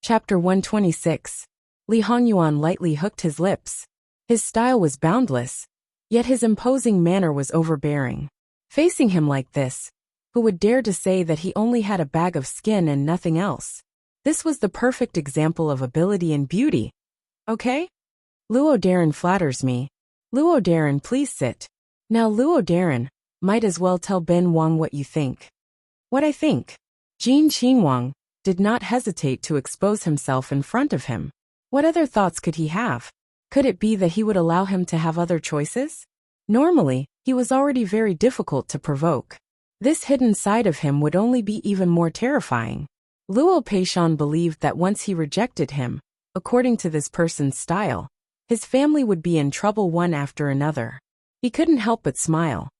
Chapter 126. Li Hongyuan lightly hooked his lips. His style was boundless, yet his imposing manner was overbearing. Facing him like this, who would dare to say that he only had a bag of skin and nothing else? This was the perfect example of ability and beauty. Okay? Luo Darren flatters me. Luo Darren, please sit. Now Luo Darren, might as well tell Ben Wang what you think. What I think? Jin Qinhuang did not hesitate to expose himself in front of him. What other thoughts could he have? Could it be that he would allow him to have other choices? Normally, he was already very difficult to provoke. This hidden side of him would only be even more terrifying. Luo Peishan believed that once he rejected him, according to this person's style, his family would be in trouble one after another. He couldn't help but smile.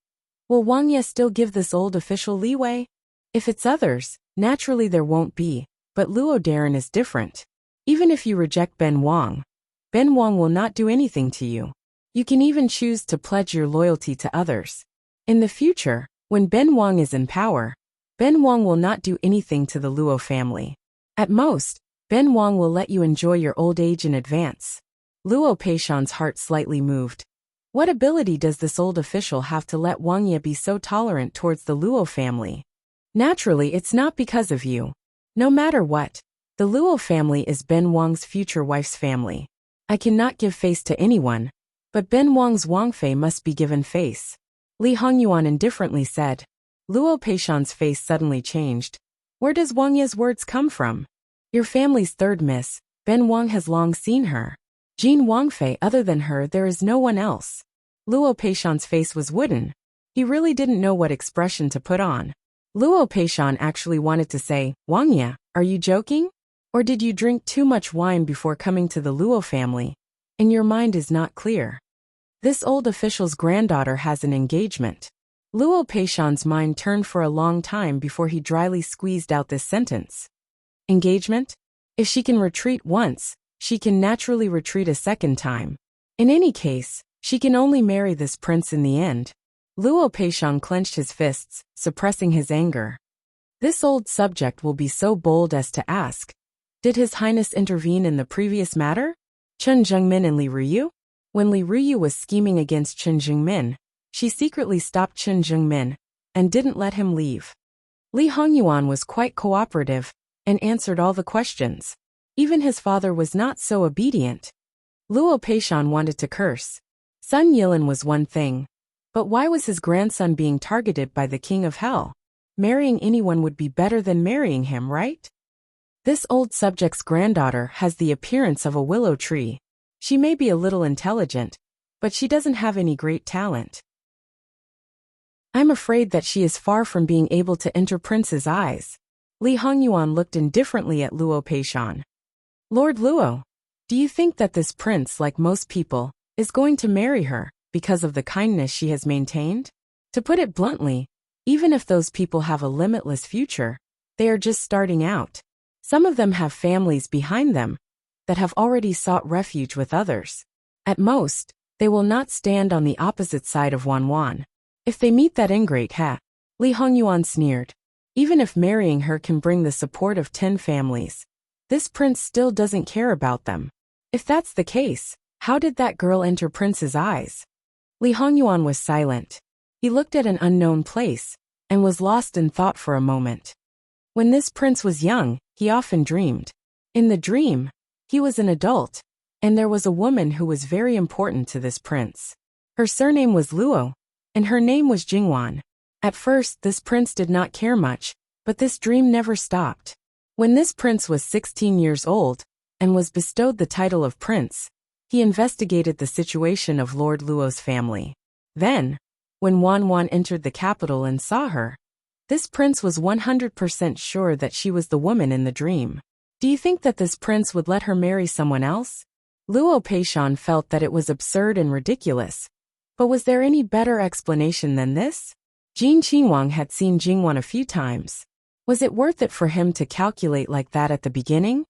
Will Wang Ye still give this old official leeway? If it's others, naturally there won't be, but Luo Darren is different. Even if you reject Ben Wang will not do anything to you. You can even choose to pledge your loyalty to others. In the future, when Ben Wang is in power, Ben Wang will not do anything to the Luo family. At most, Ben Wang will let you enjoy your old age in advance. Luo Peishan's heart slightly moved. What ability does this old official have to let Wang Ye be so tolerant towards the Luo family? Naturally, it's not because of you. No matter what, the Luo family is Ben Wang's future wife's family. I cannot give face to anyone, but Ben Wang's Wang Fei must be given face. Li Hongyuan indifferently said. Luo Peishan's face suddenly changed. Where does Wang Ye's words come from? Your family's third miss, Ben Wang has long seen her. Jin Wang Fei, other than her there is no one else. Luo Peishan's face was wooden. He really didn't know what expression to put on. Luo Peishan actually wanted to say, Wang Ye, are you joking? Or did you drink too much wine before coming to the Luo family, and your mind is not clear? This old official's granddaughter has an engagement. Luo Peishan's mind turned for a long time before he dryly squeezed out this sentence. Engagement? If she can retreat once, she can naturally retreat a second time. In any case, she can only marry this prince in the end. Luo Peishan clenched his fists, suppressing his anger. This old subject will be so bold as to ask, did His Highness intervene in the previous matter? Chen Zhengmin and Li Ruyu? When Li Ruyu was scheming against Chen Zhengmin, she secretly stopped Chen Zhengmin and didn't let him leave. Li Hongyuan was quite cooperative and answered all the questions. Even his father was not so obedient. Luo Peishan wanted to curse. Sun Yilin was one thing, but why was his grandson being targeted by the king of hell? Marrying anyone would be better than marrying him, right? This old subject's granddaughter has the appearance of a willow tree. She may be a little intelligent, but she doesn't have any great talent. I'm afraid that she is far from being able to enter Prince's eyes. Li Hongyuan looked indifferently at Luo Peishan. Lord Luo, do you think that this prince, like most people, is going to marry her because of the kindness she has maintained? To put it bluntly, even if those people have a limitless future, they are just starting out. Some of them have families behind them that have already sought refuge with others. At most, they will not stand on the opposite side of Wanwan. If they meet that ingrate Li Hongyuan sneered. Even if marrying her can bring the support of 10 families, this prince still doesn't care about them. If that's the case, how did that girl enter Prince's eyes? Li Hongyuan was silent. He looked at an unknown place and was lost in thought for a moment. When this prince was young, he often dreamed. In the dream, he was an adult, and there was a woman who was very important to this prince. Her surname was Luo, and her name was Jingwan. At first, this prince did not care much, but this dream never stopped. When this prince was 16 years old and was bestowed the title of prince, he investigated the situation of Lord Luo's family. Then, when Wanwan entered the capital and saw her, this prince was 100% sure that she was the woman in the dream. Do you think that this prince would let her marry someone else? Luo Peishan felt that it was absurd and ridiculous. But was there any better explanation than this? Jin Qinhuang had seen Jingwan a few times. Was it worth it for him to calculate like that at the beginning?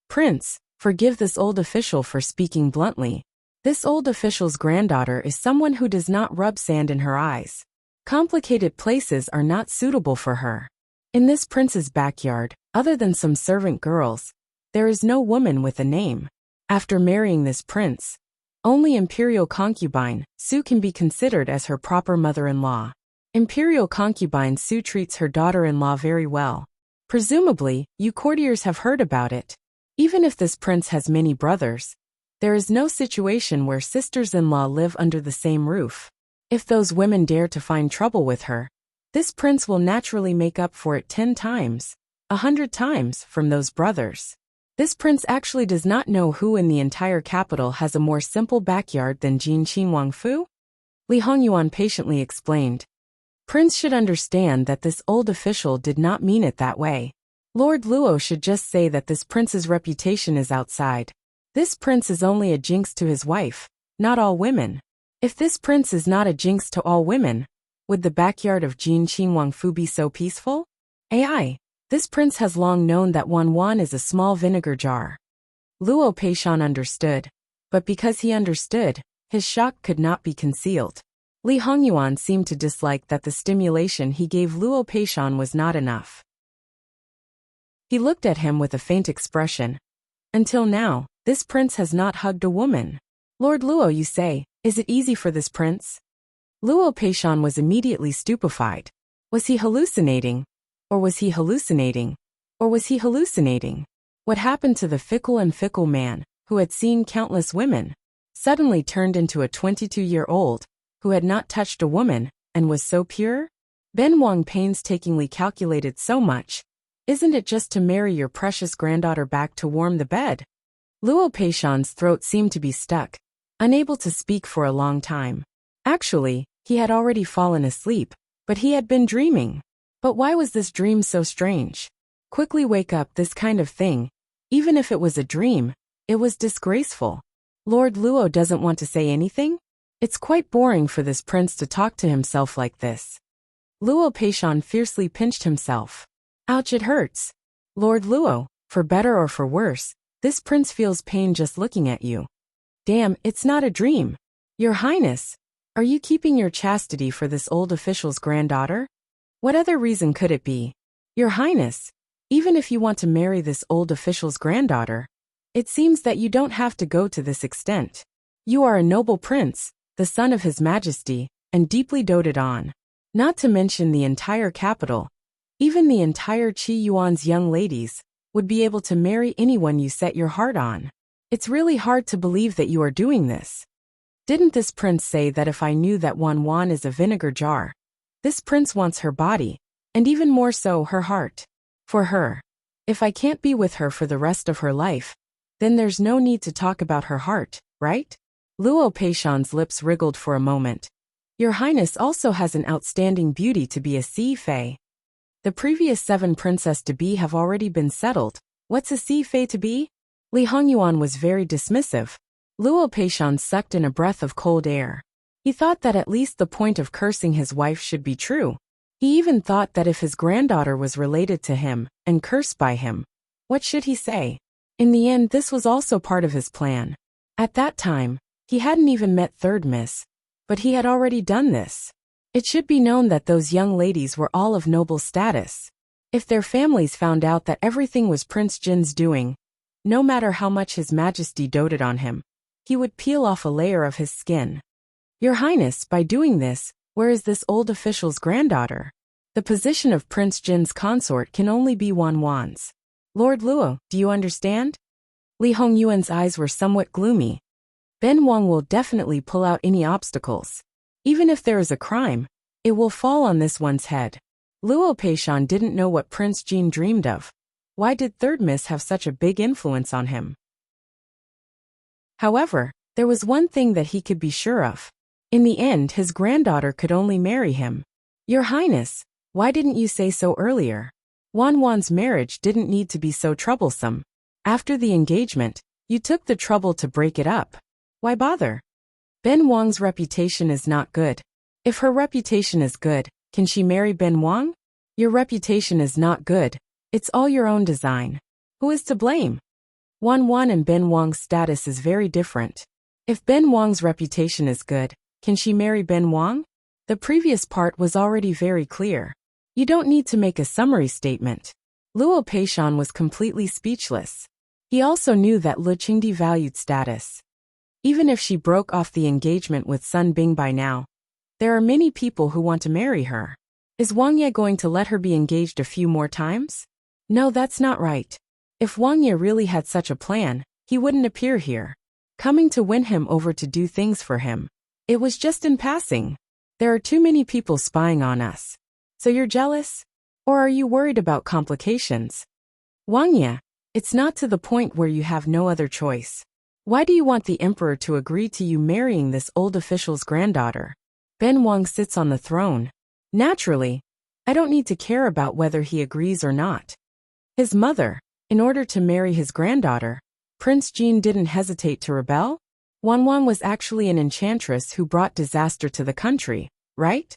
Prince, forgive this old official for speaking bluntly. This old official's granddaughter is someone who does not rub sand in her eyes. Complicated places are not suitable for her. In this prince's backyard, other than some servant girls, There is no woman with a name. After marrying this prince, only imperial concubine, Su can be considered as her proper mother-in-law. Imperial concubine Su treats her daughter-in-law very well. Presumably, you courtiers have heard about it. Even if this prince has many brothers, there is no situation where sisters-in-law live under the same roof. If those women dare to find trouble with her, this prince will naturally make up for it 10 times, 100 times from those brothers. This prince actually does not know who in the entire capital has a more simple backyard than Jin Qinhuangfu? Li Hongyuan patiently explained. Prince should understand that this old official did not mean it that way. Lord Luo should just say that this prince's reputation is outside. This prince is only a jinx to his wife, not all women. If this prince is not a jinx to all women, would the backyard of Jin Qinhuangfu be so peaceful? AI. This prince has long known that Wan is a small vinegar jar. Luo Peishan understood, but because he understood, his shock could not be concealed. Li Hongyuan seemed to dislike that the stimulation he gave Luo Peishan was not enough. He looked at him with a faint expression. Until now, this prince has not hugged a woman. Lord Luo, you say, is it easy for this prince? Luo Peishan was immediately stupefied. Was he hallucinating? Or was he hallucinating? Or was he hallucinating? What happened to the fickle man, who had seen countless women, suddenly turned into a 22-year-old, who had not touched a woman, and was so pure? Ben Wang painstakingly calculated so much. Isn't it just to marry your precious granddaughter back to warm the bed? Luo Peishan's throat seemed to be stuck, unable to speak for a long time. Actually, he had already fallen asleep, but he had been dreaming. But why was this dream so strange? Quickly wake up, this kind of thing. Even if it was a dream, it was disgraceful. Lord Luo doesn't want to say anything? It's quite boring for this prince to talk to himself like this. Luo Peishan fiercely pinched himself. Ouch, it hurts. Lord Luo, for better or for worse, this prince feels pain just looking at you. Damn, it's not a dream. Your Highness, are you keeping your chastity for this old official's granddaughter? What other reason could it be? Your Highness, even if you want to marry this old official's granddaughter, it seems that you don't have to go to this extent. You are a noble prince, the son of His Majesty, and deeply doted on. Not to mention the entire capital, even the entire Qi Yuan's young ladies, would be able to marry anyone you set your heart on. It's really hard to believe that you are doing this. Didn't this prince say that if I knew that Wan is a vinegar jar? This prince wants her body, and even more so her heart. For her. If I can't be with her for the rest of her life, then there's no need to talk about her heart, right? Luo Peishan's lips wriggled for a moment. Your Highness also has an outstanding beauty to be a Sea Fae. The previous 7 princess-to-be have already been settled. What's a Sea Fae to be? Li Hongyuan was very dismissive. Luo Peishan sucked in a breath of cold air. He thought that at least the point of cursing his wife should be true. He even thought that if his granddaughter was related to him, and cursed by him, what should he say? In the end, this was also part of his plan. At that time, he hadn't even met Third Miss, but he had already done this. It should be known that those young ladies were all of noble status. If their families found out that everything was Prince Jin's doing, no matter how much His Majesty doted on him, he would peel off a layer of his skin. Your Highness, by doing this, where is this old official's granddaughter? The position of Prince Jin's consort can only be Wan's. Lord Luo, do you understand? Li Hongyuan's eyes were somewhat gloomy. Ben Wang will definitely pull out any obstacles. Even if there is a crime, it will fall on this one's head. Luo Peishan didn't know what Prince Jin dreamed of. Why did Third Miss have such a big influence on him? However, there was one thing that he could be sure of. In the end, his granddaughter could only marry him. Your Highness, why didn't you say so earlier? Wan's marriage didn't need to be so troublesome. After the engagement, you took the trouble to break it up. Why bother? Ben Wang's reputation is not good. If her reputation is good, can she marry Ben Wang? Your reputation is not good. It's all your own design. Who is to blame? Wan and Ben Wang's status is very different. If Ben Wang's reputation is good, can she marry Ben Wang? The previous part was already very clear. You don't need to make a summary statement. Luo Peishan was completely speechless. He also knew that Lu Qingdi valued status. Even if she broke off the engagement with Sun Bing by now, there are many people who want to marry her. Is Wang Ye going to let her be engaged a few more times? No, that's not right. If Wang Ye really had such a plan, he wouldn't appear here, coming to win him over to do things for him. It was just in passing. There are too many people spying on us. So you're jealous? Or are you worried about complications? Wang Ye, it's not to the point where you have no other choice. Why do you want the emperor to agree to you marrying this old official's granddaughter? Ben Wang sits on the throne. Naturally, I don't need to care about whether he agrees or not. His mother, in order to marry his granddaughter, Prince Jin didn't hesitate to rebel? Wang was actually an enchantress who brought disaster to the country, right?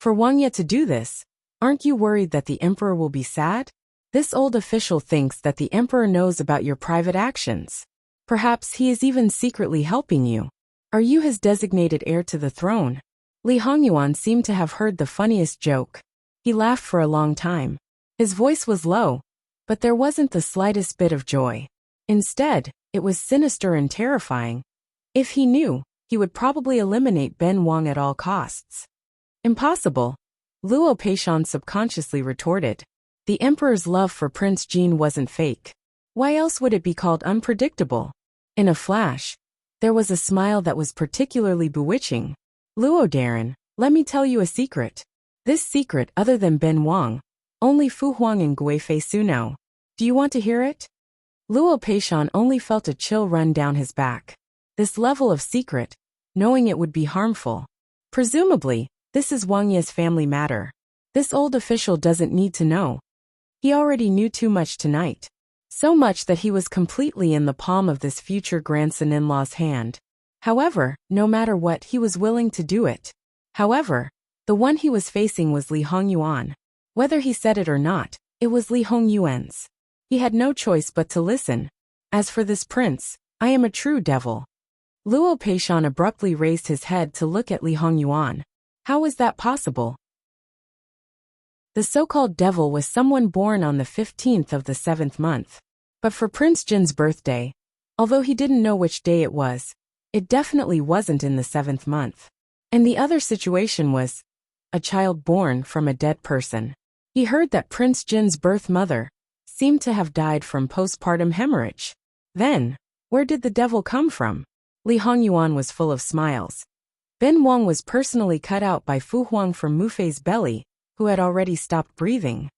For Wang Ye to do this, aren't you worried that the emperor will be sad? This old official thinks that the emperor knows about your private actions. Perhaps he is even secretly helping you. Are you his designated heir to the throne? Li Hongyuan seemed to have heard the funniest joke. He laughed for a long time. His voice was low, but there wasn't the slightest bit of joy. Instead, it was sinister and terrifying. If he knew, he would probably eliminate Ben Wang at all costs. Impossible, Luo Peishan subconsciously retorted. The emperor's love for Prince Jin wasn't fake. Why else would it be called unpredictable? In a flash, there was a smile that was particularly bewitching. Luo Darren, let me tell you a secret. This secret, other than Ben Wang, only Fu Huang and Gui Fei Su know. Do you want to hear it? Luo Peishan only felt a chill run down his back. This level of secret, knowing it would be harmful. Presumably, this is Wang Ye's family matter. This old official doesn't need to know. He already knew too much tonight. So much that he was completely in the palm of this future grandson-in-law's hand. However, no matter what, he was willing to do it. However, the one he was facing was Li Hongyuan. Whether he said it or not, it was Li Hongyuan's. He had no choice but to listen. As for this prince, I am a true devil. Luo Peishan abruptly raised his head to look at Li Hongyuan. How was that possible? The so-called devil was someone born on the 15th of the 7th month. But for Prince Jin's birthday, although he didn't know which day it was, it definitely wasn't in the 7th month. And the other situation was a child born from a dead person. He heard that Prince Jin's birth mother seemed to have died from postpartum hemorrhage. Then, where did the devil come from? Li Hongyuan was full of smiles. Ben Wang was personally cut out by Fu Huang from Mu Fei's belly, who had already stopped breathing.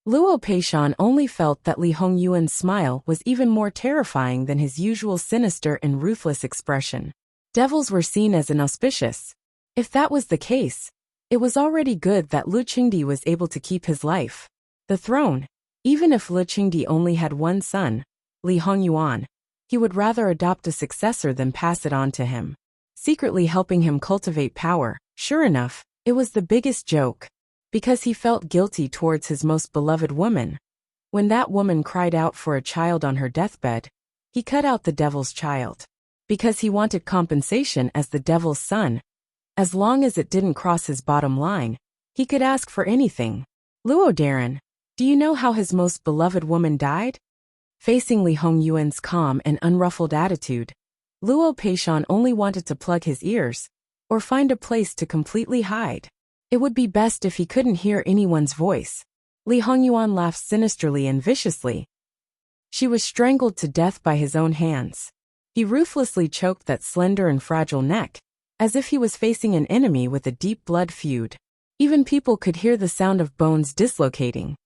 Luo Peishan only felt that Li Hongyuan's smile was even more terrifying than his usual sinister and ruthless expression. Devils were seen as inauspicious. If that was the case, it was already good that Lu Qingdi was able to keep his life. The throne, even if Lu Qingdi only had one son, Li Hongyuan, he would rather adopt a successor than pass it on to him. Secretly helping him cultivate power, sure enough, it was the biggest joke. Because he felt guilty towards his most beloved woman. When that woman cried out for a child on her deathbed, he cut out the devil's child. Because he wanted compensation as the devil's son. As long as it didn't cross his bottom line, he could ask for anything. Luo Darren, do you know how his most beloved woman died? Facing Li Hongyuan's calm and unruffled attitude, Luo Peishan only wanted to plug his ears, or find a place to completely hide. It would be best if he couldn't hear anyone's voice. Li Hongyuan laughed sinisterly and viciously. She was strangled to death by his own hands. He ruthlessly choked that slender and fragile neck, as if he was facing an enemy with a deep blood feud. Even people could hear the sound of bones dislocating.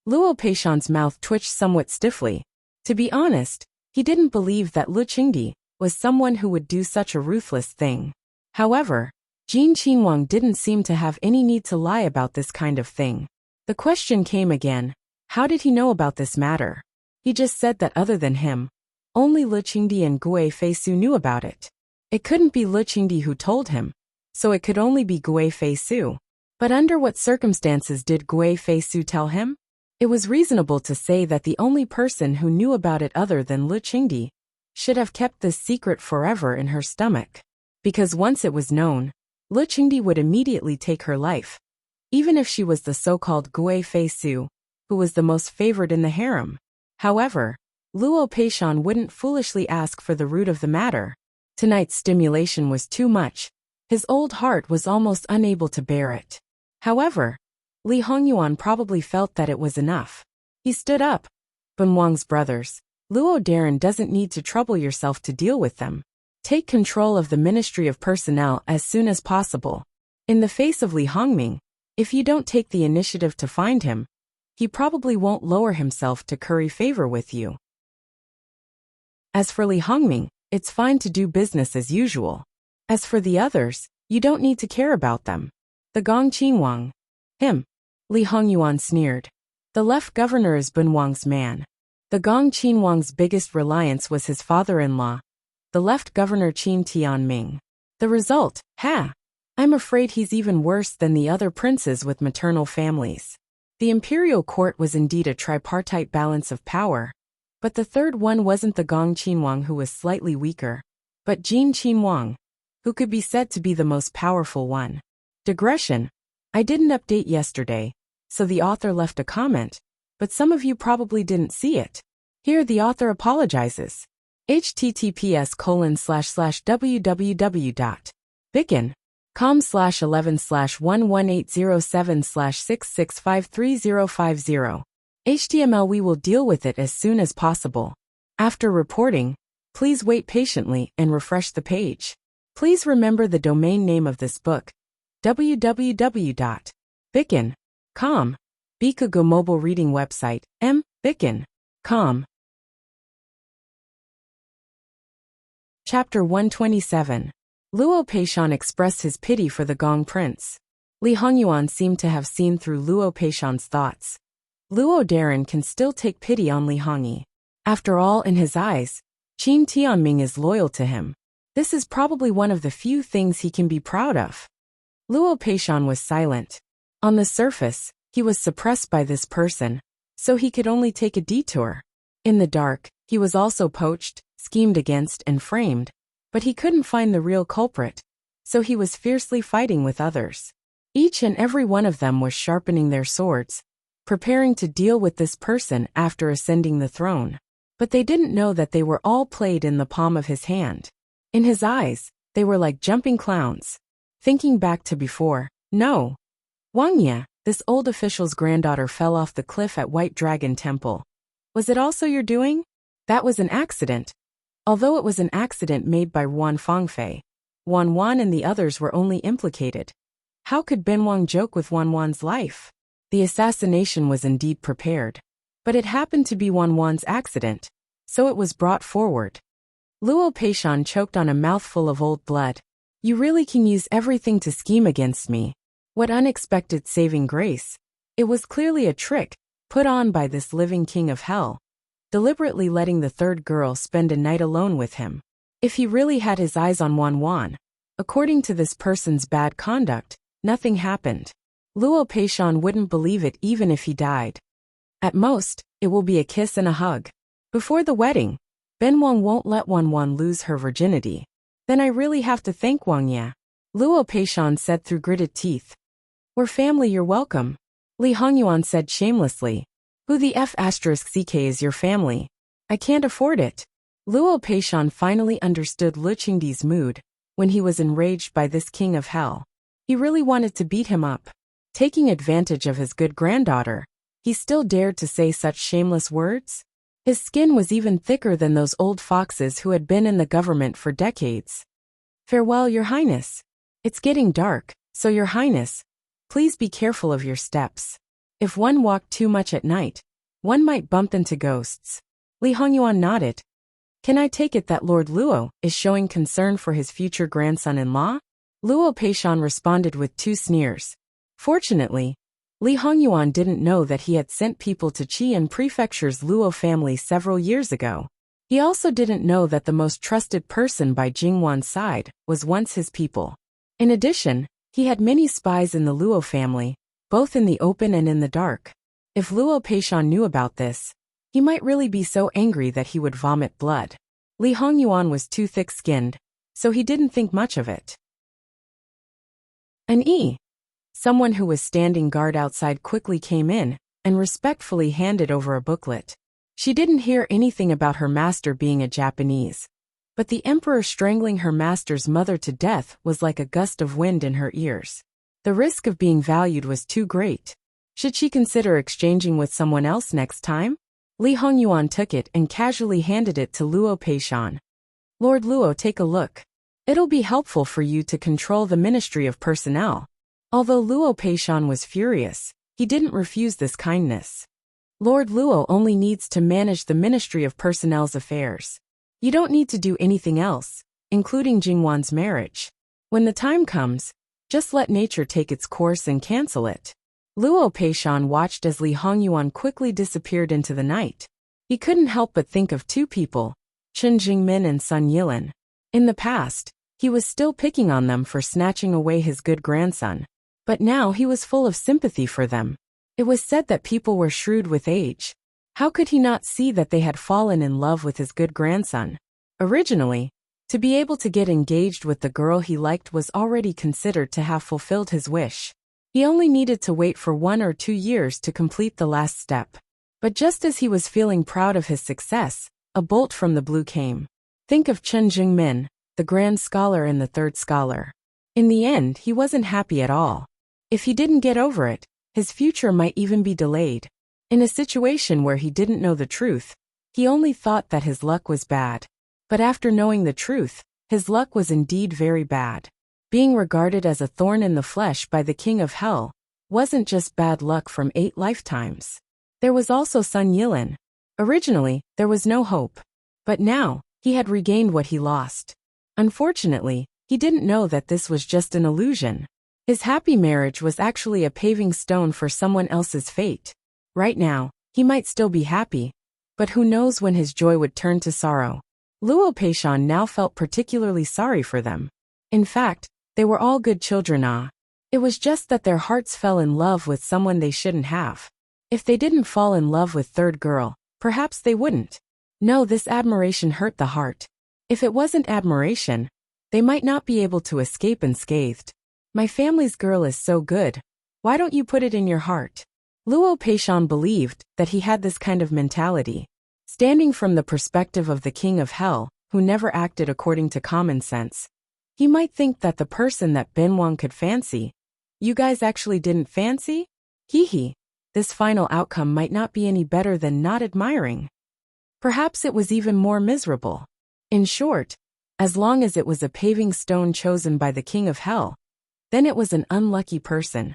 Luo Peishan's mouth twitched somewhat stiffly. To be honest, he didn't believe that Lu Qingdi was someone who would do such a ruthless thing. However, Jin Qinhuang didn't seem to have any need to lie about this kind of thing. The question came again, how did he know about this matter? He just said that other than him, only Lu Qingdi and Gui Fei Su knew about it. It couldn't be Lu Qingdi who told him, so it could only be Gui Fei Su. But under what circumstances did Gui Fei Su tell him? It was reasonable to say that the only person who knew about it other than Lu Qingdi should have kept this secret forever in her stomach. Because once it was known, Lu Qingdi would immediately take her life, even if she was the so-called Gui Fei Su, who was the most favored in the harem. However, Luo Peishan wouldn't foolishly ask for the root of the matter. Tonight's stimulation was too much. His old heart was almost unable to bear it. However, Li Hongyuan probably felt that it was enough. He stood up. Benwang's brothers. Luo Darren doesn't need to trouble yourself to deal with them. Take control of the Ministry of Personnel as soon as possible. In the face of Li Hongming, if you don't take the initiative to find him, he probably won't lower himself to curry favor with you. As for Li Hongming, it's fine to do business as usual. As for the others, you don't need to care about them. The Gong Qinhuang. Him. Li Hongyuan sneered. The left governor is Benwang's man. The Gong Qinhuang's biggest reliance was his father-in-law, the left governor Qin Tianming. The result, I'm afraid he's even worse than the other princes with maternal families. The imperial court was indeed a tripartite balance of power, but the third one wasn't the Gong Qinhuang who was slightly weaker, but Jin Qinhuang, who could be said to be the most powerful one. Digression. I didn't update yesterday, so the author left a comment, but some of you probably didn't see it. Here the author apologizes. https://www.bicken.com/11/11807/66535050. HTML. We will deal with it as soon as possible. After reporting, please wait patiently and refresh the page. Please remember the domain name of this book, www.bicken.com. Bikugo mobile reading website, bicken.com. Chapter 127. Luo Peishan expressed his pity for the Gong prince. Li Hongyuan seemed to have seen through Luo Peishan's thoughts. Luo Darren can still take pity on Li Hongyi. After all, in his eyes, Qin Tianming is loyal to him. This is probably one of the few things he can be proud of. Luo Peishan was silent. On the surface, he was suppressed by this person, so he could only take a detour. In the dark, he was also poached, schemed against and framed, but he couldn't find the real culprit, so he was fiercely fighting with others. Each and every one of them was sharpening their swords, preparing to deal with this person after ascending the throne. But they didn't know that they were all played in the palm of his hand. In his eyes, they were like jumping clowns. Thinking back to before, no. Wang Ye, this old official's granddaughter, fell off the cliff at White Dragon Temple. Was it also your doing? That was an accident. Although it was an accident made by Wan Fangfei, Wan Wan and the others were only implicated. How could Benwang joke with Wan Wan's life? The assassination was indeed prepared. But it happened to be Wan Wan's accident, so it was brought forward. Luo Peishan choked on a mouthful of old blood. You really can use everything to scheme against me. What unexpected saving grace. It was clearly a trick, put on by this living king of hell, deliberately letting the third girl spend a night alone with him. If he really had his eyes on Wan Wan, according to this person's bad conduct, nothing happened. Luo Peishan wouldn't believe it even if he died. At most, it will be a kiss and a hug. Before the wedding, Benwang won't let Wan Wan lose her virginity. Then I really have to thank Wang Ye. Luo Peishan said through gritted teeth. We're family, you're welcome. Li Hongyuan said shamelessly. Who the F***ck is your family? I can't afford it. Luo Peishan finally understood Lu Qingdi's mood when he was enraged by this king of hell. He really wanted to beat him up. Taking advantage of his good granddaughter, he still dared to say such shameless words? His skin was even thicker than those old foxes who had been in the government for decades. Farewell, Your Highness. It's getting dark, so Your Highness, please be careful of your steps. If one walked too much at night, one might bump into ghosts. Li Hongyuan nodded. Can I take it that Lord Luo is showing concern for his future grandson-in-law? Luo Peishan responded with two sneers. Fortunately, Li Hongyuan didn't know that he had sent people to Qian Prefecture's Luo family several years ago. He also didn't know that the most trusted person by Jingwan's side was once his people. In addition, he had many spies in the Luo family, both in the open and in the dark. If Luo Peishan knew about this, he might really be so angry that he would vomit blood. Li Hongyuan was too thick-skinned, so he didn't think much of it. Someone who was standing guard outside quickly came in and respectfully handed over a booklet. She didn't hear anything about her master being a Japanese. But the emperor strangling her master's mother to death was like a gust of wind in her ears. The risk of being valued was too great. Should she consider exchanging with someone else next time? Li Hongyuan took it and casually handed it to Luo Peishan. Lord Luo, take a look. It'll be helpful for you to control the Ministry of Personnel. Although Luo Peishan was furious, he didn't refuse this kindness. Lord Luo only needs to manage the Ministry of Personnel's affairs. You don't need to do anything else, including Jingwan's marriage. When the time comes, just let nature take its course and cancel it. Luo Peishan watched as Li Hongyuan quickly disappeared into the night. He couldn't help but think of two people, Chen Jingmin and Sun Yilin. In the past, he was still picking on them for snatching away his good grandson. But now he was full of sympathy for them. It was said that people were shrewd with age. How could he not see that they had fallen in love with his good grandson? Originally, to be able to get engaged with the girl he liked was already considered to have fulfilled his wish. He only needed to wait for 1 or 2 years to complete the last step. But just as he was feeling proud of his success, a bolt from the blue came. Think of Chen Jingmin, the grand scholar and the third scholar. In the end, he wasn't happy at all. If he didn't get over it, his future might even be delayed. In a situation where he didn't know the truth, he only thought that his luck was bad. But after knowing the truth, his luck was indeed very bad. Being regarded as a thorn in the flesh by the king of hell wasn't just bad luck from 8 lifetimes. There was also Sun Yilin. Originally, there was no hope. But now, he had regained what he lost. Unfortunately, he didn't know that this was just an illusion. His happy marriage was actually a paving stone for someone else's fate. Right now, he might still be happy, but who knows when his joy would turn to sorrow. Luo Peishan now felt particularly sorry for them. In fact, they were all good children. It was just that their hearts fell in love with someone they shouldn't have. If they didn't fall in love with third girl, perhaps they wouldn't. No, this admiration hurt the heart. If it wasn't admiration, they might not be able to escape unscathed. My family's girl is so good. Why don't you put it in your heart? Luo Peishan believed that he had this kind of mentality. Standing from the perspective of the king of hell, who never acted according to common sense, he might think that the person that Ben Wang could fancy, you guys actually didn't fancy? Hee. This final outcome might not be any better than not admiring. Perhaps it was even more miserable. In short, as long as it was a paving stone chosen by the king of hell, then it was an unlucky person.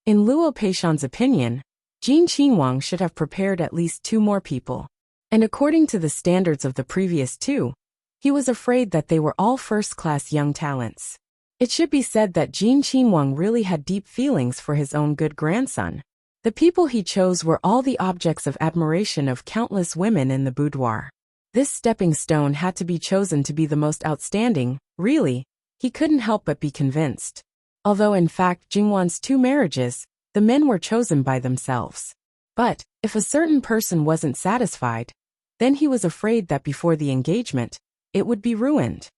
In Luo Peishan's opinion, Jin Qinhuang should have prepared at least 2 more people. And according to the standards of the previous 2, he was afraid that they were all first-class young talents. It should be said that Jin Qinhuang really had deep feelings for his own good grandson. The people he chose were all the objects of admiration of countless women in the boudoir. This stepping stone had to be chosen to be the most outstanding. Really, he couldn't help but be convinced. Although in fact Jingwan's 2 marriages, the men were chosen by themselves. But, if a certain person wasn't satisfied, then he was afraid that before the engagement, it would be ruined.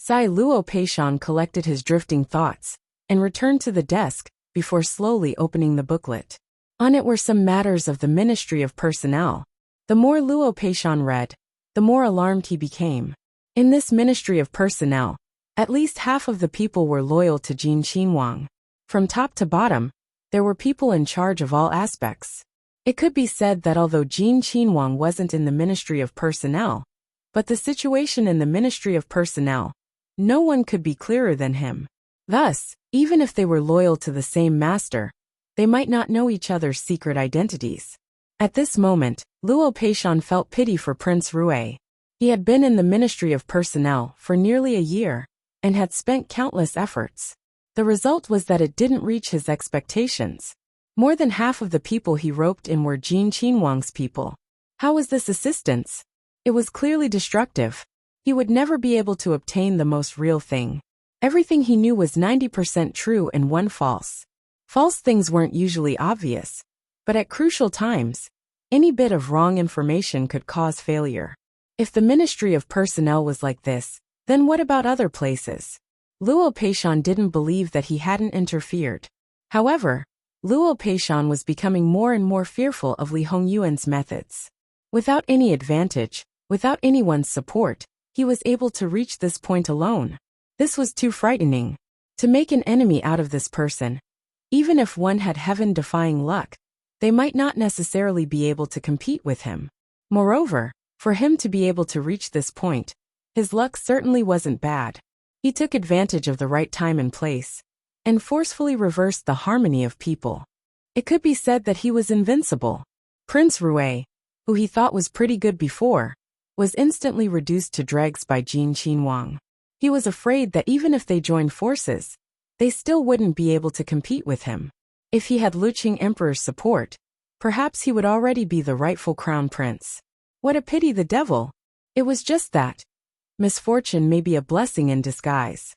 Luo Peishan collected his drifting thoughts, and returned to the desk, before slowly opening the booklet. On it were some matters of the Ministry of Personnel. The more Luo Peishan read, the more alarmed he became. In this Ministry of Personnel, at least half of the people were loyal to Jin Qinhuang. From top to bottom, there were people in charge of all aspects. It could be said that although Jin Qinhuang wasn't in the Ministry of Personnel, but the situation in the Ministry of Personnel, no one could be clearer than him. Thus, even if they were loyal to the same master, they might not know each other's secret identities. At this moment, Luo Peishan felt pity for Prince Rui. He had been in the Ministry of Personnel for nearly a year, and had spent countless efforts. The result was that it didn't reach his expectations. More than half of the people he roped in were Jin Qinhuang's people. How was this assistance? It was clearly destructive. He would never be able to obtain the most real thing. Everything he knew was 90% true and 1 false. False things weren't usually obvious, but at crucial times, any bit of wrong information could cause failure. If the Ministry of Personnel was like this, then what about other places? Luo Peishan didn't believe that he hadn't interfered. However, Luo Peishan was becoming more and more fearful of Li Hongyuan's methods. Without any advantage, without anyone's support, he was able to reach this point alone. This was too frightening. To make an enemy out of this person, even if one had heaven-defying luck, they might not necessarily be able to compete with him. Moreover, for him to be able to reach this point, his luck certainly wasn't bad. He took advantage of the right time and place, and forcefully reversed the harmony of people. It could be said that he was invincible. Prince Rui, who he thought was pretty good before, was instantly reduced to dregs by Jin Qinhuang. He was afraid that even if they joined forces, they still wouldn't be able to compete with him. If he had Luqing Emperor's support, perhaps he would already be the rightful crown prince. What a pity, the devil! It was just that. Misfortune may be a blessing in disguise.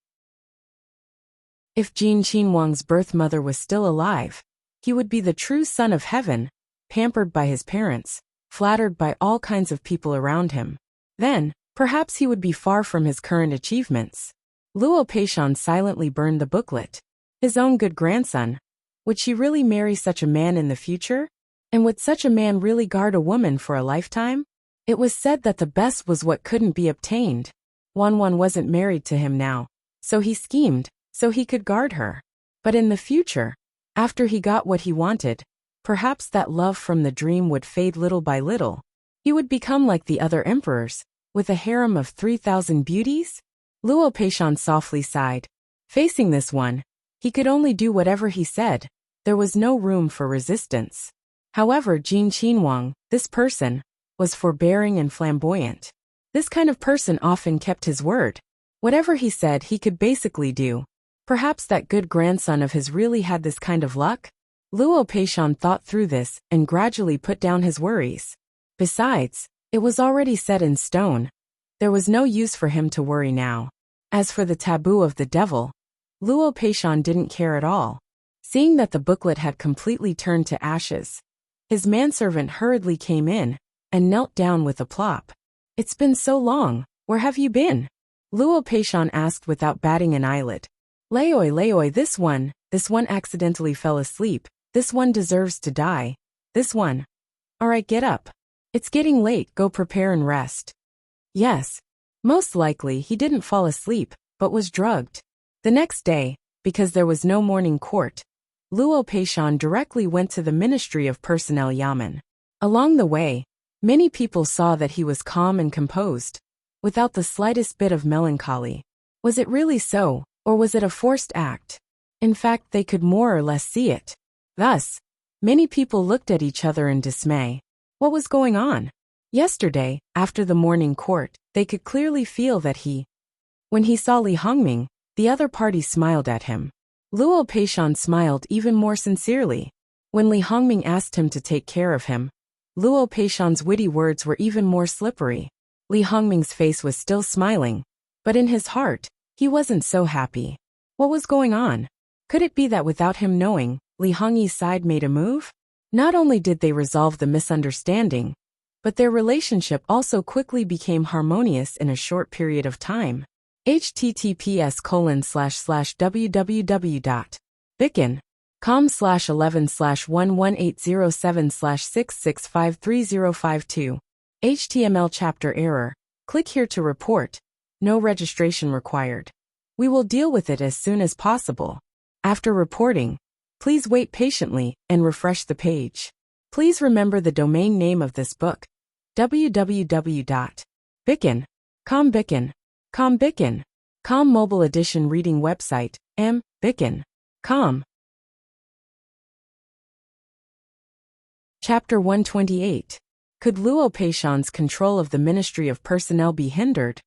If Jin Qinhuang's birth mother was still alive, he would be the true son of heaven, pampered by his parents, flattered by all kinds of people around him. Then, perhaps he would be far from his current achievements. Luo Peishan silently burned the booklet. His own good grandson. Would she really marry such a man in the future? And would such a man really guard a woman for a lifetime? It was said that the best was what couldn't be obtained. Wanwan wasn't married to him now, so he schemed, so he could guard her. But in the future, after he got what he wanted, perhaps that love from the dream would fade little by little. He would become like the other emperors, with a harem of 3,000 beauties? Luo Peishan softly sighed. Facing this one, he could only do whatever he said. There was no room for resistance. However, Jin Qinhuang, this person, was forbearing and flamboyant. This kind of person often kept his word. Whatever he said he could basically do. Perhaps that good grandson of his really had this kind of luck? Luo Peishan thought through this and gradually put down his worries. Besides, it was already set in stone. There was no use for him to worry now. As for the taboo of the devil, Luo Peishan didn't care at all. Seeing that the booklet had completely turned to ashes, his manservant hurriedly came in and knelt down with a plop. It's been so long, where have you been? Luo Peishan asked without batting an eyelid. Laoi, this one accidentally fell asleep. This one deserves to die. This one. Alright, get up. It's getting late, go prepare and rest. Yes. Most likely he didn't fall asleep, but was drugged. The next day, because there was no morning court, Luo Peishan directly went to the Ministry of Personnel Yamen. Along the way, many people saw that he was calm and composed, without the slightest bit of melancholy. Was it really so, or was it a forced act? In fact, they could more or less see it. Thus, many people looked at each other in dismay. What was going on? Yesterday, after the morning court, they could clearly feel that when he saw Li Hongming, the other party smiled at him. Luo Peishan smiled even more sincerely. When Li Hongming asked him to take care of him, Luo Peishan's witty words were even more slippery. Li Hongming's face was still smiling, but in his heart, he wasn't so happy. What was going on? Could it be that without him knowing, Li Hongyi's side made a move? Not only did they resolve the misunderstanding, but their relationship also quickly became harmonious in a short period of time. https://www.bicken.com/11/11807/66535052 HTML chapter error. Click here to report. No registration required. We will deal with it as soon as possible. After reporting, please wait patiently and refresh the page. Please remember the domain name of this book: www.bicken.com. Bicken.com mobile edition reading website, Bicken.com. Chapter 128. Could Luo Peishan's control of the Ministry of Personnel be hindered,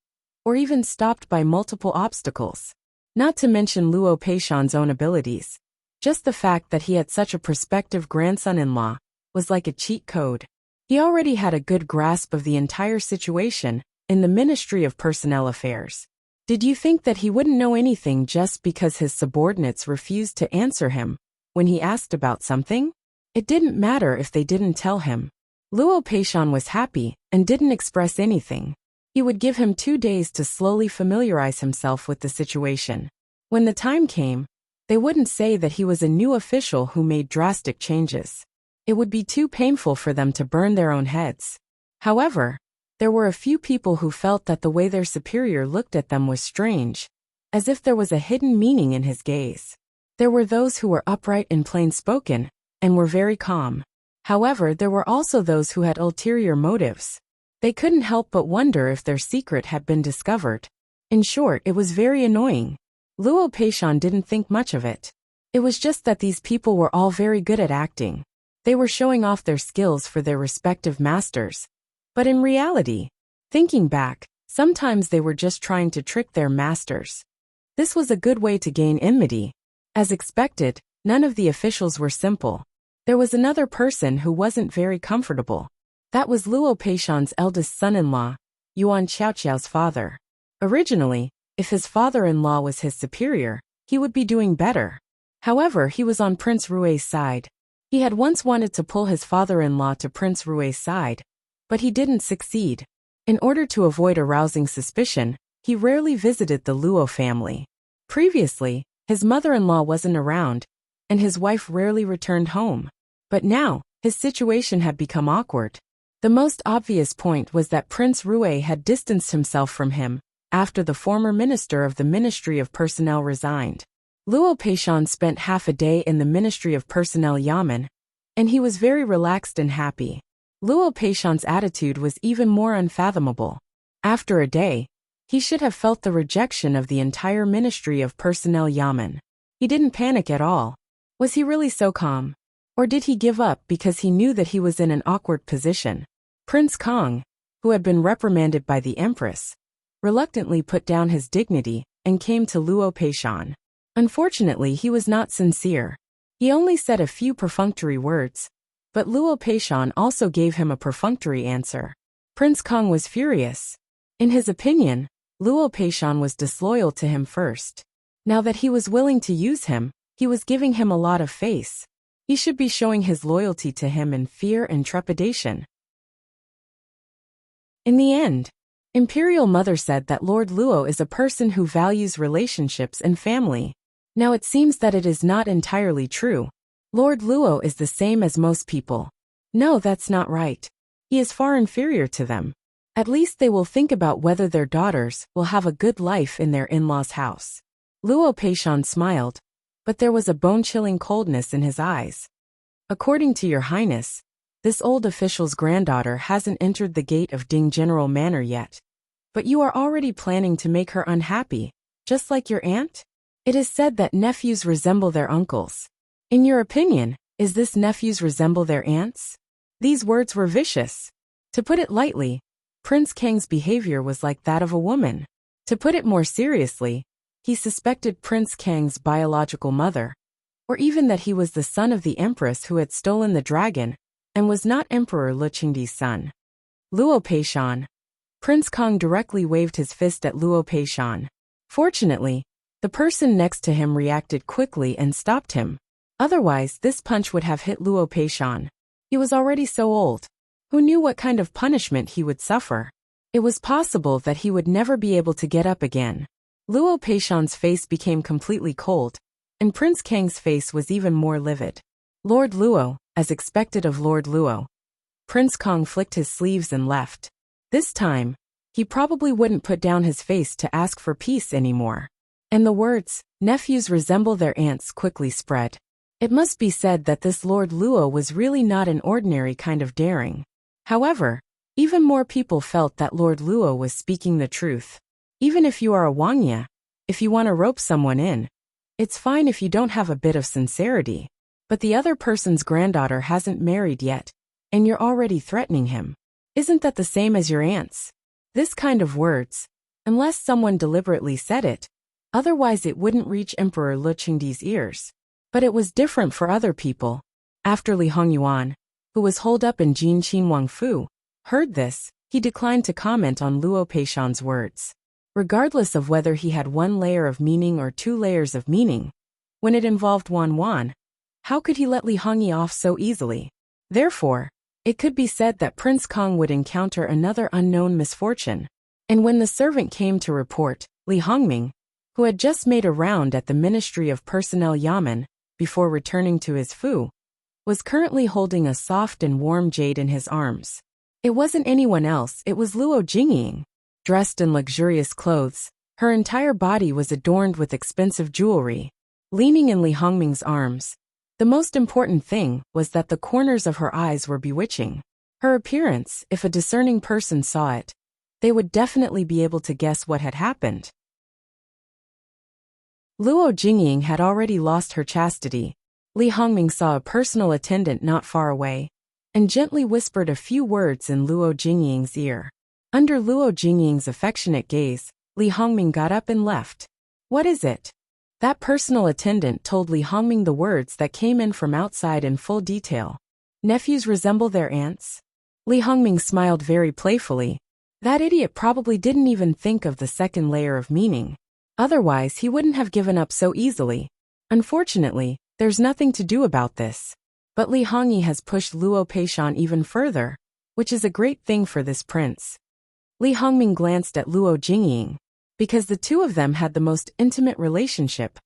or even stopped by multiple obstacles? Not to mention Luo Peishan's own abilities. Just the fact that he had such a prospective grandson-in-law was like a cheat code. He already had a good grasp of the entire situation in the Ministry of Personnel Affairs. Did you think that he wouldn't know anything just because his subordinates refused to answer him when he asked about something? It didn't matter if they didn't tell him. Luo Peishan was happy and didn't express anything. He would give him 2 days to slowly familiarize himself with the situation. When the time came, They wouldn't say that he was a new official who made drastic changes. It would be too painful for them to burn their own heads. However, there were a few people who felt that the way their superior looked at them was strange, as if there was a hidden meaning in his gaze. There were those who were upright and plain-spoken, and were very calm. However, there were also those who had ulterior motives. They couldn't help but wonder if their secret had been discovered. In short, it was very annoying. Luo Peishan didn't think much of it. It was just that these people were all very good at acting. They were showing off their skills for their respective masters. But in reality, thinking back, sometimes they were just trying to trick their masters. This was a good way to gain enmity. As expected, none of the officials were simple. There was another person who wasn't very comfortable. That was Luo Peishan's eldest son-in-law, Yuan Xiaoqiao's father. Originally, if his father-in-law was his superior, he would be doing better. However, he was on Prince Rui's side. He had once wanted to pull his father-in-law to Prince Rui's side, but he didn't succeed. In order to avoid arousing suspicion, he rarely visited the Luo family. Previously, his mother-in-law wasn't around, and his wife rarely returned home. But now, his situation had become awkward. The most obvious point was that Prince Rui had distanced himself from him after the former minister of the Ministry of Personnel resigned. Luo Peishan spent half a day in the Ministry of Personnel Yamen, and he was very relaxed and happy. Luo Peishan's attitude was even more unfathomable. After a day, he should have felt the rejection of the entire Ministry of Personnel Yamen. He didn't panic at all. Was he really so calm? Or did he give up because he knew that he was in an awkward position? Prince Kong, who had been reprimanded by the Empress, reluctantly put down his dignity and came to Luo Peishan. Unfortunately, he was not sincere. He only said a few perfunctory words, but Luo Peishan also gave him a perfunctory answer. Prince Kong was furious. In his opinion, Luo Peishan was disloyal to him first. Now that he was willing to use him, he was giving him a lot of face. He should be showing his loyalty to him in fear and trepidation. In the end, Imperial Mother said that Lord Luo is a person who values relationships and family. Now it seems that it is not entirely true. Lord Luo is the same as most people. No, that's not right. He is far inferior to them. At least they will think about whether their daughters will have a good life in their in-laws' house. Luo Peishan smiled, but there was a bone-chilling coldness in his eyes. According to Your Highness, this old official's granddaughter hasn't entered the gate of Ding General Manor yet. But you are already planning to make her unhappy, just like your aunt? It is said that nephews resemble their uncles. In your opinion, is this nephews resemble their aunts? These words were vicious. To put it lightly, Prince Kang's behavior was like that of a woman. To put it more seriously, he suspected Prince Kang's biological mother, or even that he was the son of the empress who had stolen the dragon, and was not Emperor Lu Qingdi's son. Luo Peishan. Prince Kong directly waved his fist at Luo Peishan. Fortunately, the person next to him reacted quickly and stopped him. Otherwise, this punch would have hit Luo Peishan. He was already so old. Who knew what kind of punishment he would suffer? It was possible that he would never be able to get up again. Luo Peishan's face became completely cold, and Prince Kang's face was even more livid. Lord Luo, as expected of Lord Luo. Prince Kong flicked his sleeves and left. This time, he probably wouldn't put down his face to ask for peace anymore. And the words, nephews resemble their aunts, quickly spread. It must be said that this Lord Luo was really not an ordinary kind of daring. However, even more people felt that Lord Luo was speaking the truth. Even if you are a Wangya, if you want to rope someone in, it's fine if you don't have a bit of sincerity. But the other person's granddaughter hasn't married yet, and you're already threatening him. Isn't that the same as your aunts? This kind of words, unless someone deliberately said it, otherwise it wouldn't reach Emperor Lu Qingdi's ears. But it was different for other people. After Li Hongyuan, who was holed up in Jin Qin Fu, heard this, he declined to comment on Luo Peishan's words. Regardless of whether he had one layer of meaning or two layers of meaning, when it involved Wan, how could he let Li Hongyi off so easily? Therefore, it could be said that Prince Kong would encounter another unknown misfortune. And when the servant came to report, Li Hongming, who had just made a round at the Ministry of Personnel Yamen before returning to his fu, was currently holding a soft and warm jade in his arms. It wasn't anyone else, it was Luo Jingying. Dressed in luxurious clothes, her entire body was adorned with expensive jewelry. Leaning in Li Hongming's arms, the most important thing was that the corners of her eyes were bewitching. Her appearance, if a discerning person saw it, they would definitely be able to guess what had happened. Luo Jingying had already lost her chastity. Li Hongming saw a personal attendant not far away, and gently whispered a few words in Luo Jingying's ear. Under Luo Jingying's affectionate gaze, Li Hongming got up and left. What is it? That personal attendant told Li Hongming the words that came in from outside in full detail. Nephews resemble their aunts? Li Hongming smiled very playfully. That idiot probably didn't even think of the second layer of meaning. Otherwise he wouldn't have given up so easily. Unfortunately, there's nothing to do about this. But Li Hongyi has pushed Luo Peishan even further, which is a great thing for this prince. Li Hongming glanced at Luo Jingying. Because the two of them had the most intimate relationship,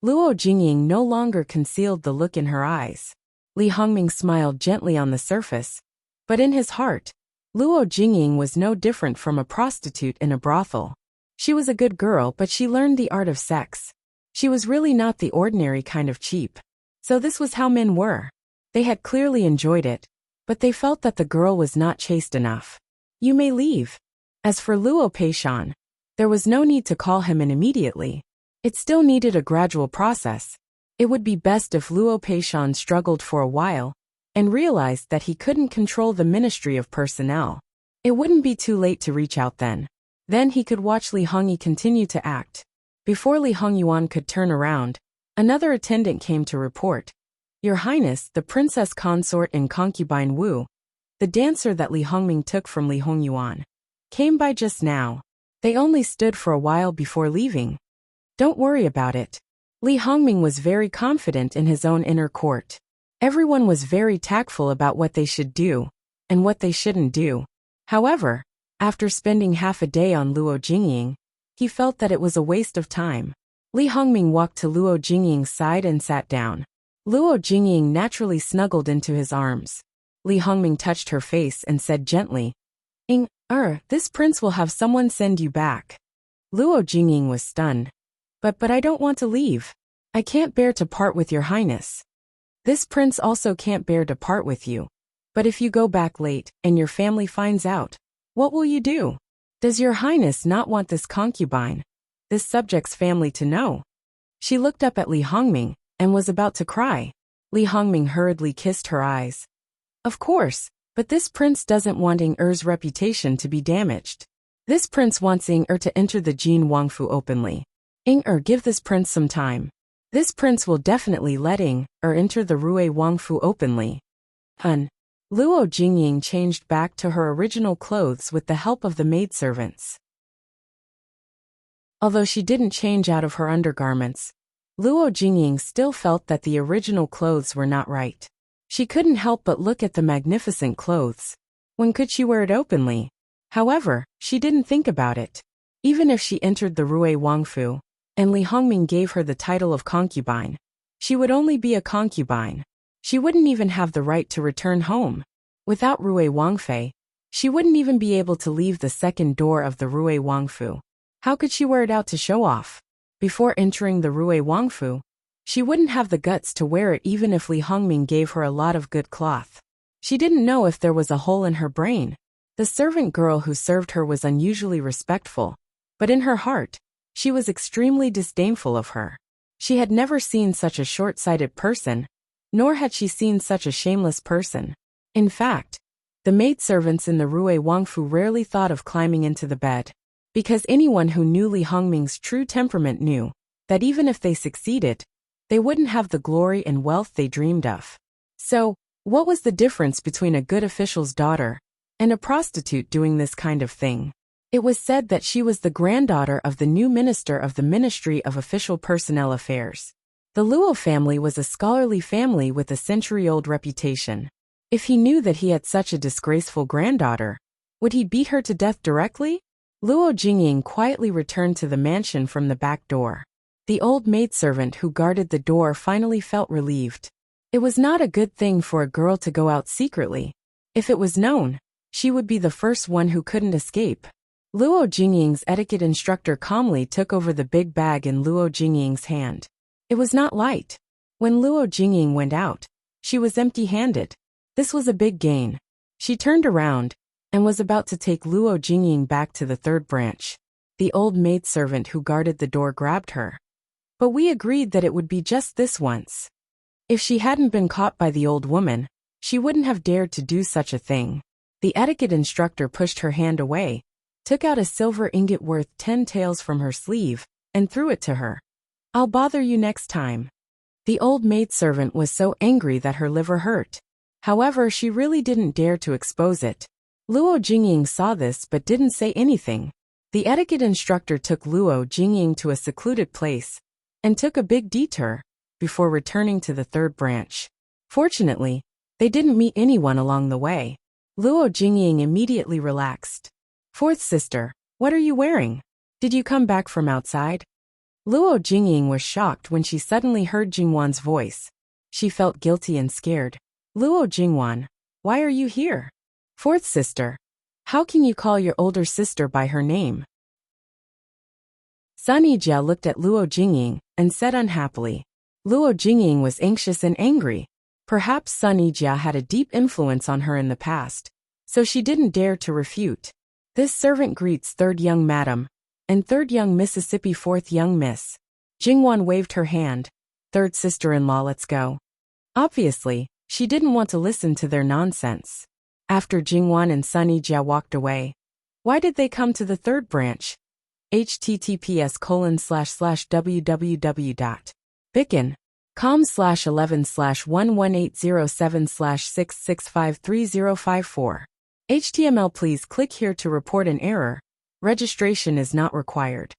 Luo Jingying no longer concealed the look in her eyes. Li Hongming smiled gently on the surface, but in his heart, Luo Jingying was no different from a prostitute in a brothel. She was a good girl, but she learned the art of sex. She was really not the ordinary kind of cheap. So this was how men were. They had clearly enjoyed it, but they felt that the girl was not chaste enough. You may leave. As for Luo Peishan, there was no need to call him in immediately. It still needed a gradual process. It would be best if Luo Peishan struggled for a while and realized that he couldn't control the Ministry of Personnel. It wouldn't be too late to reach out then. Then he could watch Li Hongyi continue to act. Before Li Hongyuan could turn around, another attendant came to report. Your Highness, the princess consort and concubine Wu, the dancer that Li Hongming took from Li Hongyuan, came by just now. They only stood for a while before leaving. Don't worry about it. Li Hongming was very confident in his own inner court. Everyone was very tactful about what they should do and what they shouldn't do. However, after spending half a day on Luo Jingying, he felt that it was a waste of time. Li Hongming walked to Luo Jingying's side and sat down. Luo Jingying naturally snuggled into his arms. Li Hongming touched her face and said gently, this prince will have someone send you back. Luo Jingying was stunned. But I don't want to leave. I can't bear to part with your highness. This prince also can't bear to part with you. But if you go back late, and your family finds out, what will you do? Does your highness not want this concubine, this subject's family to know? She looked up at Li Hongming, and was about to cry. Li Hongming hurriedly kissed her eyes. Of course, but this prince doesn't want Er's reputation to be damaged. This prince wants Er to enter the Jin Wangfu openly. Er, give this prince some time. This prince will definitely let Er enter the Rue Wangfu openly. Luo Jingying changed back to her original clothes with the help of the maidservants. Although she didn't change out of her undergarments, Luo Jingying still felt that the original clothes were not right. She couldn't help but look at the magnificent clothes. When could she wear it openly? However, she didn't think about it. Even if she entered the Rue Wangfu, and Li Hongming gave her the title of concubine, she would only be a concubine. She wouldn't even have the right to return home. Without Rue Wangfei, she wouldn't even be able to leave the second door of the Rue Wangfu. How could she wear it out to show off? Before entering the Rue Wangfu, she wouldn't have the guts to wear it even if Li Hongming gave her a lot of good cloth. She didn't know if there was a hole in her brain. The servant girl who served her was unusually respectful, but in her heart, she was extremely disdainful of her. She had never seen such a short-sighted person, nor had she seen such a shameless person. In fact, the maidservants in the Rue Wangfu rarely thought of climbing into the bed, because anyone who knew Li Hongming's true temperament knew that even if they succeeded, they wouldn't have the glory and wealth they dreamed of. So, what was the difference between a good official's daughter and a prostitute doing this kind of thing? It was said that she was the granddaughter of the new minister of the Ministry of Official Personnel Affairs. The Luo family was a scholarly family with a century-old reputation. If he knew that he had such a disgraceful granddaughter, would he beat her to death directly? Luo Jingying quietly returned to the mansion from the back door. The old maidservant who guarded the door finally felt relieved. It was not a good thing for a girl to go out secretly. If it was known, she would be the first one who couldn't escape. Luo Jingying's etiquette instructor calmly took over the big bag in Luo Jingying's hand. It was not light. When Luo Jingying went out, she was empty-handed. This was a big gain. She turned around and was about to take Luo Jingying back to the third branch. The old maidservant who guarded the door grabbed her. But we agreed that it would be just this once. If she hadn't been caught by the old woman, she wouldn't have dared to do such a thing. The etiquette instructor pushed her hand away, took out a silver ingot worth 10 taels from her sleeve, and threw it to her. "I'll bother you next time." The old maidservant was so angry that her liver hurt. However, she really didn't dare to expose it. Luo Jingying saw this but didn't say anything. The etiquette instructor took Luo Jingying to a secluded place and took a big detour before returning to the third branch. Fortunately, they didn't meet anyone along the way. Luo Jingying immediately relaxed. "Fourth sister, what are you wearing? Did you come back from outside?" Luo Jingying was shocked when she suddenly heard Jingwan's voice. She felt guilty and scared. "Luo Jingwan, why are you here?" "Fourth sister, how can you call your older sister by her name?" Sun Yijia looked at Luo Jingying and said unhappily. Luo Jingying was anxious and angry. Perhaps Sun Yijia had a deep influence on her in the past, so she didn't dare to refute. "This servant greets third young madam, and third young Mississippi, fourth young miss." Jingwan waved her hand. "Third sister-in-law, let's go." Obviously, she didn't want to listen to their nonsense. After Jingwan and Sun Yijia walked away, why did they come to the third branch? https://www.bicken.com/11/11807/6653054. HTML. Please click here to report an error. Registration is not required.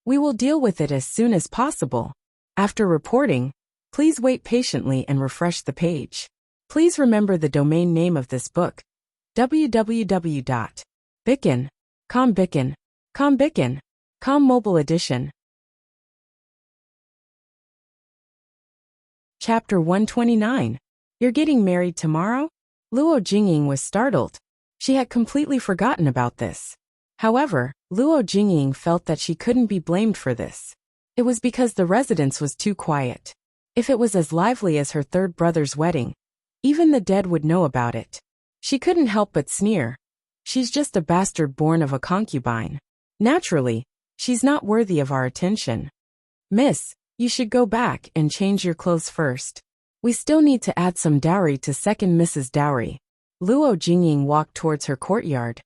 We will deal with it as soon as possible. After reporting, please wait patiently and refresh the page. Please remember the domain name of this book: www.bicken.com. Bicken.com Mobile Edition. Chapter 129. You're getting married tomorrow? Luo Jingying was startled. She had completely forgotten about this. However, Luo Jingying felt that she couldn't be blamed for this. It was because the residence was too quiet. If it was as lively as her third brother's wedding, even the dead would know about it. She couldn't help but sneer. She's just a bastard born of a concubine. Naturally, she's not worthy of our attention. "Miss, you should go back and change your clothes first. We still need to add some dowry to second Mrs. Dowry." Luo Jingying walked towards her courtyard.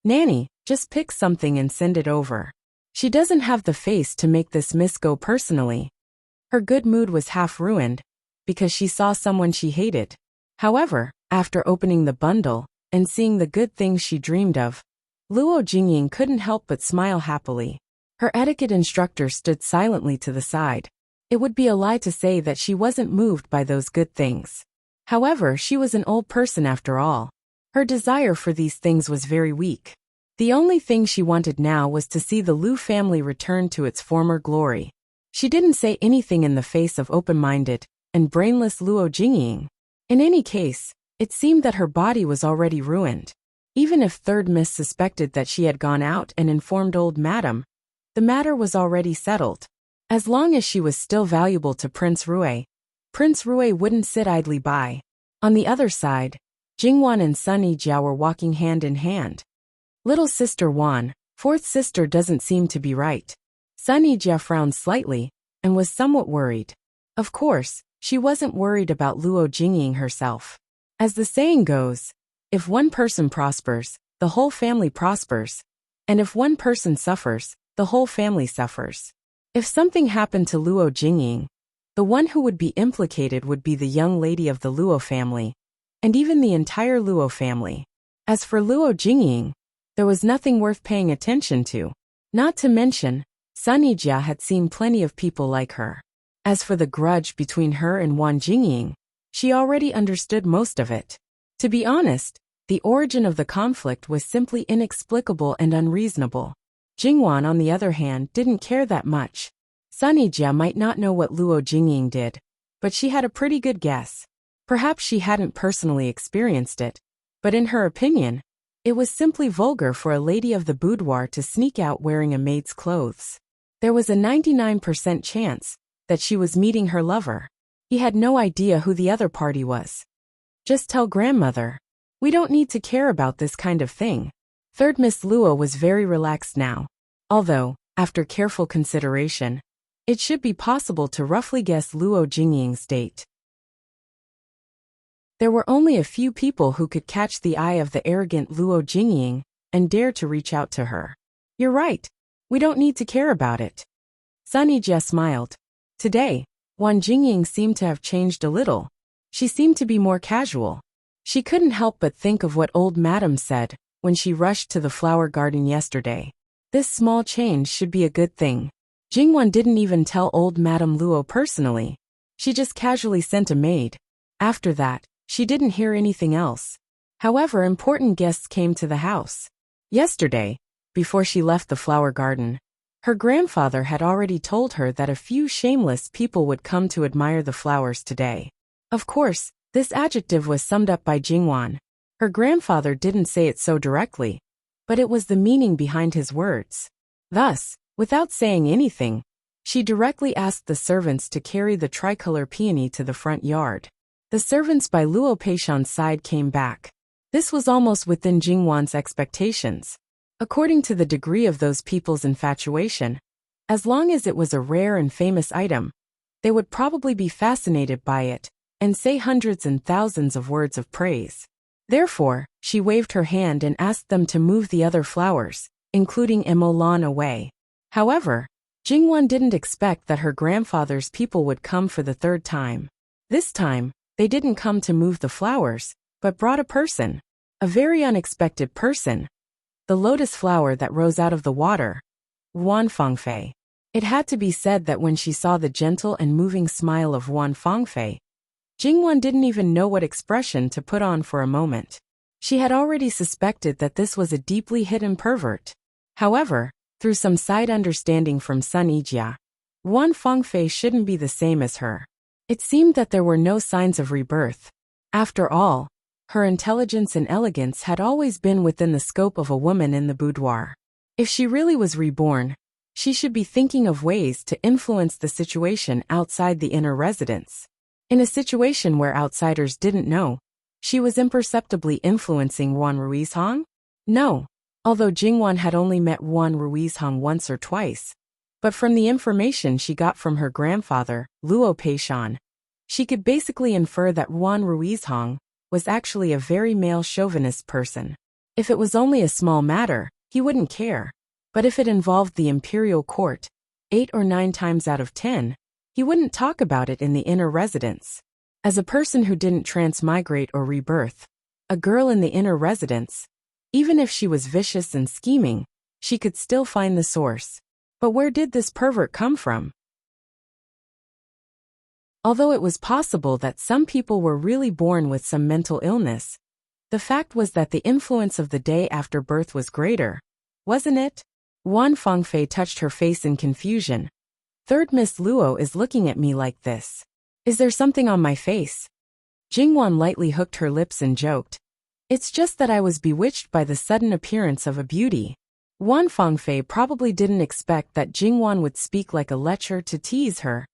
"Nanny, just pick something and send it over. She doesn't have the face to make this miss go personally." Her good mood was half ruined because she saw someone she hated. However, after opening the bundle and seeing the good things she dreamed of, Luo Jingying couldn't help but smile happily. Her etiquette instructor stood silently to the side. It would be a lie to say that she wasn't moved by those good things. However, she was an old person after all. Her desire for these things was very weak. The only thing she wanted now was to see the Lu family return to its former glory. She didn't say anything in the face of open-minded and brainless Luo Jingying. In any case, it seemed that her body was already ruined. Even if Third Miss suspected that she had gone out and informed old Madam, the matter was already settled. As long as she was still valuable to Prince Rui wouldn't sit idly by. On the other side, Jingwan and Sun Yijia were walking hand in hand. "Little sister Wan, fourth sister doesn't seem to be right." Sun Yijia frowned slightly and was somewhat worried. Of course, she wasn't worried about Luo Jingying herself. As the saying goes, if one person prospers, the whole family prospers. And if one person suffers, the whole family suffers. If something happened to Luo Jingying, the one who would be implicated would be the young lady of the Luo family, and even the entire Luo family. As for Luo Jingying, there was nothing worth paying attention to. Not to mention, Sun Yijia had seen plenty of people like her. As for the grudge between her and Wan Jingying, she already understood most of it. To be honest, the origin of the conflict was simply inexplicable and unreasonable. Jingwan, on the other hand, didn't care that much. Sun Yijia might not know what Luo Jingying did, but she had a pretty good guess. Perhaps she hadn't personally experienced it, but in her opinion, it was simply vulgar for a lady of the boudoir to sneak out wearing a maid's clothes. There was a 99% chance that she was meeting her lover. He had no idea who the other party was. Just tell grandmother. We don't need to care about this kind of thing. Third Miss Luo was very relaxed now. Although, after careful consideration, it should be possible to roughly guess Luo Jingying's date. There were only a few people who could catch the eye of the arrogant Luo Jingying and dare to reach out to her. You're right. We don't need to care about it. Sun Yijia smiled. Today, Wan Jingying seemed to have changed a little. She seemed to be more casual. She couldn't help but think of what old Madam said when she rushed to the flower garden yesterday. This small change should be a good thing. Jingwan didn't even tell old Madam Luo personally. She just casually sent a maid. After that, she didn't hear anything else. However, important guests came to the house. Yesterday, before she left the flower garden, her grandfather had already told her that a few shameless people would come to admire the flowers today. Of course, this adjective was summed up by Jingwan. Her grandfather didn't say it so directly, but it was the meaning behind his words. Thus, without saying anything, she directly asked the servants to carry the tricolor peony to the front yard. The servants by Luo Peishan's side came back. This was almost within Jingwan's expectations. According to the degree of those people's infatuation, as long as it was a rare and famous item, they would probably be fascinated by it and say hundreds and thousands of words of praise. Therefore, she waved her hand and asked them to move the other flowers, including Emolan, away. However, Jingwan didn't expect that her grandfather's people would come for the third time. This time, they didn't come to move the flowers, but brought a person. A very unexpected person. The lotus flower that rose out of the water. Wan Fangfei. It had to be said that when she saw the gentle and moving smile of Wan Fangfei, Jingwan didn't even know what expression to put on for a moment. She had already suspected that this was a deeply hidden pervert. However, through some side understanding from Sun Yijia, Wan Fangfei shouldn't be the same as her. It seemed that there were no signs of rebirth. After all, her intelligence and elegance had always been within the scope of a woman in the boudoir. If she really was reborn, she should be thinking of ways to influence the situation outside the inner residence. In a situation where outsiders didn't know, she was imperceptibly influencing Wan Ruizhang? No, although Jingwan had only met Wan Ruizhang once or twice. But from the information she got from her grandfather, Luo Peishan, she could basically infer that Wan Ruizhang was actually a very male chauvinist person. If it was only a small matter, he wouldn't care. But if it involved the imperial court, 8 or 9 times out of 10, he wouldn't talk about it in the inner residence. As a person who didn't transmigrate or rebirth, a girl in the inner residence, even if she was vicious and scheming, she could still find the source. But where did this pervert come from? Although it was possible that some people were really born with some mental illness, the fact was that the influence of the day after birth was greater, wasn't it? Wan Fangfei touched her face in confusion. Third Miss Luo is looking at me like this. Is there something on my face? Jingwan lightly hooked her lips and joked. It's just that I was bewitched by the sudden appearance of a beauty. Wan Fangfei probably didn't expect that Jingwan would speak like a lecher to tease her,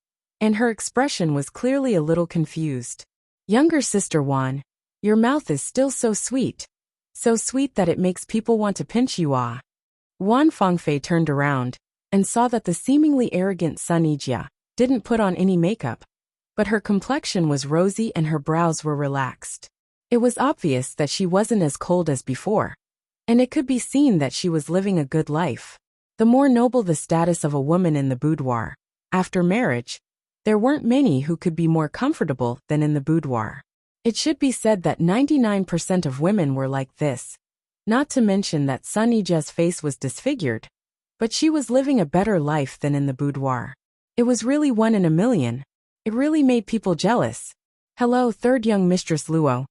and her expression was clearly a little confused. Younger sister Wan, your mouth is still so sweet that it makes people want to pinch you. Wan Fangfei turned around and saw that the seemingly arrogant Sun Yijia didn't put on any makeup, but her complexion was rosy and her brows were relaxed. It was obvious that she wasn't as cold as before, and it could be seen that she was living a good life. The more noble the status of a woman in the boudoir, after marriage, there weren't many who could be more comfortable than in the boudoir. It should be said that 99% of women were like this. Not to mention that Sun Yijia's face was disfigured, but she was living a better life than in the boudoir. It was really 1 in a million. It really made people jealous. Hello, third young Mistress Luo.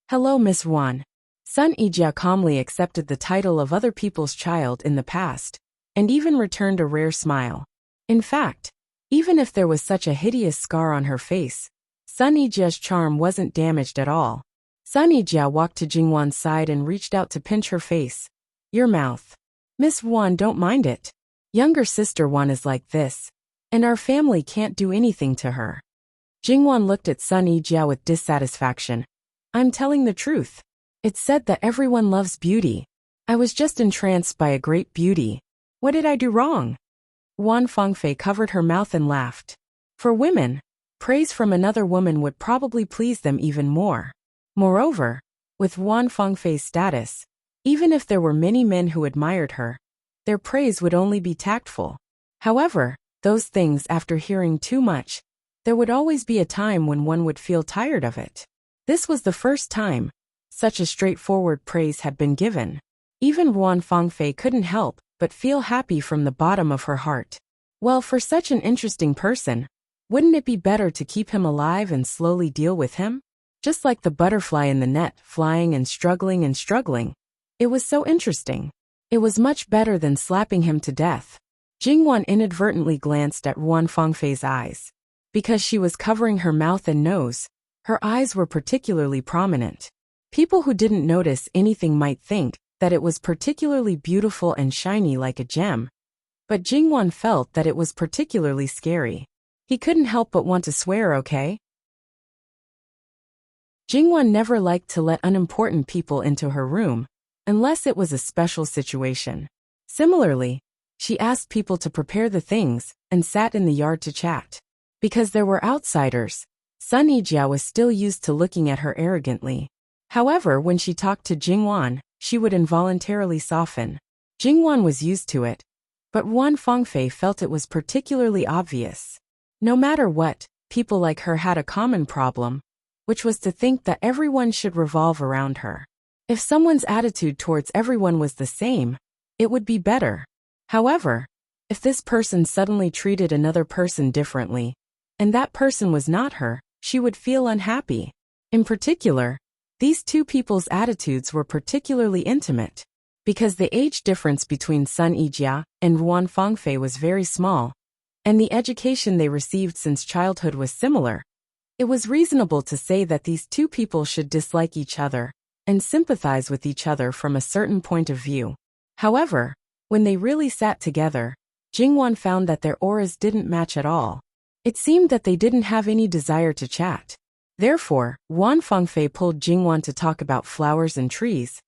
Hello, Miss Wan. Sun Yijia calmly accepted the title of other people's child in the past, and even returned a rare smile. In fact, even if there was such a hideous scar on her face, Sun Yijia's charm wasn't damaged at all. Sun Yijia walked to Jingwan's side and reached out to pinch her face. Your mouth. Miss Wan, don't mind it. Younger sister Wan is like this, and our family can't do anything to her. Jingwan looked at Sun Yijia with dissatisfaction. I'm telling the truth. It's said that everyone loves beauty. I was just entranced by a great beauty. What did I do wrong? Wan Fengfei covered her mouth and laughed. For women, praise from another woman would probably please them even more. Moreover, with Wan Fengfei's status, even if there were many men who admired her, their praise would only be tactful. However, those things after hearing too much, there would always be a time when one would feel tired of it. This was the first time such a straightforward praise had been given. Even Wan Fengfei couldn't help but feel happy from the bottom of her heart. Well, for such an interesting person, wouldn't it be better to keep him alive and slowly deal with him? Just like the butterfly in the net, flying and struggling and struggling. It was so interesting. It was much better than slapping him to death. Jingwan inadvertently glanced at Wan Fengfei's eyes. Because she was covering her mouth and nose, her eyes were particularly prominent. People who didn't notice anything might think that it was particularly beautiful and shiny like a gem. But Jingwan felt that it was particularly scary. He couldn't help but want to swear, okay? Jingwan never liked to let unimportant people into her room, unless it was a special situation. Similarly, she asked people to prepare the things and sat in the yard to chat. Because there were outsiders, Sun Yijia was still used to looking at her arrogantly. However, when she talked to Jingwan, she would involuntarily soften. Jingwan was used to it, but Wan Fengfei felt it was particularly obvious. No matter what, people like her had a common problem, which was to think that everyone should revolve around her. If someone's attitude towards everyone was the same, it would be better. However, if this person suddenly treated another person differently, and that person was not her, she would feel unhappy. In particular, these two people's attitudes were particularly intimate. Because the age difference between Sun Yijia and Wan Fengfei was very small, and the education they received since childhood was similar, it was reasonable to say that these two people should dislike each other and sympathize with each other from a certain point of view. However, when they really sat together, Jingwan found that their auras didn't match at all. It seemed that they didn't have any desire to chat. Therefore, Wan Fengfei pulled Jingwan to talk about flowers and trees,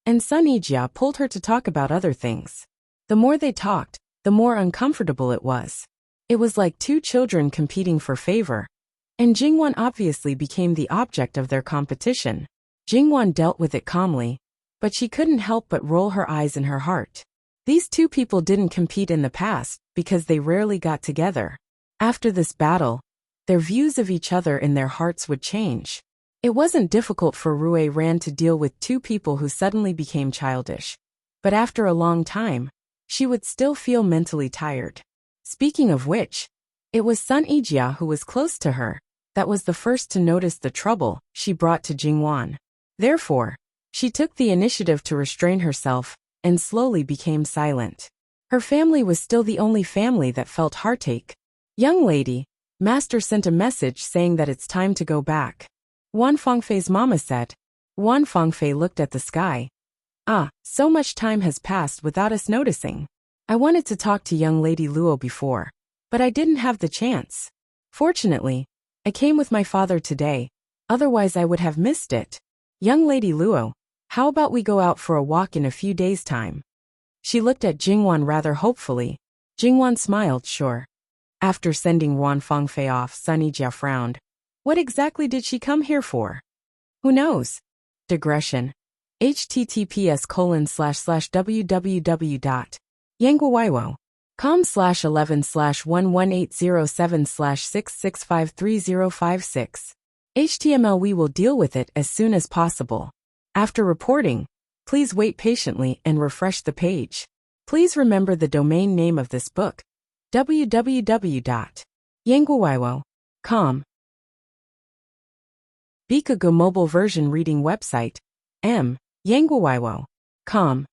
and Sun Yijia pulled her to talk about other things. The more they talked, the more uncomfortable it was. It was like two children competing for favor, and Jingwan obviously became the object of their competition. Jingwan dealt with it calmly, but she couldn't help but roll her eyes in her heart. These two people didn't compete in the past because they rarely got together. After this battle, their views of each other in their hearts would change. It wasn't difficult for Rui Ran to deal with two people who suddenly became childish. But after a long time, she would still feel mentally tired. Speaking of which, it was Sun Yijia who was close to her that was the first to notice the trouble she brought to Jingwan. Therefore, she took the initiative to restrain herself and slowly became silent. Her family was still the only family that felt heartache. Young lady, Master sent a message saying that it's time to go back. Wan Fengfei's mama said. Wan Fengfei looked at the sky. Ah, so much time has passed without us noticing. I wanted to talk to young lady Luo before, but I didn't have the chance. Fortunately, I came with my father today, otherwise I would have missed it. Young lady Luo, how about we go out for a walk in a few days' time? She looked at Jingwan rather hopefully. Jingwan smiled, sure. After sending Wan Fengfei off, Sun Yijia frowned. What exactly did she come here for? Who knows? Digression. https://www.yanguiwaiwo.com/11/11807/66530056. HTML. We will deal with it as soon as possible. After reporting, please wait patiently and refresh the page. Please remember the domain name of this book. www.yanguiwaiwo.com. Bikago mobile version reading website. yanguiwaiwo.com.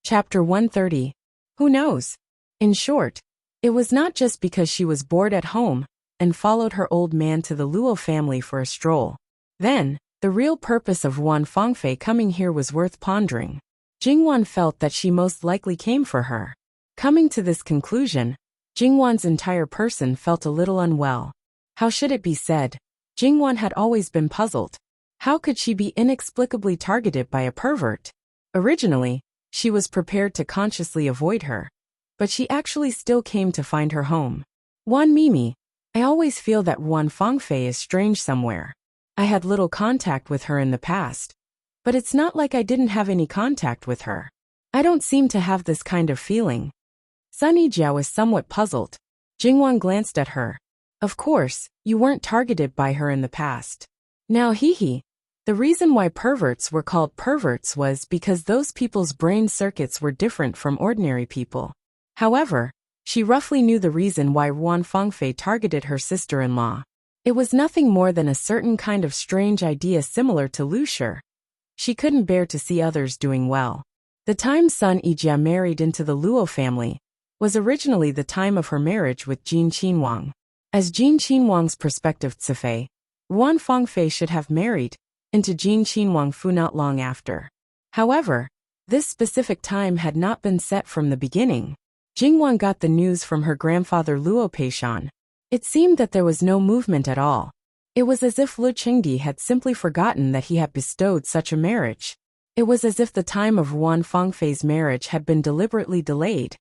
Chapter 130. Who knows? In short, it was not just because she was bored at home and followed her old man to the Luo family for a stroll. Then, the real purpose of Wan Fangfei coming here was worth pondering. Jingwan felt that she most likely came for her. Coming to this conclusion, Jingwan's entire person felt a little unwell. How should it be said? Jingwan had always been puzzled. How could she be inexplicably targeted by a pervert? Originally, she was prepared to consciously avoid her, but she actually still came to find her home. Wan Mimi, I always feel that Wan Fangfei is strange somewhere. I had little contact with her in the past, but it's not like I didn't have any contact with her. I don't seem to have this kind of feeling. Sun Yijia was somewhat puzzled. Jingwan glanced at her. Of course, you weren't targeted by her in the past. Now the reason why perverts were called perverts was because those people's brain circuits were different from ordinary people. However, she roughly knew the reason why Wan Fangfei targeted her sister-in-law. It was nothing more than a certain kind of strange idea similar to Lucier. She couldn't bear to see others doing well. The time Sun Yijia married into the Luo family was originally the time of her marriage with Jin Qinhuang. As Jin Qinhuang's prospective Cifei, Wan Fangfei should have married into Jin Qinhuang Fu not long after. However, this specific time had not been set from the beginning. Jingwan got the news from her grandfather Luo Peishan. It seemed that there was no movement at all. It was as if Lu Qingdi had simply forgotten that he had bestowed such a marriage. It was as if the time of Wan Fangfei's marriage had been deliberately delayed,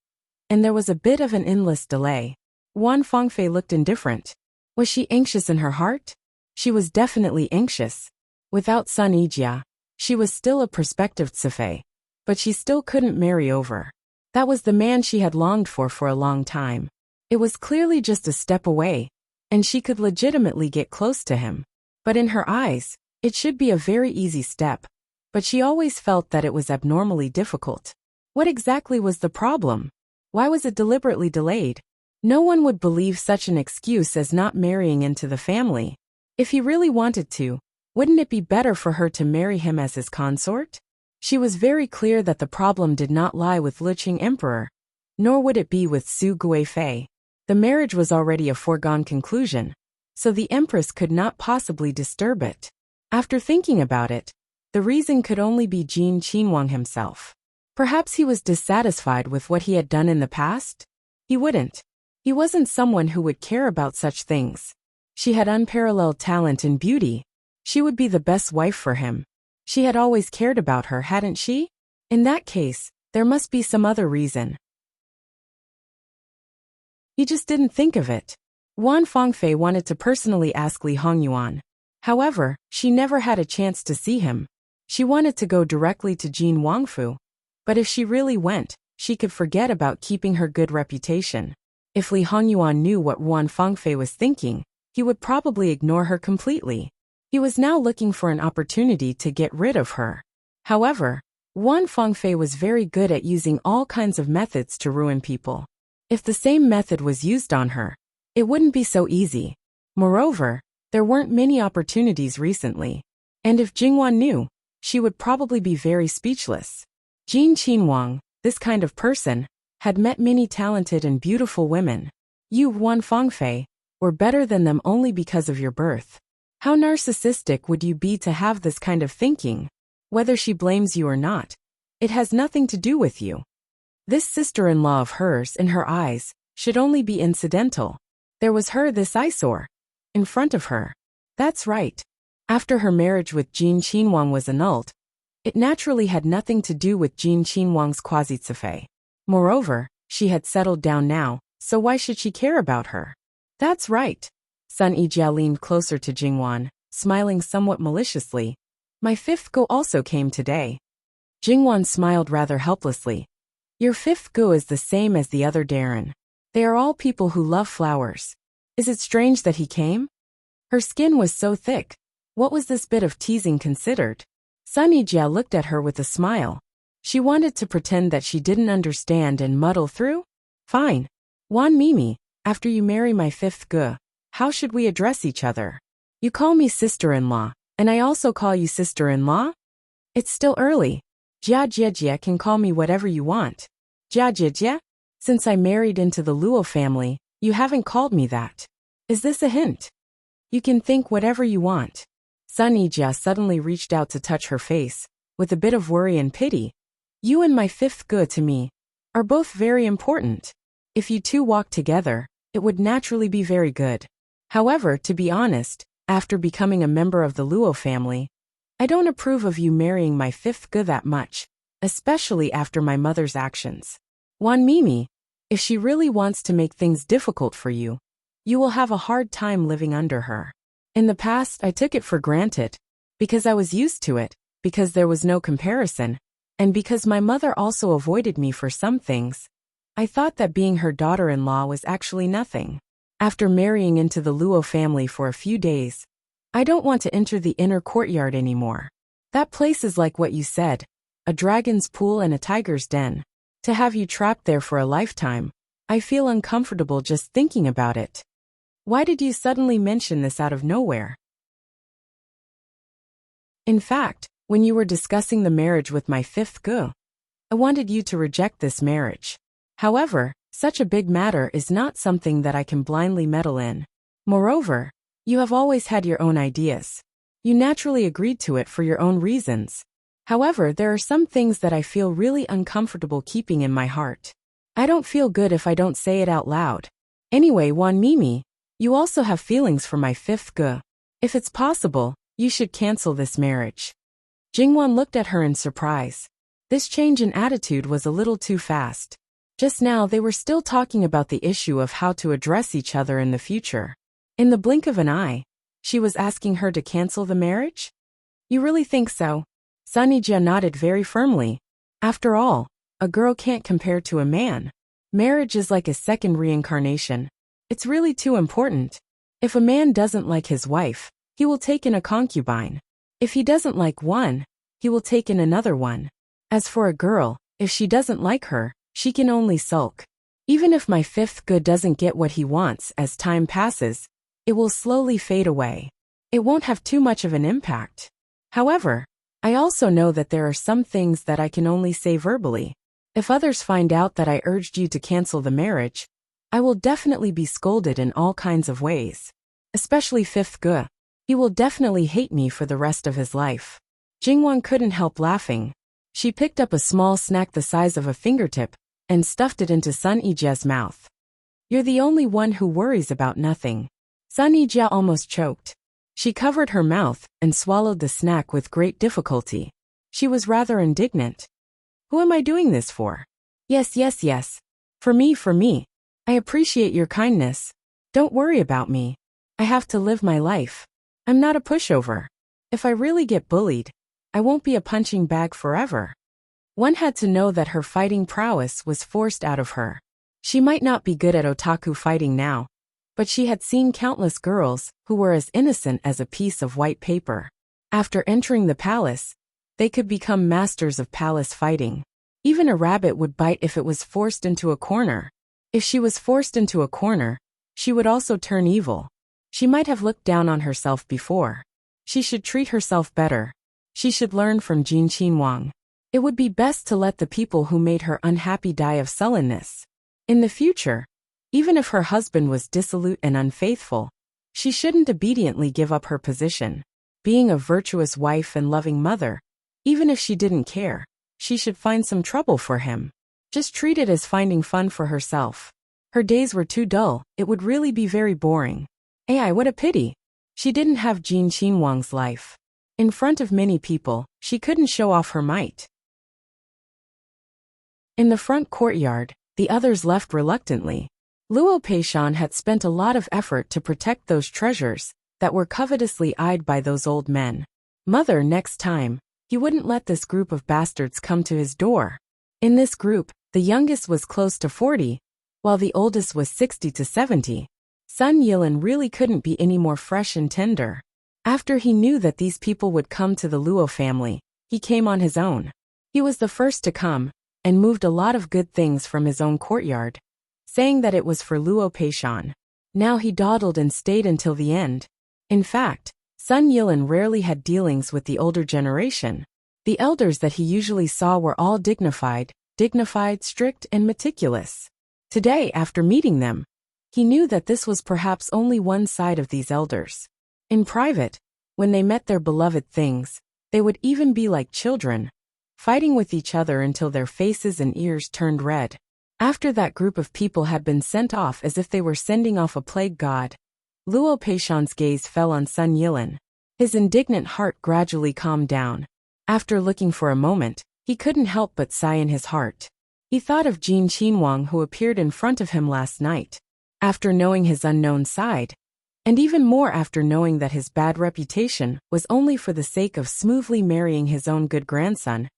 and there was a bit of an endless delay. Wan Fangfei looked indifferent. Was she anxious in her heart? She was definitely anxious. Without Sun Yijia, she was still a prospective Cifei, but she still couldn't marry over. That was the man she had longed for a long time. It was clearly just a step away, and she could legitimately get close to him. But in her eyes, it should be a very easy step. But she always felt that it was abnormally difficult. What exactly was the problem? Why was it deliberately delayed? No one would believe such an excuse as not marrying into the family. If he really wanted to, wouldn't it be better for her to marry him as his consort? She was very clear that the problem did not lie with Liqing Emperor, nor would it be with Su Guifei. The marriage was already a foregone conclusion, so the Empress could not possibly disturb it. After thinking about it, the reason could only be Jin Qinhuang himself. Perhaps he was dissatisfied with what he had done in the past? He wouldn't. He wasn't someone who would care about such things. She had unparalleled talent and beauty. She would be the best wife for him. She had always cared about her, hadn't she? In that case, there must be some other reason. He just didn't think of it. Wan Fangfei wanted to personally ask Li Hongyuan. However, she never had a chance to see him. She wanted to go directly to Jin Wangfu. But if she really went, she could forget about keeping her good reputation. If Li Hongyuan knew what Wan Fangfei was thinking, he would probably ignore her completely. He was now looking for an opportunity to get rid of her. However, Wan Fangfei was very good at using all kinds of methods to ruin people. If the same method was used on her, it wouldn't be so easy. Moreover, there weren't many opportunities recently. And if Jingwan knew, she would probably be very speechless. Jin Qinhuang, this kind of person, had met many talented and beautiful women. You, Wan Fangfei, were better than them only because of your birth. How narcissistic would you be to have this kind of thinking? Whether she blames you or not, it has nothing to do with you. This sister-in-law of hers, in her eyes, should only be incidental. There was this eyesore in front of her. That's right. After her marriage with Jin Qinhuang was annulled, it naturally had nothing to do with Jin Qinhuang's quasi-Cifei. Moreover, she had settled down now, so why should she care about her? That's right. Sun Yijia leaned closer to Jingwan, smiling somewhat maliciously. My fifth go also came today. Jingwan smiled rather helplessly. Your fifth go is the same as the other Darren. They are all people who love flowers. Is it strange that he came? Her skin was so thick. What was this bit of teasing considered? Sun Yijia looked at her with a smile. She wanted to pretend that she didn't understand and muddle through. Fine. Wan Mimi, after you marry my fifth ge, how should we address each other? You call me sister-in-law, and I also call you sister-in-law? It's still early. Jia Jia Jia can call me whatever you want. Jia Jia Jia? Since I married into the Luo family, you haven't called me that. Is this a hint? You can think whatever you want. Sun Yijia suddenly reached out to touch her face, with a bit of worry and pity. You and my fifth ge to me are both very important. If you two walk together, it would naturally be very good. However, to be honest, after becoming a member of the Luo family, I don't approve of you marrying my fifth ge that much, especially after my mother's actions. Wan Mimi, if she really wants to make things difficult for you, you will have a hard time living under her. In the past, I took it for granted, because I was used to it, because there was no comparison, and because my mother also avoided me for some things. I thought that being her daughter-in-law was actually nothing. After marrying into the Luo family for a few days, I don't want to enter the inner courtyard anymore. That place is like what you said, a dragon's pool and a tiger's den. To have you trapped there for a lifetime, I feel uncomfortable just thinking about it. Why did you suddenly mention this out of nowhere? In fact, when you were discussing the marriage with my fifth ge, I wanted you to reject this marriage. However, such a big matter is not something that I can blindly meddle in. Moreover, you have always had your own ideas. You naturally agreed to it for your own reasons. However, there are some things that I feel really uncomfortable keeping in my heart. I don't feel good if I don't say it out loud. Anyway, Wan Mimi, you also have feelings for my fifth ge. If it's possible, you should cancel this marriage. Jingwan looked at her in surprise. This change in attitude was a little too fast. Just now they were still talking about the issue of how to address each other in the future. In the blink of an eye, she was asking her to cancel the marriage? You really think so? Sun Yijia nodded very firmly. After all, a girl can't compare to a man. Marriage is like a second reincarnation. It's really too important. If a man doesn't like his wife, he will take in a concubine. If he doesn't like one, he will take in another one. As for a girl, if she doesn't like her, she can only sulk. Even if my fifth ge doesn't get what he wants as time passes, it will slowly fade away. It won't have too much of an impact. However, I also know that there are some things that I can only say verbally. If others find out that I urged you to cancel the marriage, I will definitely be scolded in all kinds of ways. Especially fifth ge. He will definitely hate me for the rest of his life. Jingwan couldn't help laughing. She picked up a small snack the size of a fingertip and stuffed it into Sun Yijia's mouth. You're the only one who worries about nothing. Sun Yijia almost choked. She covered her mouth and swallowed the snack with great difficulty. She was rather indignant. Who am I doing this for? Yes. For me. I appreciate your kindness. Don't worry about me. I have to live my life. I'm not a pushover. If I really get bullied, I won't be a punching bag forever. One had to know that her fighting prowess was forced out of her. She might not be good at otaku fighting now, but she had seen countless girls who were as innocent as a piece of white paper. After entering the palace, they could become masters of palace fighting. Even a rabbit would bite if it was forced into a corner. If she was forced into a corner, she would also turn evil. She might have looked down on herself before. She should treat herself better. She should learn from Jin Qinhuang. It would be best to let the people who made her unhappy die of sullenness. In the future, even if her husband was dissolute and unfaithful, she shouldn't obediently give up her position. Being a virtuous wife and loving mother, even if she didn't care, she should find some trouble for him. Just treat it as finding fun for herself. Her days were too dull, it would really be very boring. Ai, what a pity. She didn't have Jin Qinhuang's life. In front of many people, she couldn't show off her might. In the front courtyard, the others left reluctantly. Luo Peishan had spent a lot of effort to protect those treasures that were covetously eyed by those old men. Mother, next time, he wouldn't let this group of bastards come to his door. In this group, the youngest was close to 40, while the oldest was 60 to 70. Sun Yilin really couldn't be any more fresh and tender. After he knew that these people would come to the Luo family, he came on his own. He was the first to come, and moved a lot of good things from his own courtyard, saying that it was for Luo Peishan. Now he dawdled and stayed until the end. In fact, Sun Yilin rarely had dealings with the older generation. The elders that he usually saw were all dignified, strict, and meticulous. Today, after meeting them, he knew that this was perhaps only one side of these elders. In private, when they met their beloved things, they would even be like children, fighting with each other until their faces and ears turned red. After that group of people had been sent off as if they were sending off a plague god, Luo Peishan's gaze fell on Sun Yilin. His indignant heart gradually calmed down. After looking for a moment, he couldn't help but sigh in his heart. He thought of Jin Qinhuang who appeared in front of him last night. After knowing his unknown side, and even more after knowing that his bad reputation was only for the sake of smoothly marrying his own good grandson,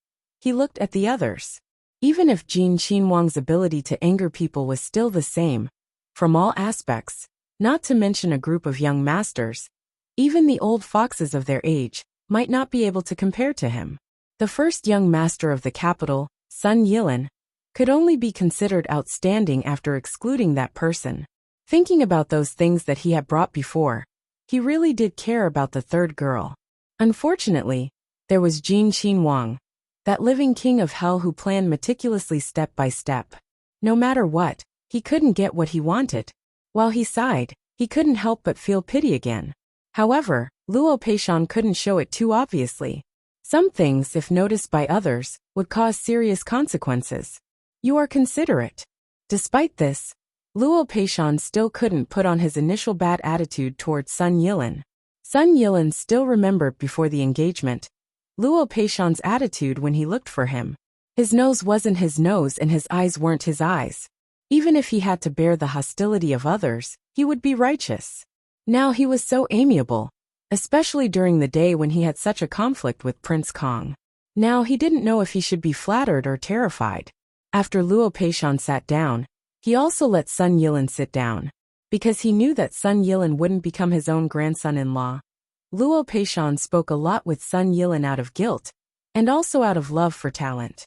he looked at the others. Even if Jin Qinhuang's ability to anger people was still the same, from all aspects, not to mention a group of young masters, even the old foxes of their age might not be able to compare to him. The first young master of the capital, Sun Yilin, could only be considered outstanding after excluding that person. Thinking about those things that he had brought before, he really did care about the third girl. Unfortunately, there was Jin Qinhuang, that living king of hell who planned meticulously step by step. No matter what, he couldn't get what he wanted. While he sighed, he couldn't help but feel pity again. However, Luo Peishan couldn't show it too obviously. Some things, if noticed by others, would cause serious consequences. You are considerate. Despite this, Luo Peishan still couldn't put on his initial bad attitude towards Sun Yilin. Sun Yilin still remembered before the engagement Luo Peishan's attitude when he looked for him. His nose wasn't his nose and his eyes weren't his eyes. Even if he had to bear the hostility of others, he would be righteous. Now he was so amiable, especially during the day when he had such a conflict with Prince Kong. Now he didn't know if he should be flattered or terrified. After Luo Peishan sat down, he also let Sun Yilin sit down. Because he knew that Sun Yilin wouldn't become his own grandson-in-law, Luo Peishan spoke a lot with Sun Yilin out of guilt, and also out of love for talent.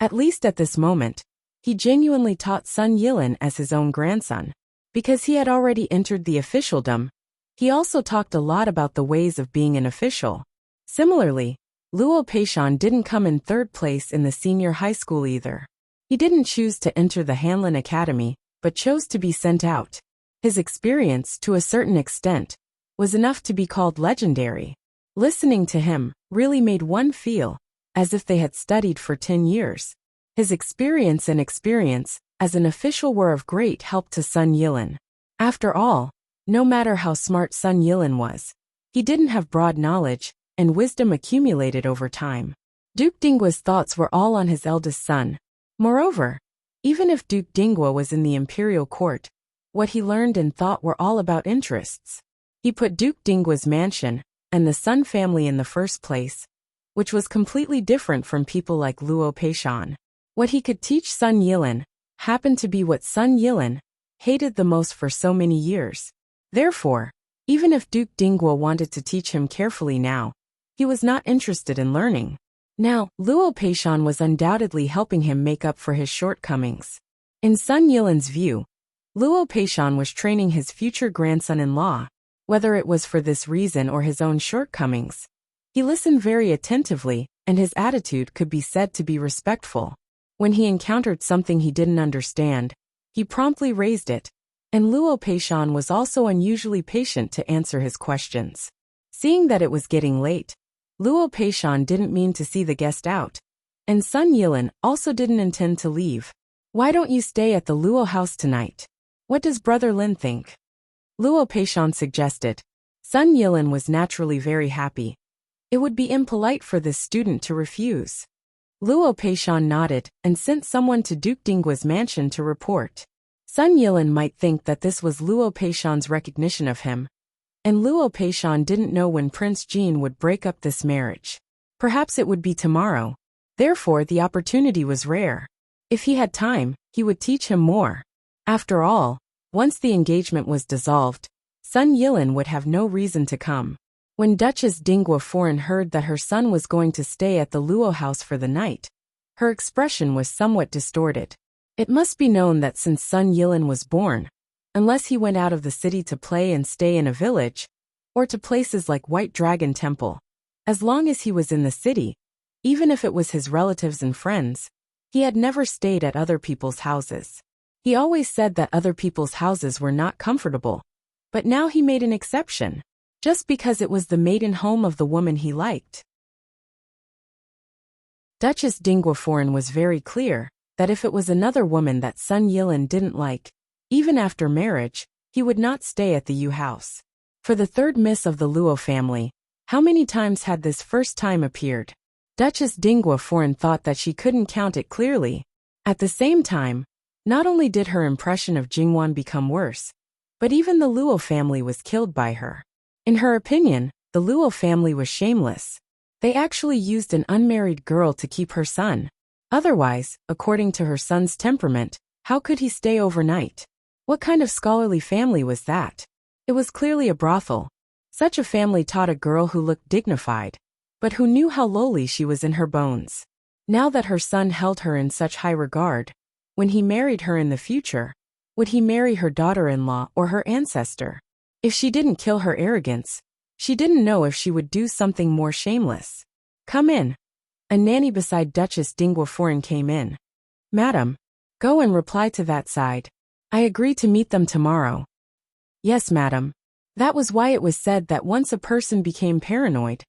At least at this moment, he genuinely taught Sun Yilin as his own grandson. Because he had already entered the officialdom, he also talked a lot about the ways of being an official. Similarly, Luo Peishan didn't come in third place in the senior high school either. He didn't choose to enter the Hanlin Academy, but chose to be sent out. His experience, to a certain extent, was enough to be called legendary. Listening to him really made one feel as if they had studied for 10 years. His experience as an official were of great help to Sun Yilin. After all, no matter how smart Sun Yilin was, he didn't have broad knowledge and wisdom accumulated over time. Duke Dinggua's thoughts were all on his eldest son. Moreover, even if Duke Dinggua was in the imperial court, what he learned and thought were all about interests. He put Duke Dinggua's mansion and the Sun family in the first place, which was completely different from people like Luo Peishan. What he could teach Sun Yilin happened to be what Sun Yilin hated the most for so many years. Therefore, even if Duke Dinggua wanted to teach him carefully now, he was not interested in learning. Now, Luo Peishan was undoubtedly helping him make up for his shortcomings. In Sun Yilin's view, Luo Peishan was training his future grandson-in-law, whether it was for this reason or his own shortcomings. He listened very attentively, and his attitude could be said to be respectful. When he encountered something he didn't understand, he promptly raised it, and Luo Peishan was also unusually patient to answer his questions. Seeing that it was getting late, Luo Peishan didn't mean to see the guest out, and Sun Yilin also didn't intend to leave. "Why don't you stay at the Luo house tonight? What does Brother Lin think?" Luo Peishan suggested. Sun Yilin was naturally very happy. It would be impolite for this student to refuse. Luo Peishan nodded and sent someone to Duke Dinggua's mansion to report. Sun Yilin might think that this was Luo Peishan's recognition of him, and Luo Peishan didn't know when Prince Jin would break up this marriage. Perhaps it would be tomorrow. Therefore, the opportunity was rare. If he had time, he would teach him more. After all, once the engagement was dissolved, Sun Yilin would have no reason to come. When Duchess Dinggua Foreign heard that her son was going to stay at the Luo house for the night, her expression was somewhat distorted. It must be known that since Sun Yilin was born, unless he went out of the city to play and stay in a village, or to places like White Dragon Temple, As long as he was in the city, even if it was his relatives and friends, he had never stayed at other people's houses. He always said that other people's houses were not comfortable, but now he made an exception, just because it was the maiden home of the woman he liked. Duchess Dingwaforen was very clear that if it was another woman that Sun Yilin didn't like, even after marriage, he would not stay at the Yu house. For the third miss of the Luo family, how many times had this first time appeared? Duchess Dingwaforen thought that she couldn't count it clearly. At the same time, not only did her impression of Jingwan become worse, but even the Luo family was killed by her. In her opinion, the Luo family was shameless. They actually used an unmarried girl to keep her son. Otherwise, according to her son's temperament, how could he stay overnight? What kind of scholarly family was that? It was clearly a brothel. Such a family taught a girl who looked dignified, but who knew how lowly she was in her bones. Now that her son held her in such high regard, when he married her in the future, would he marry her daughter-in-law or her ancestor? If she didn't kill her arrogance, she didn't know if she would do something more shameless. Come in. A nanny beside Duchess Dingwaforen came in. Madam, go and reply to that side. I agree to meet them tomorrow. Yes, madam. That was why it was said that once a person became paranoid,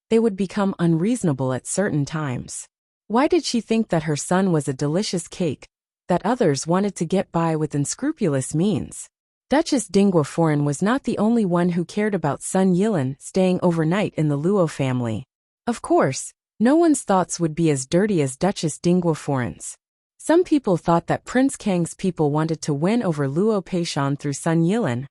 they would become unreasonable at certain times. Why did she think that her son was a delicious cake, that others wanted to get by with unscrupulous means? Duchess Dingwaforen was not the only one who cared about Sun Yilin staying overnight in the Luo family. Of course, no one's thoughts would be as dirty as Duchess Dingwaforen's. Some people thought that Prince Kang's people wanted to win over Luo Peishan through Sun Yilin,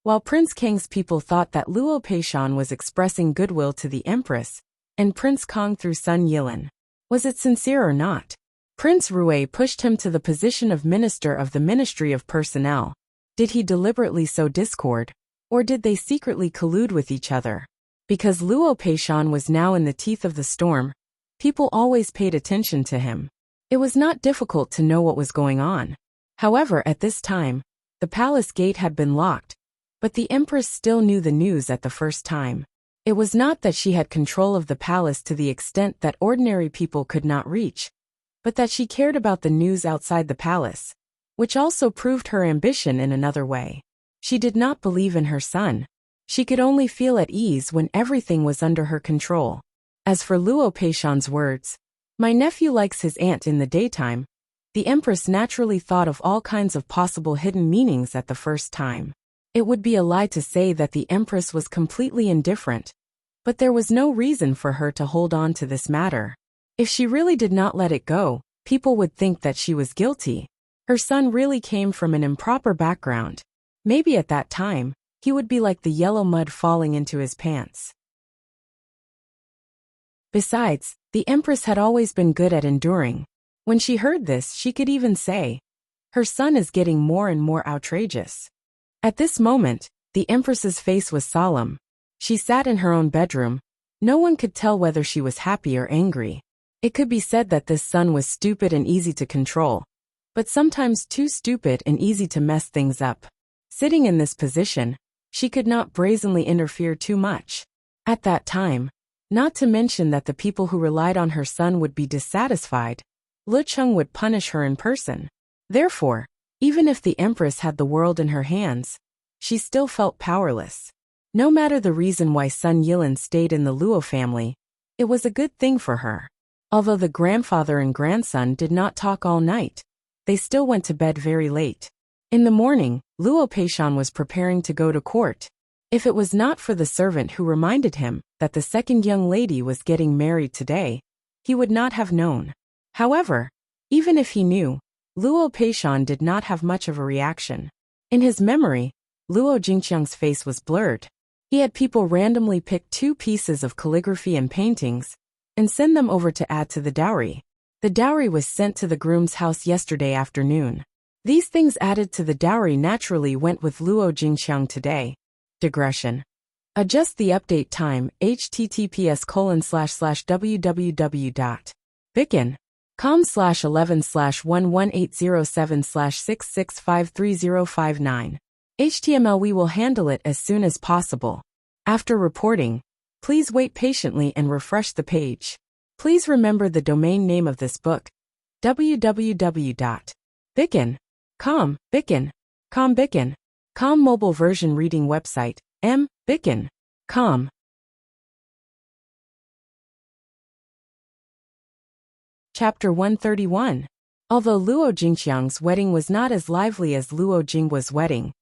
while Prince Kang's people thought that Luo Peishan was expressing goodwill to the Empress, and Prince Kang through Sun Yilin. Was it sincere or not? Prince Rui pushed him to the position of Minister of the Ministry of Personnel. Did he deliberately sow discord, or did they secretly collude with each other? Because Luo Peishan was now in the teeth of the storm, people always paid attention to him. It was not difficult to know what was going on. However, at this time, the palace gate had been locked, but the Empress still knew the news at the first time. It was not that she had control of the palace to the extent that ordinary people could not reach, but that she cared about the news outside the palace, which also proved her ambition in another way. She did not believe in her son. She could only feel at ease when everything was under her control. As for Luo Peishan's words, "My nephew likes his aunt in the daytime," the Empress naturally thought of all kinds of possible hidden meanings at the first time. It would be a lie to say that the Empress was completely indifferent, but there was no reason for her to hold on to this matter. If she really did not let it go, people would think that she was guilty. Her son really came from an improper background. Maybe at that time, he would be like the yellow mud falling into his pants. Besides, the Empress had always been good at enduring. When she heard this, she could even say, "Her son is getting more and more outrageous." At this moment, the Empress's face was solemn. She sat in her own bedroom. No one could tell whether she was happy or angry. It could be said that this son was stupid and easy to control, but sometimes too stupid and easy to mess things up. Sitting in this position, she could not brazenly interfere too much. At that time, not to mention that the people who relied on her son would be dissatisfied, Lu Cheng would punish her in person. Therefore, even if the Empress had the world in her hands, she still felt powerless. No matter the reason why Sun Yilin stayed in the Luo family, it was a good thing for her. Although the grandfather and grandson did not talk all night, they still went to bed very late. In the morning, Luo Peishan was preparing to go to court. If it was not for the servant who reminded him that the second young lady was getting married today, he would not have known. However, even if he knew, Luo Peishan did not have much of a reaction. In his memory, Luo Jingqiang's face was blurred. He had people randomly pick 2 pieces of calligraphy and paintings and send them over to add to the dowry. The dowry was sent to the groom's house yesterday afternoon. These things added to the dowry naturally went with Luo Jingqiang today. Digression. Adjust the update time https://www.bicken.com/11/11807/66530559. HTML. We will handle it as soon as possible. After reporting, Please wait patiently and refresh the page. Please remember the domain name of this book: www.bicken.com. Bicken.com mobile version reading website, Bicken.com. Chapter 131. Although Luo Jingqiang's wedding was not as lively as Luo Jinghua's wedding,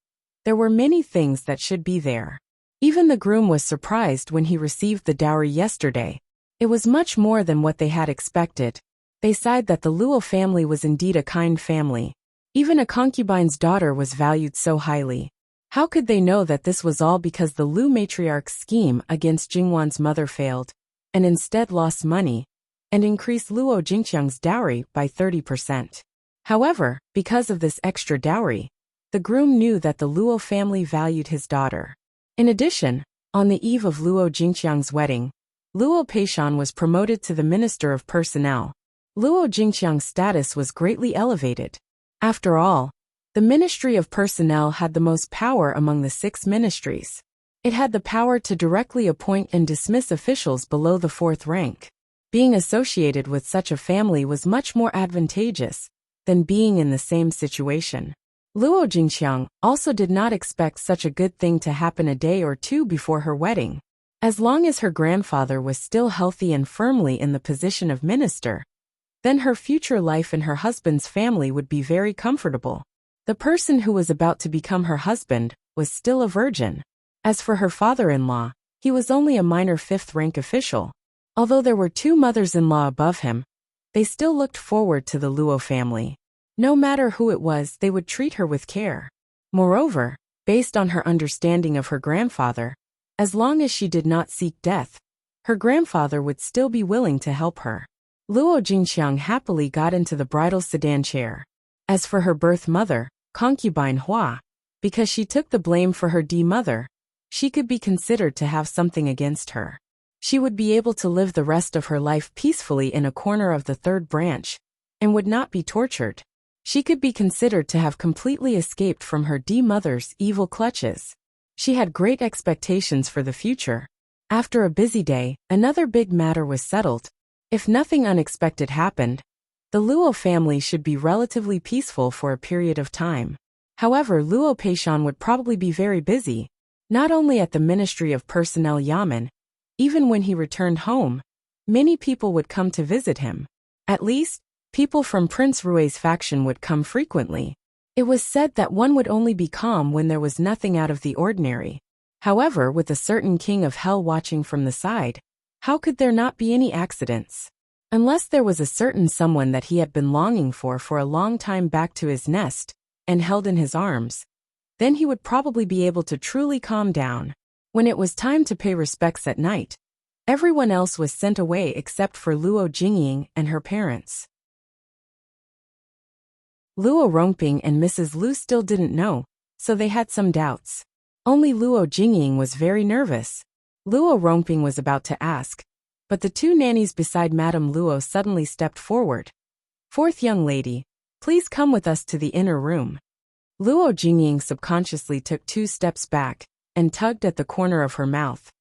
there were many things that should be there. Even the groom was surprised when he received the dowry yesterday. It was much more than what they had expected. They sighed that the Luo family was indeed a kind family. Even a concubine's daughter was valued so highly. How could they know that this was all because the Lu matriarch's scheme against Jingwan's mother failed, and instead lost money, and increased Luo Jingqiang's dowry by 30%. However, because of this extra dowry, the groom knew that the Luo family valued his daughter. In addition, on the eve of Luo Jingqiang's wedding, Luo Peishan was promoted to the Minister of Personnel. Luo Jingqiang's status was greatly elevated. After all, the Ministry of Personnel had the most power among the 6 ministries. It had the power to directly appoint and dismiss officials below the 4th rank. Being associated with such a family was much more advantageous than being in the same situation. Luo Jingqiang also did not expect such a good thing to happen a day or two before her wedding. As long as her grandfather was still healthy and firmly in the position of minister, then her future life in her husband's family would be very comfortable. The person who was about to become her husband was still a virgin. As for her father-in-law, he was only a minor 5th-rank official. Although there were 2 mothers-in-law above him, they still looked forward to the Luo family. No matter who it was, they would treat her with care. Moreover, based on her understanding of her grandfather, as long as she did not seek death, her grandfather would still be willing to help her. Luo Jingqiang happily got into the bridal sedan chair. As for her birth mother, concubine Hua, because she took the blame for her mother, she could be considered to have something against her. She would be able to live the rest of her life peacefully in a corner of the 3rd branch, and would not be tortured. She could be considered to have completely escaped from her mother's evil clutches. She had great expectations for the future. After a busy day, another big matter was settled. If nothing unexpected happened, the Luo family should be relatively peaceful for a period of time. However, Luo Peishan would probably be very busy, not only at the Ministry of Personnel Yamen. Even when he returned home, many people would come to visit him. At least, people from Prince Rui's faction would come frequently. It was said that one would only be calm when there was nothing out of the ordinary. However, with a certain king of hell watching from the side, how could there not be any accidents? Unless there was a certain someone that he had been longing for a long time back to his nest, and held in his arms, then he would probably be able to truly calm down. When it was time to pay respects at night, everyone else was sent away except for Luo Jingying and her parents. Luo Rongping and Mrs. Lu still didn't know, so they had some doubts. Only Luo Jingying was very nervous. Luo Rongping was about to ask, but the 2 nannies beside Madame Luo suddenly stepped forward. 4th young lady, please come with us to the inner room. Luo Jingying subconsciously took 2 steps back and tugged at the corner of her mouth.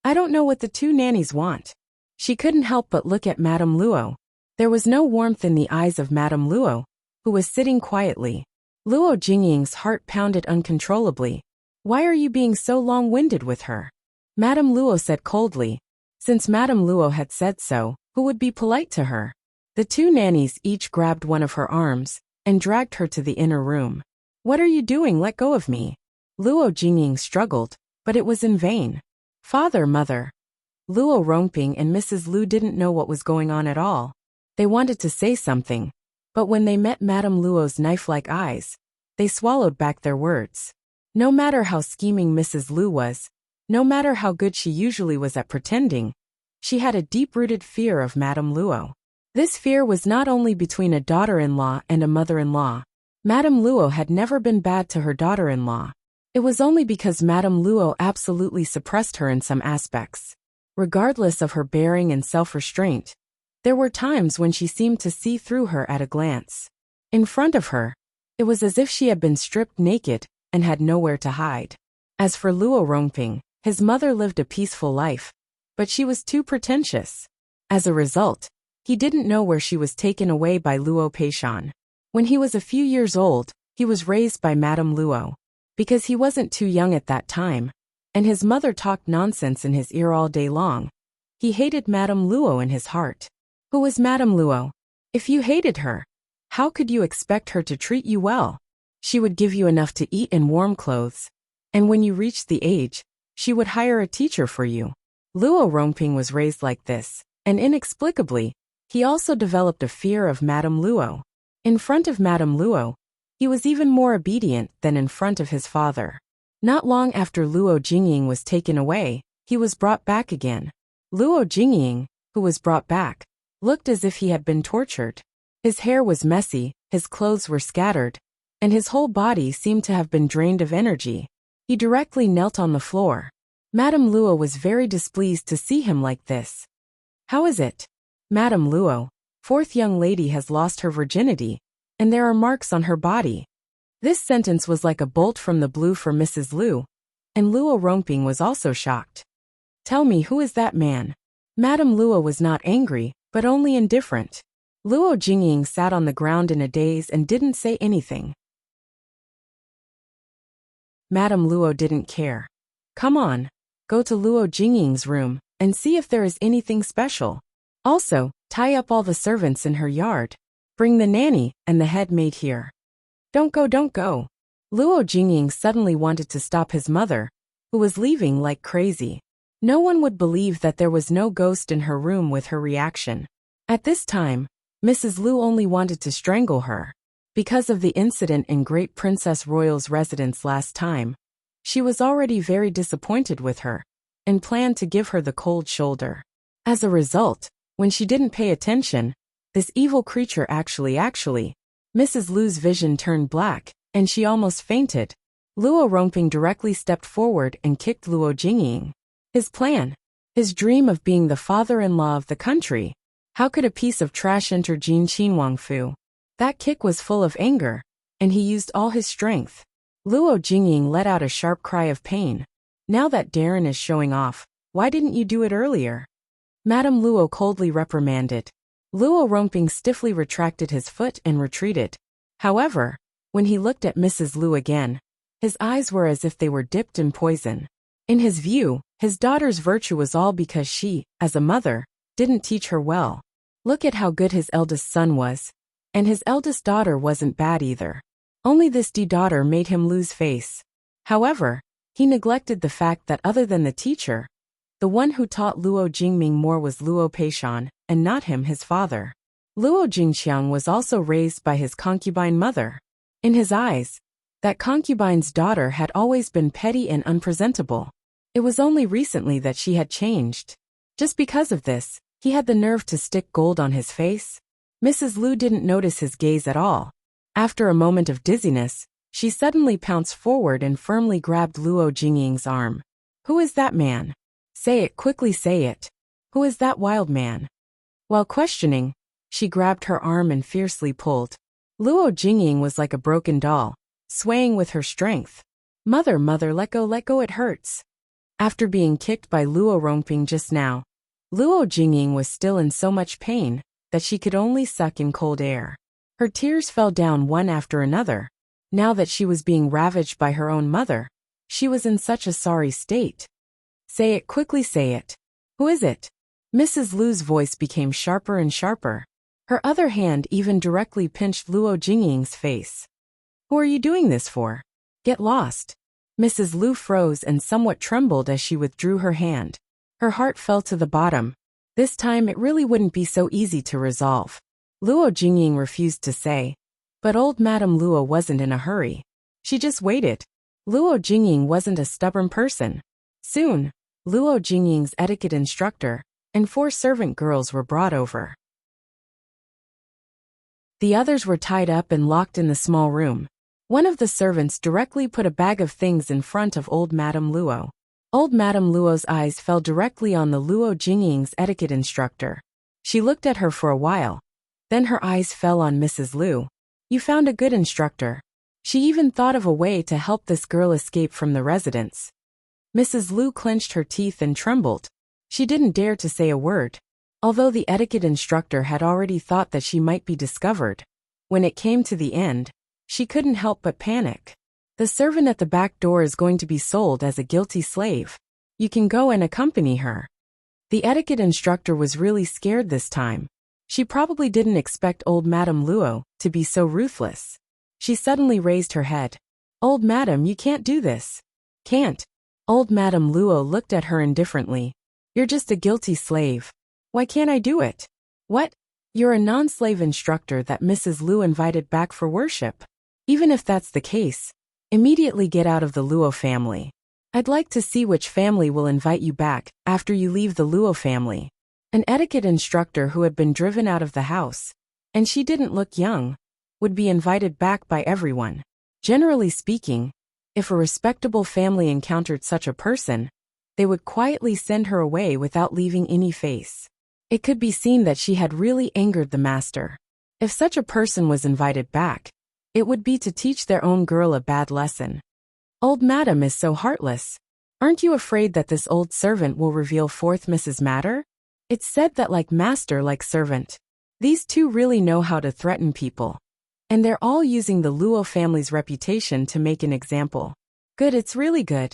I don't know what the 2 nannies want. She couldn't help but look at Madame Luo. There was no warmth in the eyes of Madame Luo, who was sitting quietly. Luo Jingying's heart pounded uncontrollably. Why are you being so long-winded with her? Madame Luo said coldly. Since Madame Luo had said so, who would be polite to her? The 2 nannies each grabbed one of her arms and dragged her to the inner room. What are you doing? Let go of me. Luo Jingying struggled, but it was in vain. Father, mother. Luo Rongping and Mrs. Lu didn't know what was going on at all. They wanted to say something, but when they met Madame Luo's knife-like eyes, they swallowed back their words. No matter how scheming Mrs. Lu was, no matter how good she usually was at pretending, she had a deep-rooted fear of Madame Luo. This fear was not only between a daughter-in-law and a mother-in-law. Madame Luo had never been bad to her daughter-in-law. It was only because Madame Luo absolutely suppressed her in some aspects. Regardless of her bearing and self-restraint, there were times when she seemed to see through her at a glance. In front of her, it was as if she had been stripped naked and had nowhere to hide. As for Luo Rongping, his mother lived a peaceful life, but she was too pretentious. As a result, he didn't know where she was taken away by Luo Peishan. When he was a few years old, he was raised by Madame Luo. Because he wasn't too young at that time, and his mother talked nonsense in his ear all day long, he hated Madame Luo in his heart. Who was Madame Luo? If you hated her, how could you expect her to treat you well? She would give you enough to eat and warm clothes, and when you reached the age, she would hire a teacher for you. Luo Rongping was raised like this, and inexplicably, he also developed a fear of Madame Luo. In front of Madame Luo, he was even more obedient than in front of his father. Not long after Luo Jingying was taken away, he was brought back again. Luo Jingying, who was brought back, looked as if he had been tortured. His hair was messy, his clothes were scattered, and his whole body seemed to have been drained of energy. He directly knelt on the floor. Madame Luo was very displeased to see him like this. How is it? Madame Luo, fourth young lady has lost her virginity, and there are marks on her body. This sentence was like a bolt from the blue for Mrs. Lu, and Luo Rongping was also shocked. Tell me, who is that man? Madame Luo was not angry, but only indifferent. Luo Jingying sat on the ground in a daze and didn't say anything. Madame Luo didn't care. Come on, go to Luo Jingying's room, and see if there is anything special. Also, tie up all the servants in her yard. Bring the nanny and the head maid here. Don't go, don't go. Luo Jingying suddenly wanted to stop his mother, who was leaving like crazy. No one would believe that there was no ghost in her room with her reaction. At this time, Mrs. Lu only wanted to strangle her. Because of the incident in Great Princess Royal's residence last time, she was already very disappointed with her, and planned to give her the cold shoulder. As a result, when she didn't pay attention, this evil creature actually, Mrs. Lu's vision turned black, and she almost fainted. Luo Rongping directly stepped forward and kicked Luo Jingying. His plan, his dream of being the father-in-law of the country. How could a piece of trash enter Jin Qinhuangfu? That kick was full of anger, and he used all his strength. Luo Jingying let out a sharp cry of pain. Now that Darren is showing off, why didn't you do it earlier? Madame Luo coldly reprimanded. Luo Rongping stiffly retracted his foot and retreated. However, when he looked at Mrs. Lu again, his eyes were as if they were dipped in poison. In his view, his daughter's virtue was all because she, as a mother, didn't teach her well. Look at how good his eldest son was. And his eldest daughter wasn't bad either. Only this daughter made him lose face. However, he neglected the fact that other than the teacher, the one who taught Luo Jingming more was Luo Peishan, and not him, his father. Luo Jingxiang was also raised by his concubine mother. In his eyes, that concubine's daughter had always been petty and unpresentable. It was only recently that she had changed. Just because of this, he had the nerve to stick gold on his face. Mrs. Lu didn't notice his gaze at all. After a moment of dizziness, she suddenly pounced forward and firmly grabbed Luo Jingying's arm. Who is that man? Say it, quickly say it. Who is that wild man? While questioning, she grabbed her arm and fiercely pulled. Luo Jingying was like a broken doll, swaying with her strength. Mother, let go, it hurts. After being kicked by Luo Rongping just now, Luo Jingying was still in so much pain that she could only suck in cold air. Her tears fell down one after another. Now that she was being ravaged by her own mother, she was in such a sorry state. Say it, quickly say it. Who is it? Mrs. Lu's voice became sharper and sharper. Her other hand even directly pinched Luo Jingying's face. Who are you doing this for? Get lost. Mrs. Lu froze and somewhat trembled as she withdrew her hand. Her heart fell to the bottom. This time it really wouldn't be so easy to resolve. Luo Jingying refused to say. But old Madame Luo wasn't in a hurry. She just waited. Luo Jingying wasn't a stubborn person. Soon, Luo Jingying's etiquette instructor and 4 servant girls were brought over. The others were tied up and locked in the small room. One of the servants directly put a bag of things in front of old Madame Luo. Old Madame Luo's eyes fell directly on the Luo Jingying's etiquette instructor. She looked at her for a while. Then her eyes fell on Mrs. Lu. You found a good instructor. She even thought of a way to help this girl escape from the residence. Mrs. Lu clenched her teeth and trembled. She didn't dare to say a word. Although the etiquette instructor had already thought that she might be discovered, when it came to the end, she couldn't help but panic. The servant at the back door is going to be sold as a guilty slave. You can go and accompany her. The etiquette instructor was really scared this time. She probably didn't expect old Madame Luo to be so ruthless. She suddenly raised her head. Old Madam, you can't do this. Can't. Old Madame Luo looked at her indifferently. You're just a guilty slave. Why can't I do it? What? You're a non-slave instructor that Mrs. Lu invited back for worship. Even if that's the case, immediately get out of the Luo family. I'd like to see which family will invite you back after you leave the Luo family. An etiquette instructor who had been driven out of the house, and she didn't look young, would be invited back by everyone. Generally speaking, if a respectable family encountered such a person, they would quietly send her away without leaving any face. It could be seen that she had really angered the master. If such a person was invited back, it would be to teach their own girl a bad lesson. Old Madam is so heartless. Aren't you afraid that this old servant will reveal forth Mrs. Matter? It's said that like master like servant. These two really know how to threaten people. And they're all using the Luo family's reputation to make an example. Good, it's really good.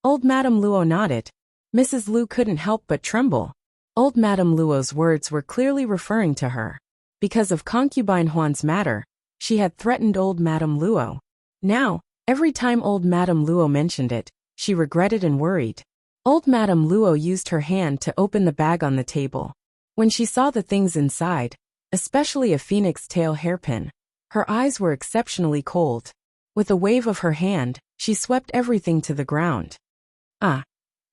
Old Madame Luo nodded. Mrs. Lu couldn't help but tremble. Old Madame Luo's words were clearly referring to her. Because of concubine Huan's matter, she had threatened old Madame Luo. Now, every time old Madame Luo mentioned it, she regretted and worried. Old Madame Luo used her hand to open the bag on the table. When she saw the things inside, especially a phoenix tail hairpin, her eyes were exceptionally cold. With a wave of her hand, she swept everything to the ground. Ah!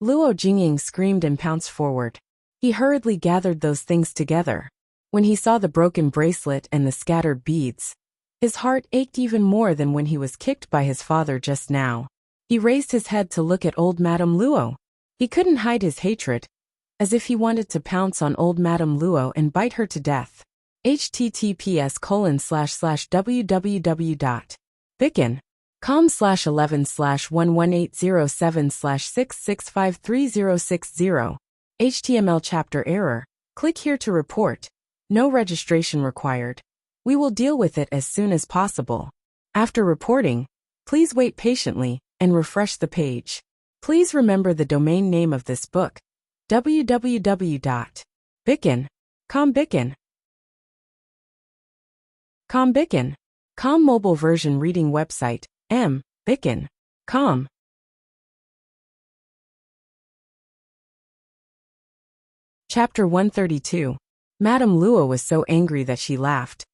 Luo Jingying screamed and pounced forward. He hurriedly gathered those things together. When he saw the broken bracelet and the scattered beads, his heart ached even more than when he was kicked by his father just now. He raised his head to look at old Madame Luo. He couldn't hide his hatred, as if he wanted to pounce on old Madame Luo and bite her to death. https://www.bicken.com/11/11807/6653060 HTML chapter error. Click here to report. No registration required. We will deal with it as soon as possible. After reporting, please wait patiently and refresh the page. Please remember the domain name of this book, www.bicken.com. Bicken. Com mobile version reading website, Bicken.com. Chapter 132. Madame Luo was so angry that she laughed.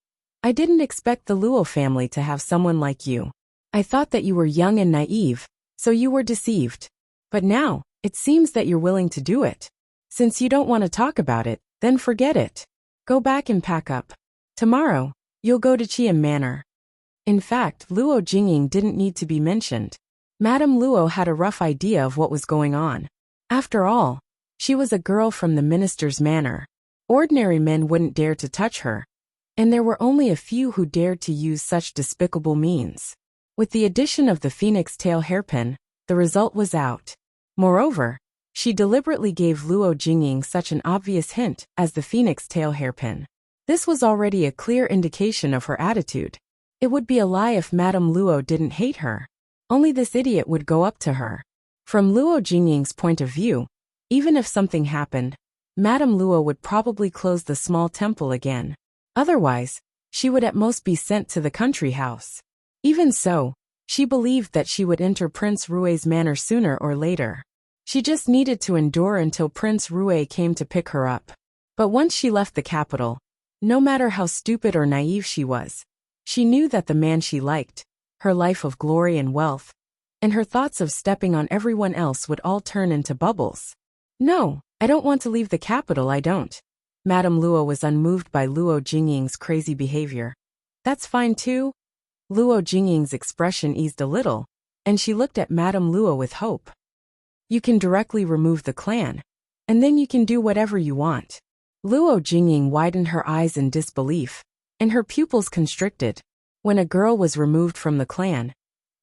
I didn't expect the Luo family to have someone like you. I thought that you were young and naive, so you were deceived. But now, it seems that you're willing to do it. Since you don't want to talk about it, then forget it. Go back and pack up. Tomorrow, you'll go to Qian Manor. In fact, Luo Jingying didn't need to be mentioned. Madame Luo had a rough idea of what was going on. After all, she was a girl from the minister's manor. Ordinary men wouldn't dare to touch her, and there were only a few who dared to use such despicable means. With the addition of the phoenix tail hairpin, the result was out. Moreover, she deliberately gave Luo Jingying such an obvious hint as the phoenix tail hairpin. This was already a clear indication of her attitude. It would be a lie if Madame Luo didn't hate her. Only this idiot would go up to her. From Luo Jingying's point of view, even if something happened, Madame Luo would probably close the small temple again. Otherwise, she would at most be sent to the country house. Even so, she believed that she would enter Prince Rue's manor sooner or later. She just needed to endure until Prince Rue came to pick her up. But once she left the capital, no matter how stupid or naive she was, she knew that the man she liked, her life of glory and wealth, and her thoughts of stepping on everyone else would all turn into bubbles. No, I don't want to leave the capital, I don't. Madame Luo was unmoved by Luo Jingying's crazy behavior. That's fine too. Luo Jingying's expression eased a little, and she looked at Madame Luo with hope. You can directly remove the clan, and then you can do whatever you want. Luo Jingying widened her eyes in disbelief, and her pupils constricted. When a girl was removed from the clan,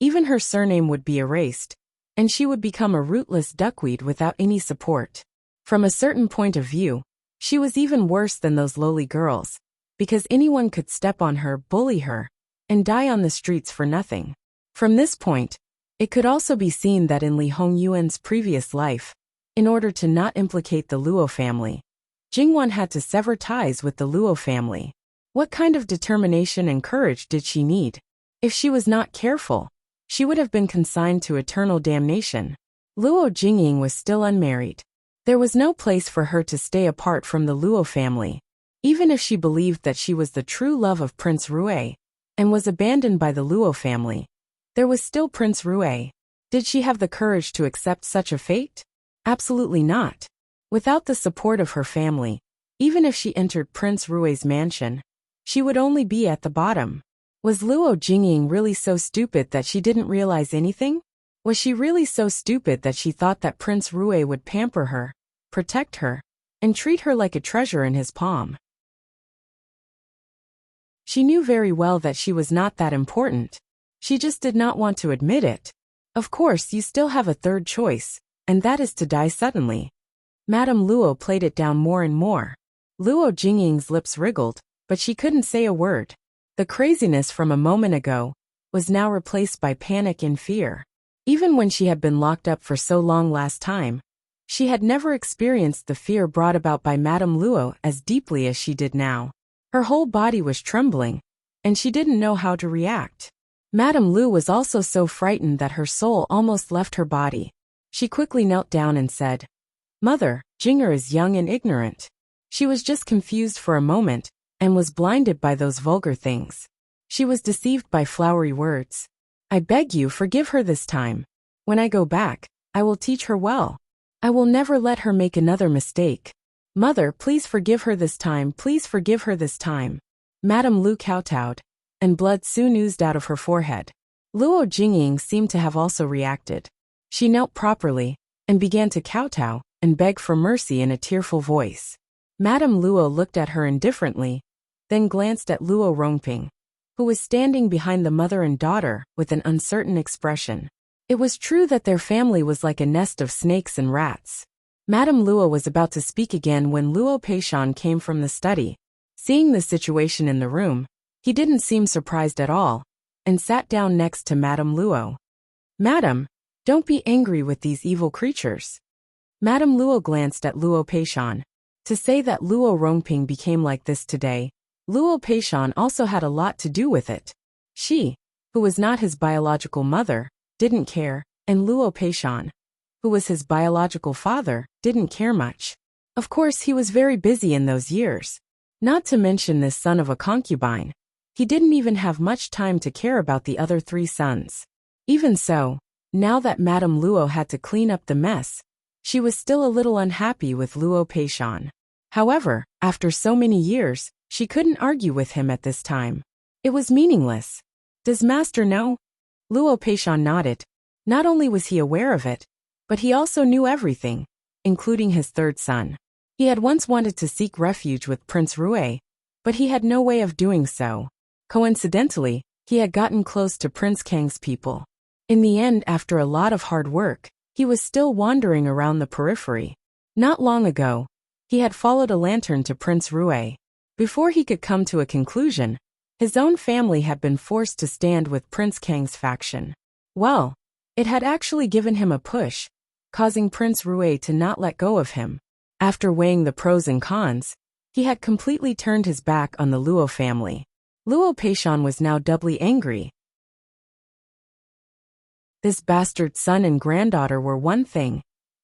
even her surname would be erased, and she would become a rootless duckweed without any support. From a certain point of view, she was even worse than those lowly girls, because anyone could step on her, bully her, and die on the streets for nothing. From this point, it could also be seen that in Li Hongyuan's previous life, in order to not implicate the Luo family, Jingwan had to sever ties with the Luo family. What kind of determination and courage did she need? If she was not careful, she would have been consigned to eternal damnation. Luo Jingying was still unmarried. There was no place for her to stay apart from the Luo family, even if she believed that she was the true love of Prince Rue, and was abandoned by the Luo family. There was still Prince Rue. Did she have the courage to accept such a fate? Absolutely not. Without the support of her family, even if she entered Prince Rue's mansion, she would only be at the bottom. Was Luo Jingying really so stupid that she didn't realize anything? Was she really so stupid that she thought that Prince Rue would pamper her, protect her, and treat her like a treasure in his palm? She knew very well that she was not that important. She just did not want to admit it. Of course, you still have a third choice, and that is to die suddenly. Madame Luo played it down more and more. Luo Jingying's lips wriggled, but she couldn't say a word. The craziness from a moment ago was now replaced by panic and fear. Even when she had been locked up for so long last time, she had never experienced the fear brought about by Madame Luo as deeply as she did now. Her whole body was trembling, and she didn't know how to react. Madame Lu was also so frightened that her soul almost left her body. She quickly knelt down and said, "Mother, Jinger is young and ignorant. She was just confused for a moment, and was blinded by those vulgar things. She was deceived by flowery words. I beg you, forgive her this time. When I go back, I will teach her well. I will never let her make another mistake. Mother, please forgive her this time, please forgive her this time." Madame Lu kowtowed, and blood soon oozed out of her forehead. Luo Jingying seemed to have also reacted. She knelt properly, and began to kowtow, and beg for mercy in a tearful voice. Madame Luo looked at her indifferently, then glanced at Luo Rongping, who was standing behind the mother and daughter with an uncertain expression. It was true that their family was like a nest of snakes and rats. Madame Luo was about to speak again when Luo Peishan came from the study. Seeing the situation in the room, he didn't seem surprised at all, and sat down next to Madame Luo. "Madam, don't be angry with these evil creatures." Madame Luo glanced at Luo Peishan. To say that Luo Rongping became like this today, Luo Peishan also had a lot to do with it. She, who was not his biological mother, didn't care, and Luo Peishan, who was his biological father, didn't care much. Of course, he was very busy in those years. Not to mention this son of a concubine. He didn't even have much time to care about the other 3 sons. Even so, now that Madame Luo had to clean up the mess, she was still a little unhappy with Luo Peishan. However, after so many years, she couldn't argue with him at this time. It was meaningless. "Does Master know?" Luo Peishan nodded. Not only was he aware of it, but he also knew everything, including his 3rd son. He had once wanted to seek refuge with Prince Rue, but he had no way of doing so. Coincidentally, he had gotten close to Prince Kang's people. In the end, after a lot of hard work, he was still wandering around the periphery. Not long ago, he had followed a lantern to Prince Rue. Before he could come to a conclusion, his own family had been forced to stand with Prince Kang's faction. Well, it had actually given him a push, causing Prince Rue to not let go of him. After weighing the pros and cons, he had completely turned his back on the Luo family. Luo Peishan was now doubly angry. This bastard son and granddaughter were one thing,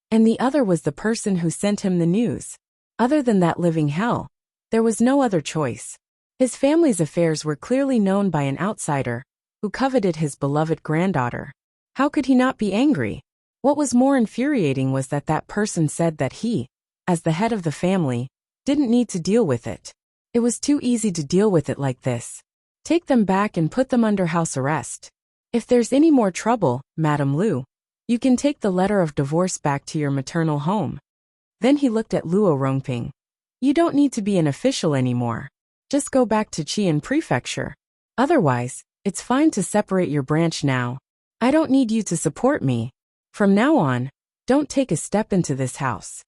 and the other was the person who sent him the news. Other than that living hell, there was no other choice. His family's affairs were clearly known by an outsider, who coveted his beloved granddaughter. How could he not be angry? What was more infuriating was that that person said that he, as the head of the family, didn't need to deal with it. It was too easy to deal with it like this. Take them back and put them under house arrest. If there's any more trouble, Madame Lu, you can take the letter of divorce back to your maternal home. Then he looked at Luo Rongping. You don't need to be an official anymore. Just go back to Qian Prefecture. Otherwise, it's fine to separate your branch now. I don't need you to support me. From now on, don't take a step into this house.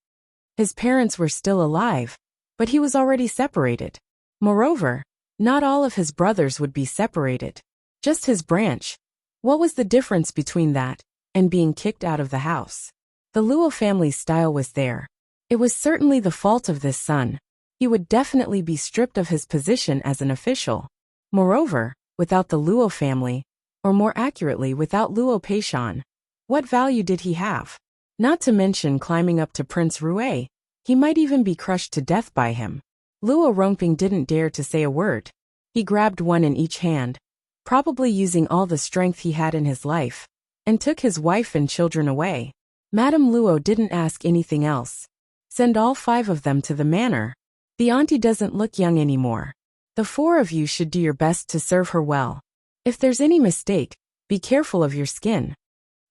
His parents were still alive, but he was already separated. Moreover, not all of his brothers would be separated. Just his branch. What was the difference between that and being kicked out of the house? The Luo family's style was there. It was certainly the fault of this son. He would definitely be stripped of his position as an official. Moreover, without the Luo family, or more accurately without Luo Peishan, what value did he have? Not to mention climbing up to Prince Rue, he might even be crushed to death by him. Luo Rongping didn't dare to say a word. He grabbed one in each hand, probably using all the strength he had in his life, and took his wife and children away. Madame Luo didn't ask anything else. Send all 5 of them to the manor. The auntie doesn't look young anymore. The 4 of you should do your best to serve her well. If there's any mistake, be careful of your skin.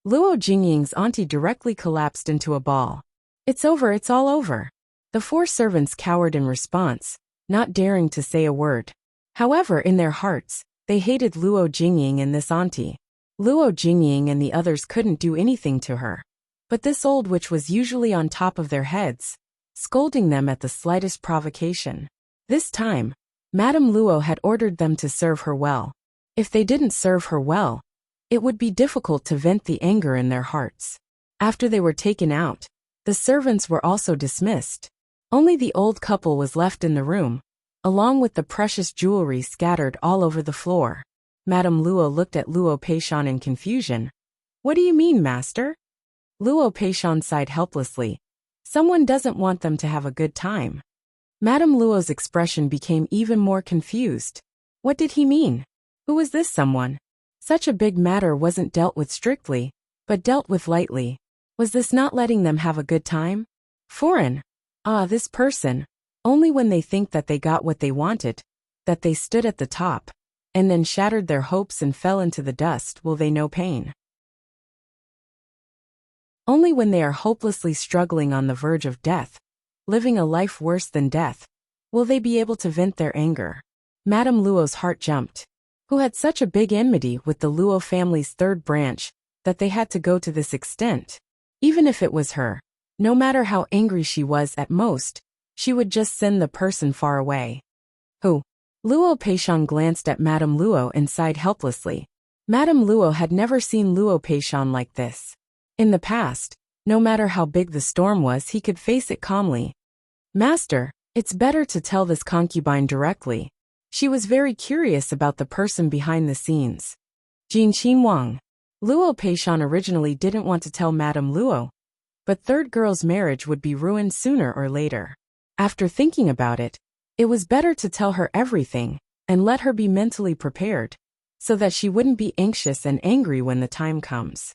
Luo Jingying's auntie directly collapsed into a ball. It's over, it's all over. The 4 servants cowered in response, not daring to say a word. However, in their hearts, they hated Luo Jingying and this auntie. Luo Jingying and the others couldn't do anything to her. But this old witch was usually on top of their heads, scolding them at the slightest provocation. This time, Madame Luo had ordered them to serve her well. If they didn't serve her well, it would be difficult to vent the anger in their hearts. After they were taken out, the servants were also dismissed. Only the old couple was left in the room, along with the precious jewelry scattered all over the floor. Madame Luo looked at Luo Peishan in confusion. What do you mean, master? Luo Peishan sighed helplessly. Someone doesn't want them to have a good time. Madame Luo's expression became even more confused. What did he mean? Who was this someone? Such a big matter wasn't dealt with strictly, but dealt with lightly. Was this not letting them have a good time? Foreign. This person. Only when they think that they got what they wanted, that they stood at the top, and then shattered their hopes and fell into the dust will they know pain. Only when they are hopelessly struggling on the verge of death, living a life worse than death, will they be able to vent their anger. Madame Luo's heart jumped. Who had such a big enmity with the Luo family's 3rd branch, that they had to go to this extent? Even if it was her, no matter how angry she was at most, she would just send the person far away. Who? Luo Peishan glanced at Madame Luo and sighed helplessly. Madame Luo had never seen Luo Peishan like this. In the past, no matter how big the storm was, he could face it calmly. Master, it's better to tell this concubine directly. She was very curious about the person behind the scenes. Jin Qinwang. Luo Peishan originally didn't want to tell Madame Luo, but 3rd girl's marriage would be ruined sooner or later. After thinking about it, it was better to tell her everything and let her be mentally prepared, so that she wouldn't be anxious and angry when the time comes.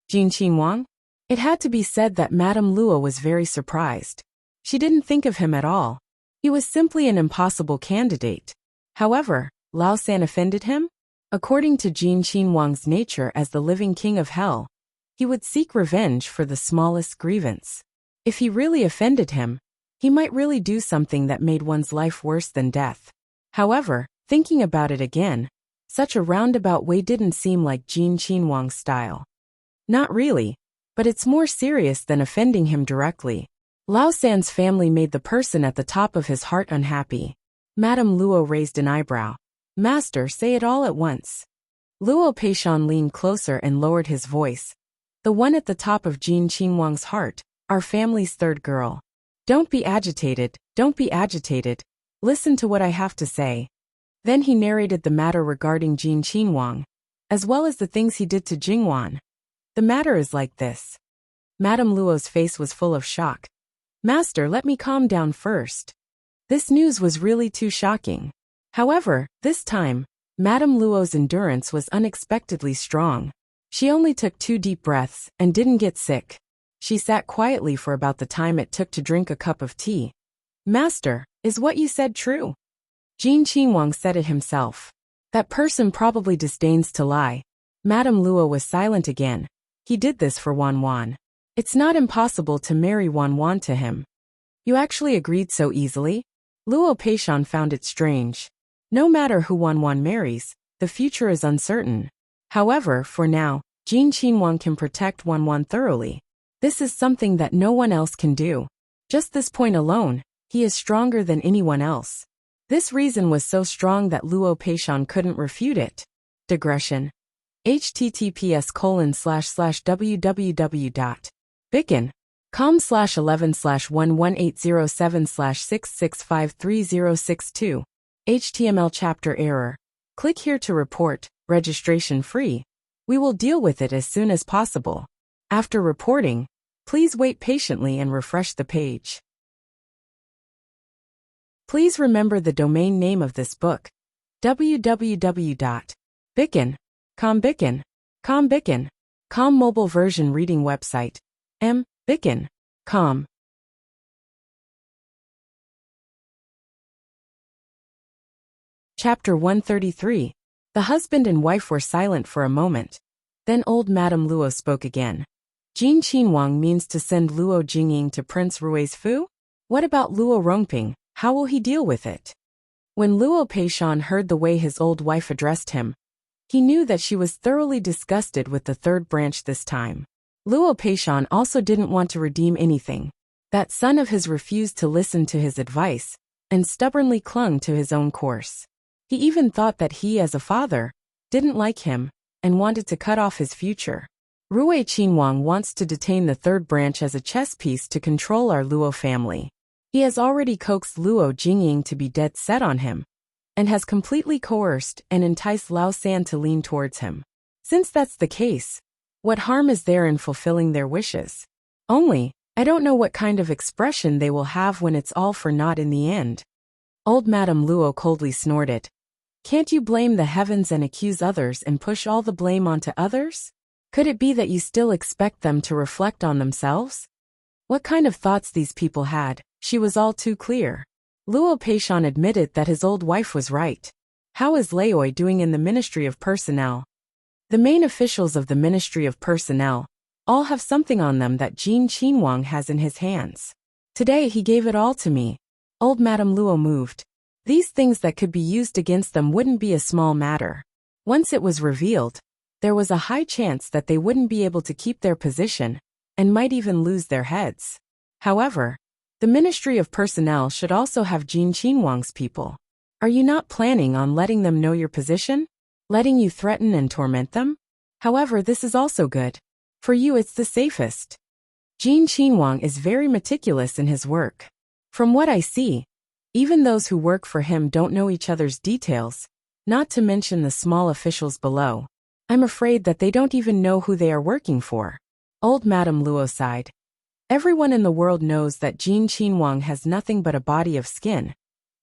Jin Qinwang? It had to be said that Madame Luo was very surprised. She didn't think of him at all. He was simply an impossible candidate. However, Lao San offended him? According to Jin Qinwang's nature as the living king of hell, he would seek revenge for the smallest grievance. If he really offended him, he might really do something that made one's life worse than death. However, thinking about it again, such a roundabout way didn't seem like Jin Qinwang's style. Not really, but it's more serious than offending him directly. Lao San's family made the person at the top of his heart unhappy. Madame Luo raised an eyebrow. Master, say it all at once. Luo Peishan leaned closer and lowered his voice. The one at the top of Jin Qinwang's heart, our family's 3rd girl. Don't be agitated, don't be agitated. Listen to what I have to say. Then he narrated the matter regarding Jin Qinwang, as well as the things he did to Jingwan. The matter is like this. Madame Luo's face was full of shock. Master, let me calm down first. This news was really too shocking. However, this time, Madame Luo's endurance was unexpectedly strong. She only took 2 deep breaths and didn't get sick. She sat quietly for about the time it took to drink a cup of tea. Master, is what you said true? Jin Qinwang said it himself. That person probably disdains to lie. Madame Luo was silent again. He did this for Wan Wan. It's not impossible to marry Wan Wan to him. You actually agreed so easily? Luo Peishan found it strange. No matter who Wan Wan marries, the future is uncertain. However, for now, Jin Qinwang can protect Wan Wan thoroughly. This is something that no one else can do. Just this point alone, he is stronger than anyone else. This reason was so strong that Luo Peishan couldn't refute it. Digression. https://www.bicken.com/11/11807/6653062. HTML chapter error. Click here to report, registration free. We will deal with it as soon as possible. After reporting, please wait patiently and refresh the page. Please remember the domain name of this book, www.bicken.com mobile version reading website, bicken.com. Chapter 133. The husband and wife were silent for a moment. Then old Madame Luo spoke again. Jin Qinhuang means to send Luo Jingying to Prince Rui's Fu? What about Luo Rongping? How will he deal with it? When Luo Peishan heard the way his old wife addressed him, he knew that she was thoroughly disgusted with the third branch this time. Luo Peishan also didn't want to redeem anything. That son of his refused to listen to his advice and stubbornly clung to his own course. He even thought that he, as a father, didn't like him and wanted to cut off his future. Rui Qinhuang wants to detain the third branch as a chess piece to control our Luo family. He has already coaxed Luo Jingying to be dead set on him, and has completely coerced and enticed Lao San to lean towards him. Since that's the case, what harm is there in fulfilling their wishes? Only, I don't know what kind of expression they will have when it's all for naught in the end. Old Madame Luo coldly snorted. Can't you blame the heavens and accuse others and push all the blame onto others? Could it be that you still expect them to reflect on themselves? What kind of thoughts these people had, she was all too clear. Luo Peishan admitted that his old wife was right. How is Laoi doing in the Ministry of Personnel? The main officials of the Ministry of Personnel all have something on them that Jin Qinhuang has in his hands. Today he gave it all to me. Old Madame Luo moved. These things that could be used against them wouldn't be a small matter. Once it was revealed, there was a high chance that they wouldn't be able to keep their position and might even lose their heads. However, the Ministry of Personnel should also have Jin Qinhuang's people. Are you not planning on letting them know your position? Letting you threaten and torment them? However, this is also good. For you it's the safest. Jin Qinhuang is very meticulous in his work. From what I see, even those who work for him don't know each other's details, not to mention the small officials below. I'm afraid that they don't even know who they are working for. Old Madame Luo sighed. Everyone in the world knows that Jin Qinhuang has nothing but a body of skin,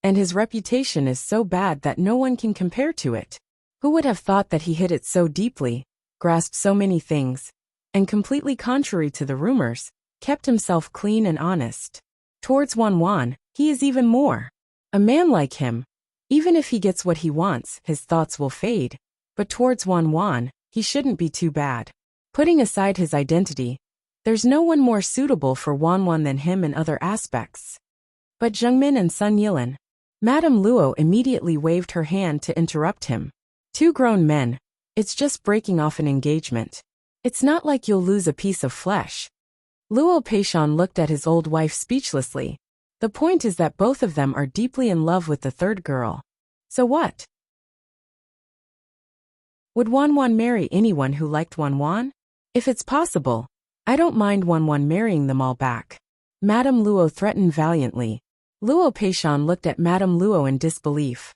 and his reputation is so bad that no one can compare to it. Who would have thought that he hid it so deeply, grasped so many things, and completely contrary to the rumors, kept himself clean and honest. Towards Wan, he is even more. A man like him, even if he gets what he wants, his thoughts will fade, but towards Wan, he shouldn't be too bad. Putting aside his identity, there's no one more suitable for Wan than him in other aspects. But Zhengmin and Sun Yilan. Madame Luo immediately waved her hand to interrupt him. Two grown men, it's just breaking off an engagement. It's not like you'll lose a piece of flesh. Luo Peishan looked at his old wife speechlessly. The point is that both of them are deeply in love with the third girl. So what? Would Wan marry anyone who liked Wan? If it's possible, I don't mind Wan marrying them all back. Madame Luo threatened valiantly. Luo Peishan looked at Madame Luo in disbelief.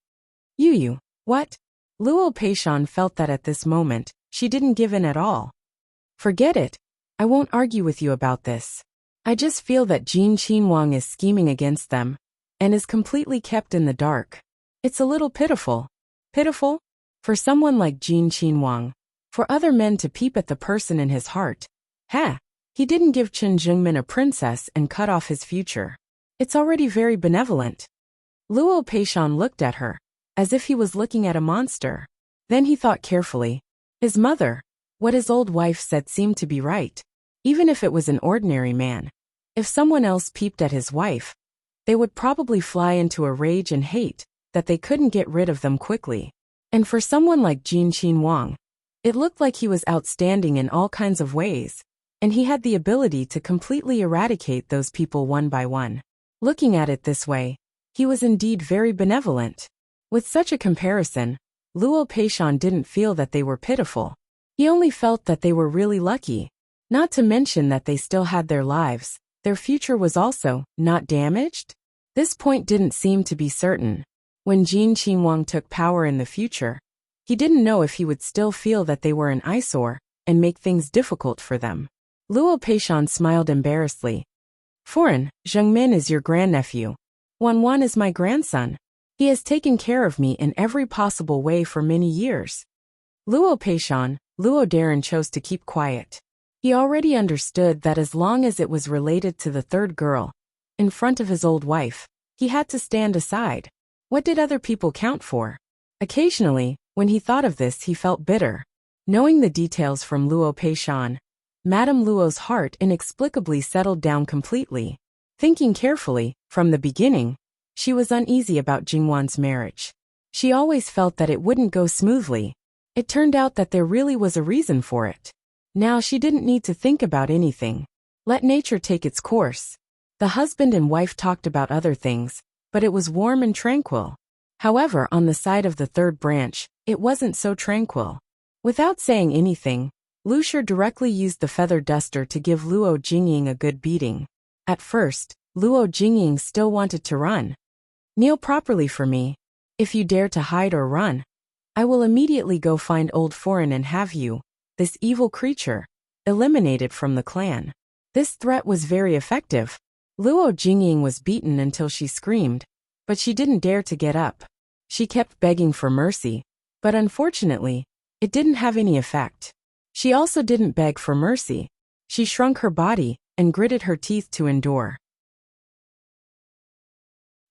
You, what? Luo Peishan felt that at this moment, she didn't give in at all. Forget it. I won't argue with you about this. I just feel that Jin Qinhuang is scheming against them, and is completely kept in the dark. It's a little pitiful. Pitiful? For someone like Jin Qinhuang. For other men to peep at the person in his heart. He didn't give Chen Zhengmin a princess and cut off his future. It's already very benevolent. Luo Peishan looked at her, as if he was looking at a monster. Then he thought carefully. His mother, what his old wife said seemed to be right. Even if it was an ordinary man. If someone else peeped at his wife, they would probably fly into a rage and hate that they couldn't get rid of them quickly. And for someone like Jin Qinhuang, it looked like he was outstanding in all kinds of ways. and he had the ability to completely eradicate those people one by one. Looking at it this way, he was indeed very benevolent. With such a comparison, Luo Peishan didn't feel that they were pitiful. He only felt that they were really lucky. Not to mention that they still had their lives. Their future was also not damaged? This point didn't seem to be certain. When Jin Qinhuang took power in the future, he didn't know if he would still feel that they were an eyesore and make things difficult for them. Luo Peishan smiled embarrassedly. Foreign, Zhengmin is your grandnephew. Wanwan is my grandson. He has taken care of me in every possible way for many years. Luo Peishan, Luo Darren chose to keep quiet. He already understood that as long as it was related to the third girl, in front of his old wife, he had to stand aside. What did other people count for? Occasionally, when he thought of this, he felt bitter. Knowing the details from Luo Peishan, Madame Luo's heart inexplicably settled down completely. Thinking carefully, from the beginning, she was uneasy about Jingwan's marriage. She always felt that it wouldn't go smoothly. It turned out that there really was a reason for it. Now she didn't need to think about anything. Let nature take its course. The husband and wife talked about other things, but it was warm and tranquil. However, on the side of the third branch, it wasn't so tranquil. Without saying anything, Lu Shi directly used the feather duster to give Luo Jingying a good beating. At first, Luo Jingying still wanted to run. Kneel properly for me. If you dare to hide or run, I will immediately go find old Foreign and have you, this evil creature, eliminated from the clan. This threat was very effective. Luo Jingying was beaten until she screamed, but she didn't dare to get up. She kept begging for mercy, but unfortunately, it didn't have any effect. She also didn't beg for mercy. She shrunk her body and gritted her teeth to endure.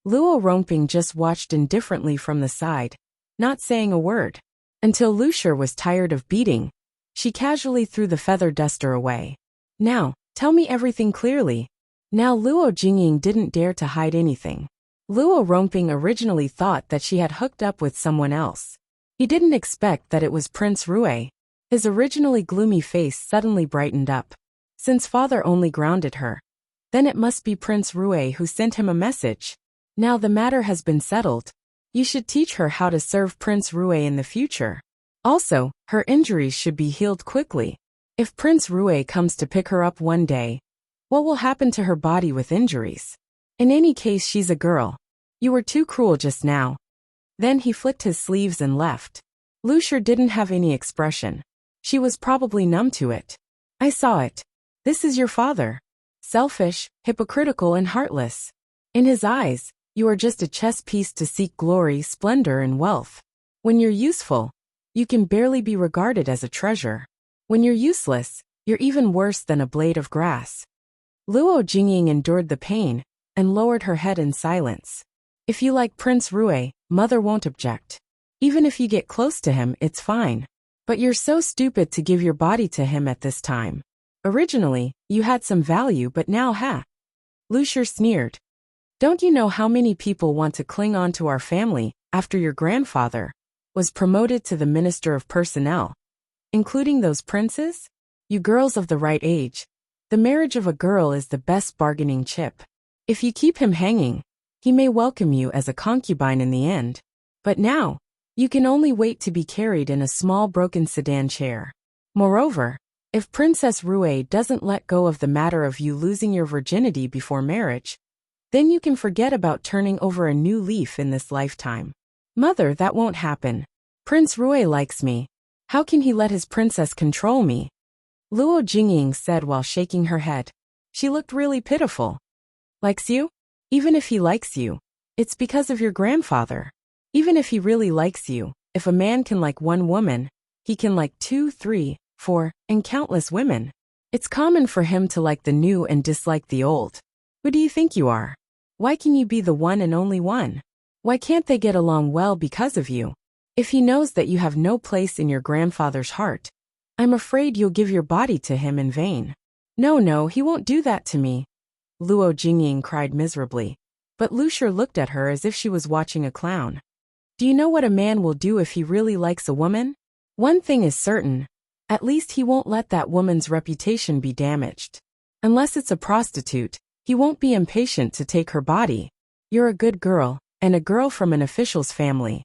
Luo Rongping just watched indifferently from the side, not saying a word. Until Lu Shi was tired of beating, she casually threw the feather duster away. Now, tell me everything clearly. Now Luo Jingying didn't dare to hide anything. Luo Rongping originally thought that she had hooked up with someone else. He didn't expect that it was Prince Rue. His originally gloomy face suddenly brightened up. Since father only grounded her, then it must be Prince Rue who sent him a message. Now the matter has been settled. You should teach her how to serve Prince Rue in the future. Also, her injuries should be healed quickly. If Prince Rue comes to pick her up one day, what will happen to her body with injuries? In any case, she's a girl. You were too cruel just now. Then he flicked his sleeves and left. Lu Shi didn't have any expression. She was probably numb to it. I saw it. This is your father. Selfish, hypocritical and heartless. In his eyes, you are just a chess piece to seek glory, splendor and wealth. When you're useful, you can barely be regarded as a treasure. When you're useless, you're even worse than a blade of grass. Luo Jingying endured the pain and lowered her head in silence. If you like Prince Rue, mother won't object. Even if you get close to him, it's fine. But you're so stupid to give your body to him at this time. Originally, you had some value, but now Lu Shi sneered. Don't you know how many people want to cling on to our family after your grandfather was promoted to the Minister of Personnel, including those princes? You girls of the right age, the marriage of a girl is the best bargaining chip. If you keep him hanging, he may welcome you as a concubine in the end. But now, you can only wait to be carried in a small broken sedan chair. Moreover, if Princess Rue doesn't let go of the matter of you losing your virginity before marriage, then you can forget about turning over a new leaf in this lifetime. Mother, that won't happen. Prince Rue likes me. How can he let his princess control me? Luo Jingying said while shaking her head. She looked really pitiful. Likes you? Even if he likes you, it's because of your grandfather. Even if he really likes you, if a man can like one woman, he can like 2, 3, 4, and countless women. It's common for him to like the new and dislike the old. Who do you think you are? Why can you be the one and only one? Why can't they get along well because of you? If he knows that you have no place in your grandfather's heart, I'm afraid you'll give your body to him in vain. No, he won't do that to me. Luo Jingying cried miserably. But Lu Shi looked at her as if she was watching a clown. Do you know what a man will do if he really likes a woman? One thing is certain. At least he won't let that woman's reputation be damaged. Unless it's a prostitute, he won't be impatient to take her body. You're a good girl, and a girl from an official's family.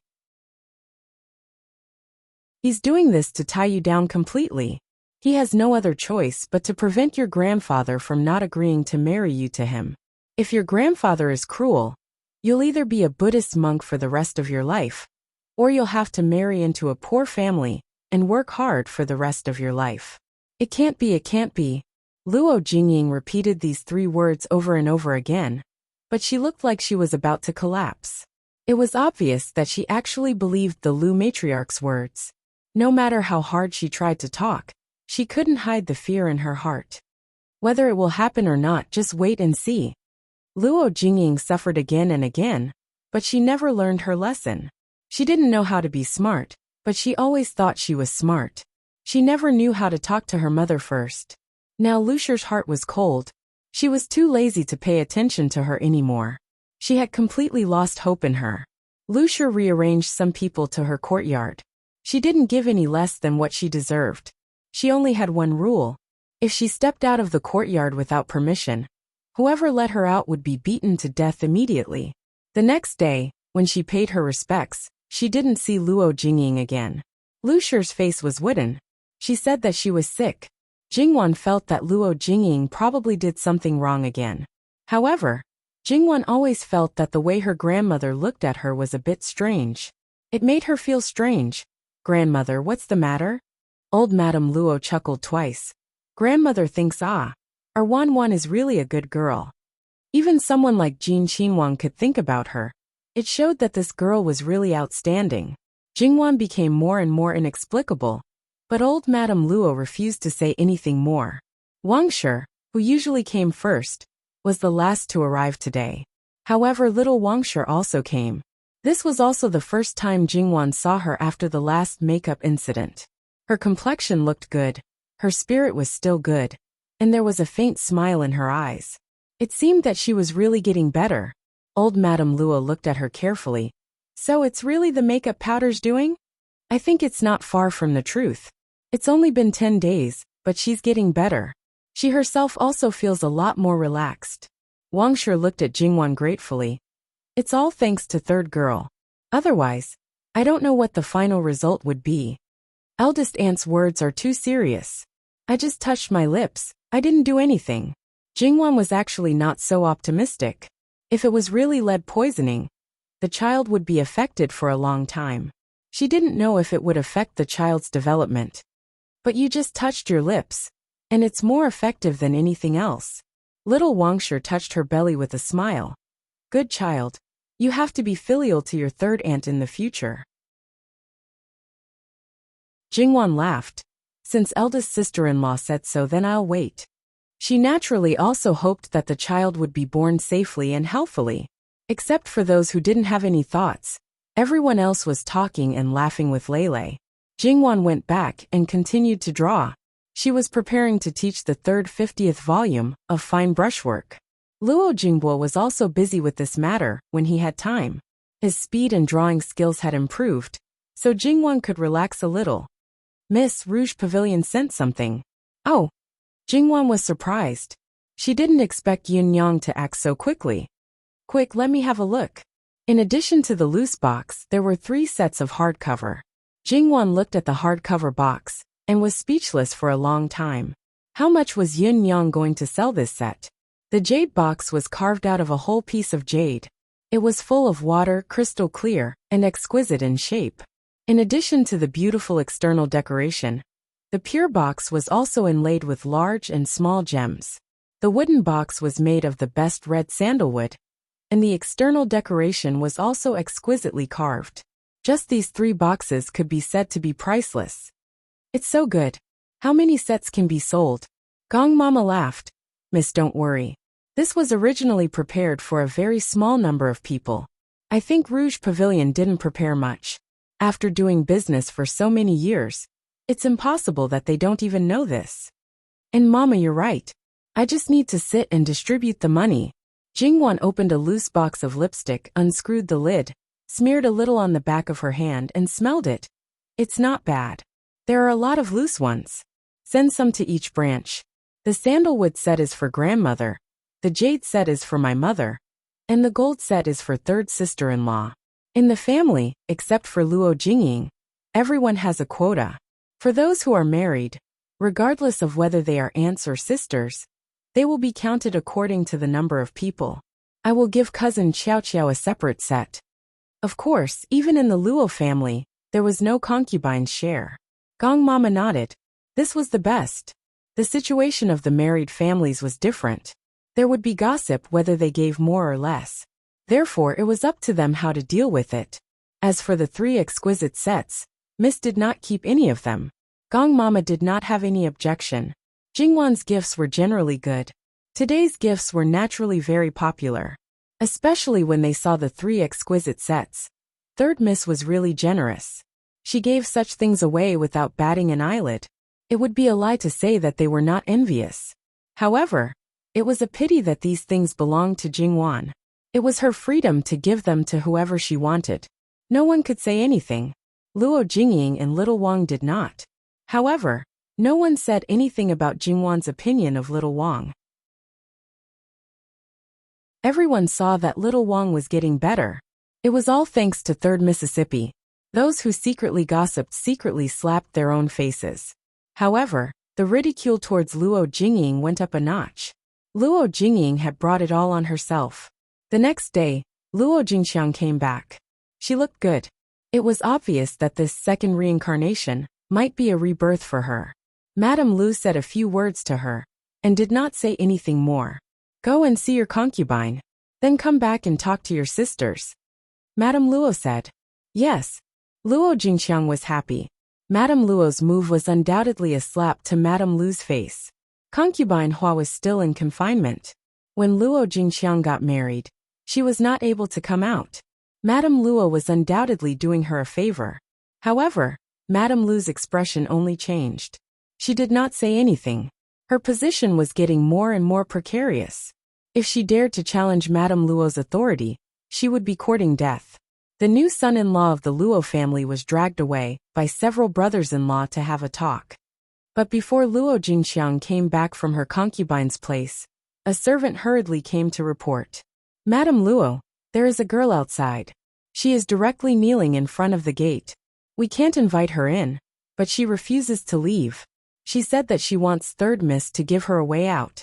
He's doing this to tie you down completely. He has no other choice but to prevent your grandfather from not agreeing to marry you to him. If your grandfather is cruel, you'll either be a Buddhist monk for the rest of your life, or you'll have to marry into a poor family and work hard for the rest of your life. It can't be, it can't be. Luo Jingying repeated these 3 words over and over again, but she looked like she was about to collapse. It was obvious that she actually believed the Lu matriarch's words. No matter how hard she tried to talk, she couldn't hide the fear in her heart. Whether it will happen or not, just wait and see. Luo Jingying suffered again and again, but she never learned her lesson. She didn't know how to be smart, but she always thought she was smart. She never knew how to talk to her mother first. Now Lucia's heart was cold. She was too lazy to pay attention to her anymore. She had completely lost hope in her. Lucia rearranged some people to her courtyard. She didn't give any less than what she deserved. She only had one rule. If she stepped out of the courtyard without permission, whoever let her out would be beaten to death immediately. The next day, when she paid her respects, she didn't see Luo Jingying again. Lucia's face was wooden. She said that she was sick. Jingwan felt that Luo Jingying probably did something wrong again. However, Jingwan always felt that the way her grandmother looked at her was a bit strange. It made her feel strange. "Grandmother, what's the matter?" Old Madame Luo chuckled twice. "Grandmother thinks our Wanwan is really a good girl. Even someone like Jin Qinhuang could think about her. It showed that this girl was really outstanding." Jingwan became more and more inexplicable, but old Madame Luo refused to say anything more. Wang Shi, who usually came first, was the last to arrive today. However, little Wang Shi also came. This was also the first time Jingwan saw her after the last makeup incident. Her complexion looked good, her spirit was still good, and there was a faint smile in her eyes. It seemed that she was really getting better. Old Madame Luo looked at her carefully. "So it's really the makeup powder's doing? I think it's not far from the truth. It's only been 10 days, but she's getting better. She herself also feels a lot more relaxed." Wang Shi looked at Jingwan gratefully. "It's all thanks to third girl. Otherwise, I don't know what the final result would be." Eldest aunt's words are too serious. "I just touched my lips, I didn't do anything." Jingwan was actually not so optimistic. If it was really lead poisoning, the child would be affected for a long time. She didn't know if it would affect the child's development. "But you just touched your lips, and it's more effective than anything else." Little Wang Shi touched her belly with a smile. "Good child. You have to be filial to your third aunt in the future." Jingwan laughed. "Since eldest sister-in-law said so, then I'll wait." She naturally also hoped that the child would be born safely and healthily. Except for those who didn't have any thoughts, everyone else was talking and laughing with Lele. Jingwan went back and continued to draw. She was preparing to teach the third 50th volume of fine brushwork. Luo Jingbo was also busy with this matter when he had time. His speed and drawing skills had improved, so Jingwan could relax a little. Miss Rouge Pavilion sent something. Oh! Jingwan was surprised. She didn't expect Yun Yang to act so quickly. "Quick, let me have a look." In addition to the loose box, there were 3 sets of hardcover. Jingwan looked at the hardcover box and was speechless for a long time. How much was Yun Yang going to sell this set? The jade box was carved out of a whole piece of jade. It was full of water, crystal clear, and exquisite in shape. In addition to the beautiful external decoration, the pure box was also inlaid with large and small gems. The wooden box was made of the best red sandalwood, and the external decoration was also exquisitely carved. Just these 3 boxes could be said to be priceless. "It's so good. How many sets can be sold?" Gong Mama laughed. "Miss, don't worry. This was originally prepared for a very small number of people. I think Rouge Pavilion didn't prepare much. After doing business for so many years, it's impossible that they don't even know this. And Mama, you're right. I just need to sit and distribute the money." Jingwan opened a loose box of lipstick, unscrewed the lid, smeared a little on the back of her hand and smelled it. "It's not bad. There are a lot of loose ones. Send some to each branch. The sandalwood set is for grandmother, the jade set is for my mother, and the gold set is for third sister-in-law. In the family, except for Luo Jingying, everyone has a quota. For those who are married, regardless of whether they are aunts or sisters, they will be counted according to the number of people. I will give cousin Xiao Xiao a separate set. Of course, even in the Luo family, there was no concubine's share. Gong Mama nodded. This was the best. The situation of the married families was different. There would be gossip whether they gave more or less. Therefore, it was up to them how to deal with it. As for the 3 exquisite sets, Miss did not keep any of them. Gong Mama did not have any objection. Jingwan's gifts were generally good. Today's gifts were naturally very popular. Especially when they saw the 3 exquisite sets. Third Miss was really generous. She gave such things away without batting an eyelid. It would be a lie to say that they were not envious. However, it was a pity that these things belonged to Jingwan. It was her freedom to give them to whoever she wanted. No one could say anything. Luo Jingying and Little Wang did not. However, no one said anything about Jingwan's opinion of Little Wang. Everyone saw that Little Wang was getting better. It was all thanks to Third Mississippi. Those who secretly gossiped secretly slapped their own faces. However, the ridicule towards Luo Jingying went up a notch. Luo Jingying had brought it all on herself. The next day, Luo Jingxiang came back. She looked good. It was obvious that this second reincarnation might be a rebirth for her. Madame Lu said a few words to her, and did not say anything more. Go and see your concubine. Then come back and talk to your sisters. Madame Luo said. Yes. Luo Jingxiang was happy. Madame Luo's move was undoubtedly a slap to Madame Lu's face. Concubine Hua was still in confinement. When Luo Jingxiang got married, she was not able to come out. Madame Luo was undoubtedly doing her a favor. However, Madame Lu's expression only changed. She did not say anything. Her position was getting more and more precarious. If she dared to challenge Madame Luo's authority, she would be courting death. The new son-in-law of the Luo family was dragged away by several brothers-in-law to have a talk. But before Luo Jingxiang came back from her concubine's place, a servant hurriedly came to report. Madame Luo, there is a girl outside. She is directly kneeling in front of the gate. We can't invite her in, but she refuses to leave. She said that she wants Third Miss to give her a way out.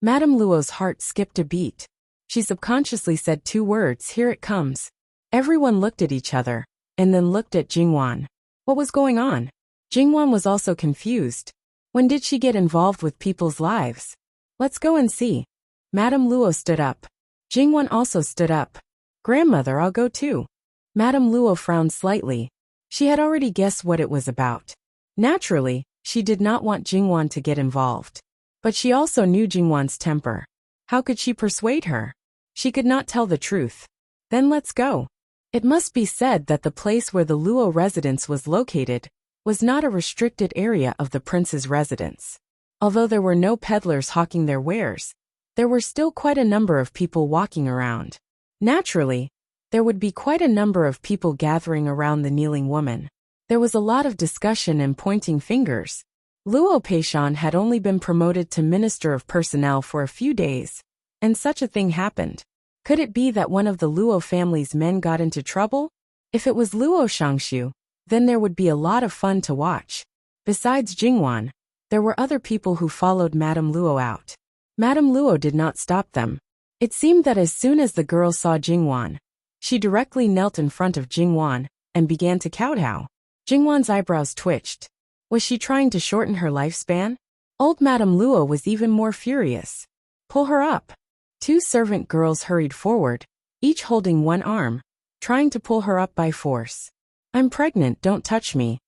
Madame Luo's heart skipped a beat. She subconsciously said 2 words, here it comes. Everyone looked at each other, and then looked at Jingwan. What was going on? Jingwan was also confused. When did she get involved with people's lives? Let's go and see. Madame Luo stood up. Jingwan also stood up. Grandmother, I'll go too. Madame Luo frowned slightly. She had already guessed what it was about. Naturally, she did not want Jingwan to get involved. But she also knew Jingwan's temper. How could she persuade her? She could not tell the truth. Then let's go. It must be said that the place where the Luo residence was located was not a restricted area of the prince's residence. Although there were no peddlers hawking their wares, there were still quite a number of people walking around. Naturally, there would be quite a number of people gathering around the kneeling woman. There was a lot of discussion and pointing fingers. Luo Peishan had only been promoted to Minister of Personnel for a few days, and such a thing happened. Could it be that one of the Luo family's men got into trouble? If it was Luo Shangshu, then there would be a lot of fun to watch. Besides Jingwan, there were other people who followed Madame Luo out. Madame Luo did not stop them. It seemed that as soon as the girl saw Jingwan, she directly knelt in front of Jingwan and began to kowtow. Jingwan's eyebrows twitched. Was she trying to shorten her lifespan? Old Madame Luo was even more furious. Pull her up. 2 servant girls hurried forward, each holding one arm, trying to pull her up by force. I'm pregnant, don't touch me.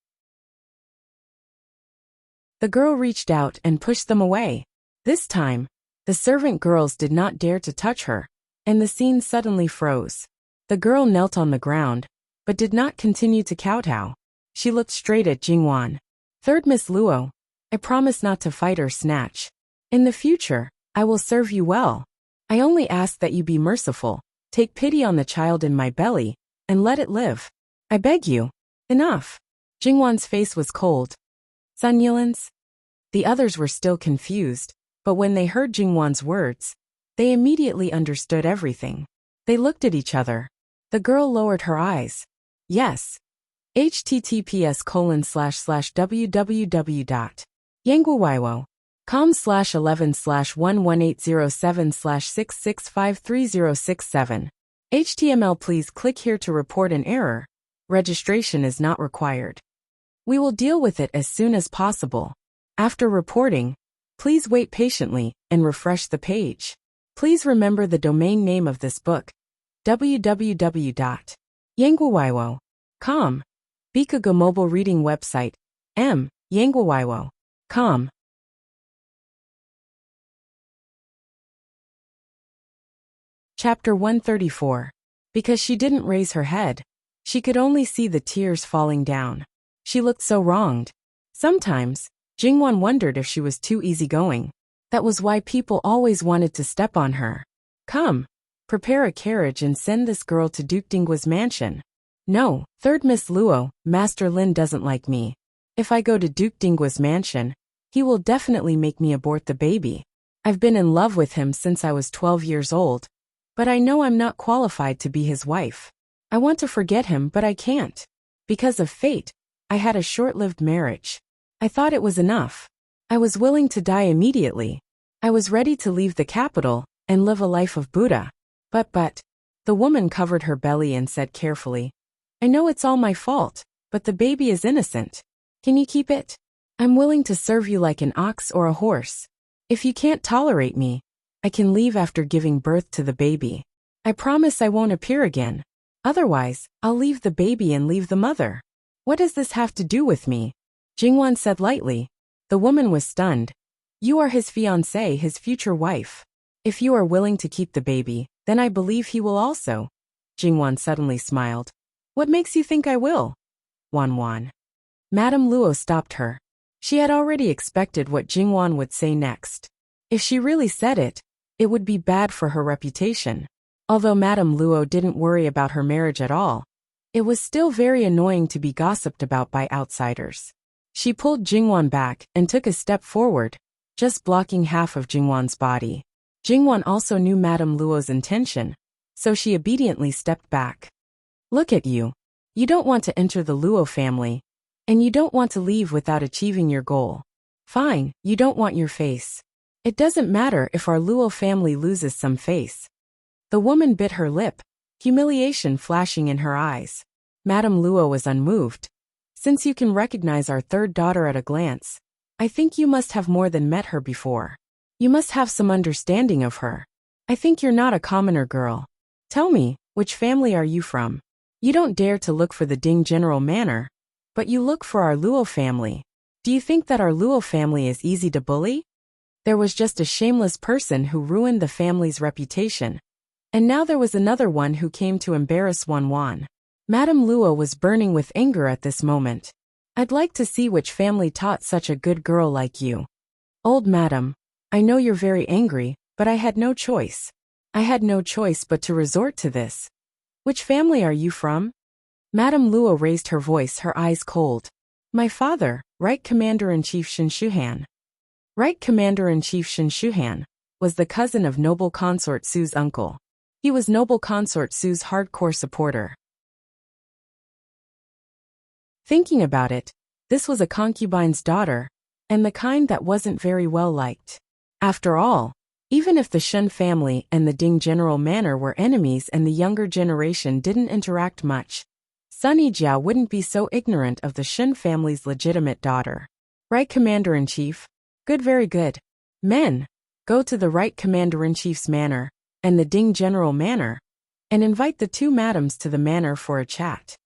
The girl reached out and pushed them away. This time, the servant girls did not dare to touch her, and the scene suddenly froze. The girl knelt on the ground, but did not continue to kowtow. She looked straight at Jingwan. Third Miss Luo, I promise not to fight or snatch. In the future, I will serve you well. I only ask that you be merciful, take pity on the child in my belly, and let it live. I beg you. Enough. Jingwan's face was cold. Sun Yilins? The others were still confused, but when they heard Jingwan's words, they immediately understood everything. They looked at each other. The girl lowered her eyes. Yes. https://www.yanguiwaiwo.com/11/11807/6653067. HTML. Please click here to report an error. Registration is not required. We will deal with it as soon as possible. After reporting, please wait patiently and refresh the page. Please remember the domain name of this book, www.yanguiwaiwo.com. Bikaga mobile reading website, yanguiwaiwo.com. Chapter 134. Because she didn't raise her head, she could only see the tears falling down. She looked so wronged. Sometimes, Jingwan wondered if she was too easygoing. That was why people always wanted to step on her. Come, prepare a carriage and send this girl to Duke Dinggua's mansion. No, third Miss Luo, Master Lin doesn't like me. If I go to Duke Dinggua's mansion, he will definitely make me abort the baby. I've been in love with him since I was 12 years old, but I know I'm not qualified to be his wife. I want to forget him, but I can't. Because of fate, I had a short-lived marriage. I thought it was enough. I was willing to die immediately. I was ready to leave the capital and live a life of Buddha. But, the woman covered her belly and said carefully, I know it's all my fault, but the baby is innocent. Can you keep it? I'm willing to serve you like an ox or a horse. If you can't tolerate me, I can leave after giving birth to the baby. I promise I won't appear again. Otherwise, I'll leave the baby and leave the mother. What does this have to do with me? Jingwan said lightly. The woman was stunned. You are his fiancée, his future wife. If you are willing to keep the baby, then I believe he will also. Jingwan suddenly smiled. What makes you think I will? Wan. Madame Luo stopped her. She had already expected what Jingwan would say next. If she really said it, it would be bad for her reputation. Although Madame Luo didn't worry about her marriage at all, it was still very annoying to be gossiped about by outsiders. She pulled Jingwan back and took a step forward, just blocking half of Jingwan's body. Jingwan also knew Madame Luo's intention, so she obediently stepped back. Look at you. You don't want to enter the Luo family, and you don't want to leave without achieving your goal. Fine, you don't want your face. It doesn't matter if our Luo family loses some face. The woman bit her lip, humiliation flashing in her eyes. Madame Luo was unmoved. Since you can recognize our third daughter at a glance, I think you must have more than met her before. You must have some understanding of her. I think you're not a commoner girl. Tell me, which family are you from? You don't dare to look for the Ding General Manor, but you look for our Luo family. Do you think that our Luo family is easy to bully? There was just a shameless person who ruined the family's reputation. And now there was another one who came to embarrass Wan. Madame Luo was burning with anger at this moment. I'd like to see which family taught such a good girl like you. Old madam, I know you're very angry, but I had no choice. I had no choice but to resort to this. Which family are you from? Madame Luo raised her voice, her eyes cold. My father, Right Commander-in-Chief Shen Shuhan. Right Commander-in-Chief Shen Shuhan was the cousin of Noble Consort Su's uncle. He was Noble Consort Su's hardcore supporter. Thinking about it, this was a concubine's daughter, and the kind that wasn't very well liked. After all, even if the Shen family and the Ding General Manor were enemies and the younger generation didn't interact much, Sunny Jiao wouldn't be so ignorant of the Shen family's legitimate daughter. Right Commander-in-Chief? Good, very good. Men, go to the Right Commander-in-Chief's manor, and the Ding General Manor, and invite the two madams to the manor for a chat.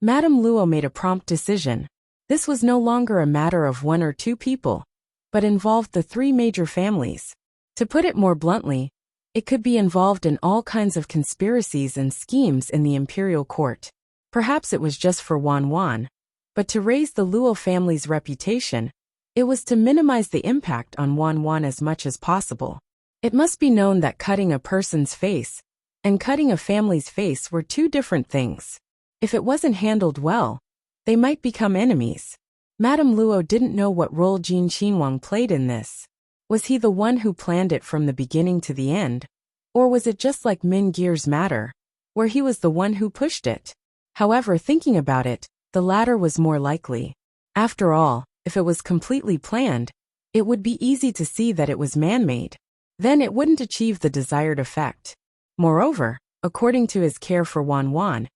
Madame Luo made a prompt decision. This was no longer a matter of one or two people, but involved the three major families. To put it more bluntly, it could be involved in all kinds of conspiracies and schemes in the imperial court. Perhaps it was just for Wan, but to raise the Luo family's reputation, it was to minimize the impact on Wan as much as possible. It must be known that cutting a person's face and cutting a family's face were two different things. If it wasn't handled well, They might become enemies. Madame Luo didn't know what role Jin Qinhuang played in this. Was he the one who planned it from the beginning to the end? Or was it just like Min Gear's matter, where he was the one who pushed it? However, thinking about it, the latter was more likely. After all, if it was completely planned, it would be easy to see that it was man-made. Then it wouldn't achieve the desired effect. Moreover, according to his care for Wan Wan,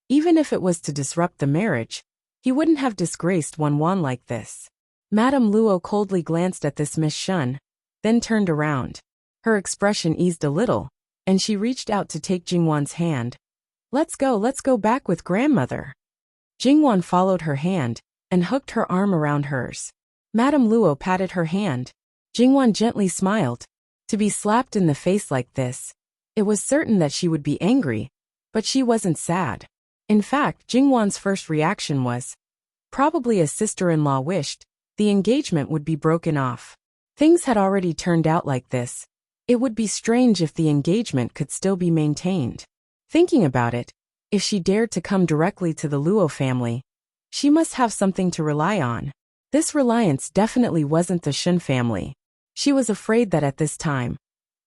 even if it was to disrupt the marriage, he wouldn't have disgraced Wan Wan like this. Madame Luo coldly glanced at this Miss Shun, then turned around. Her expression eased a little, and she reached out to take Jingwan's hand. Let's go back with grandmother. Jingwan followed her hand, and hooked her arm around hers. Madame Luo patted her hand. Jingwan gently smiled. To be slapped in the face like this, it was certain that she would be angry, but she wasn't sad. In fact, Jingwan's first reaction was, probably as sister-in-law wished, the engagement would be broken off. Things had already turned out like this. It would be strange if the engagement could still be maintained. Thinking about it, if she dared to come directly to the Luo family, she must have something to rely on. This reliance definitely wasn't the Shun family. She was afraid that at this time,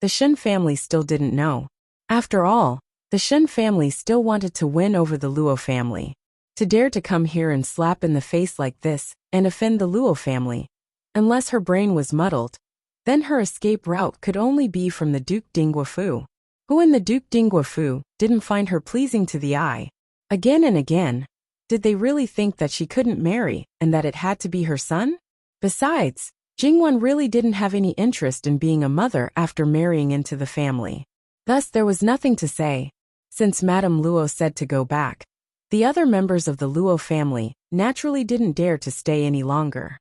the Shun family still didn't know. After all, the Shun family still wanted to win over the Luo family. To dare to come here and slap in the face like this and offend the Luo family, unless her brain was muddled, then her escape route could only be from the Duke Dingguofu, who in the Duke Dingguofu didn't find her pleasing to the eye. Again and again, did they really think that she couldn't marry and that it had to be her son? Besides, Jingwan really didn't have any interest in being a mother after marrying into the family. Thus there was nothing to say. Since Madame Luo said to go back, the other members of the Luo family naturally didn't dare to stay any longer.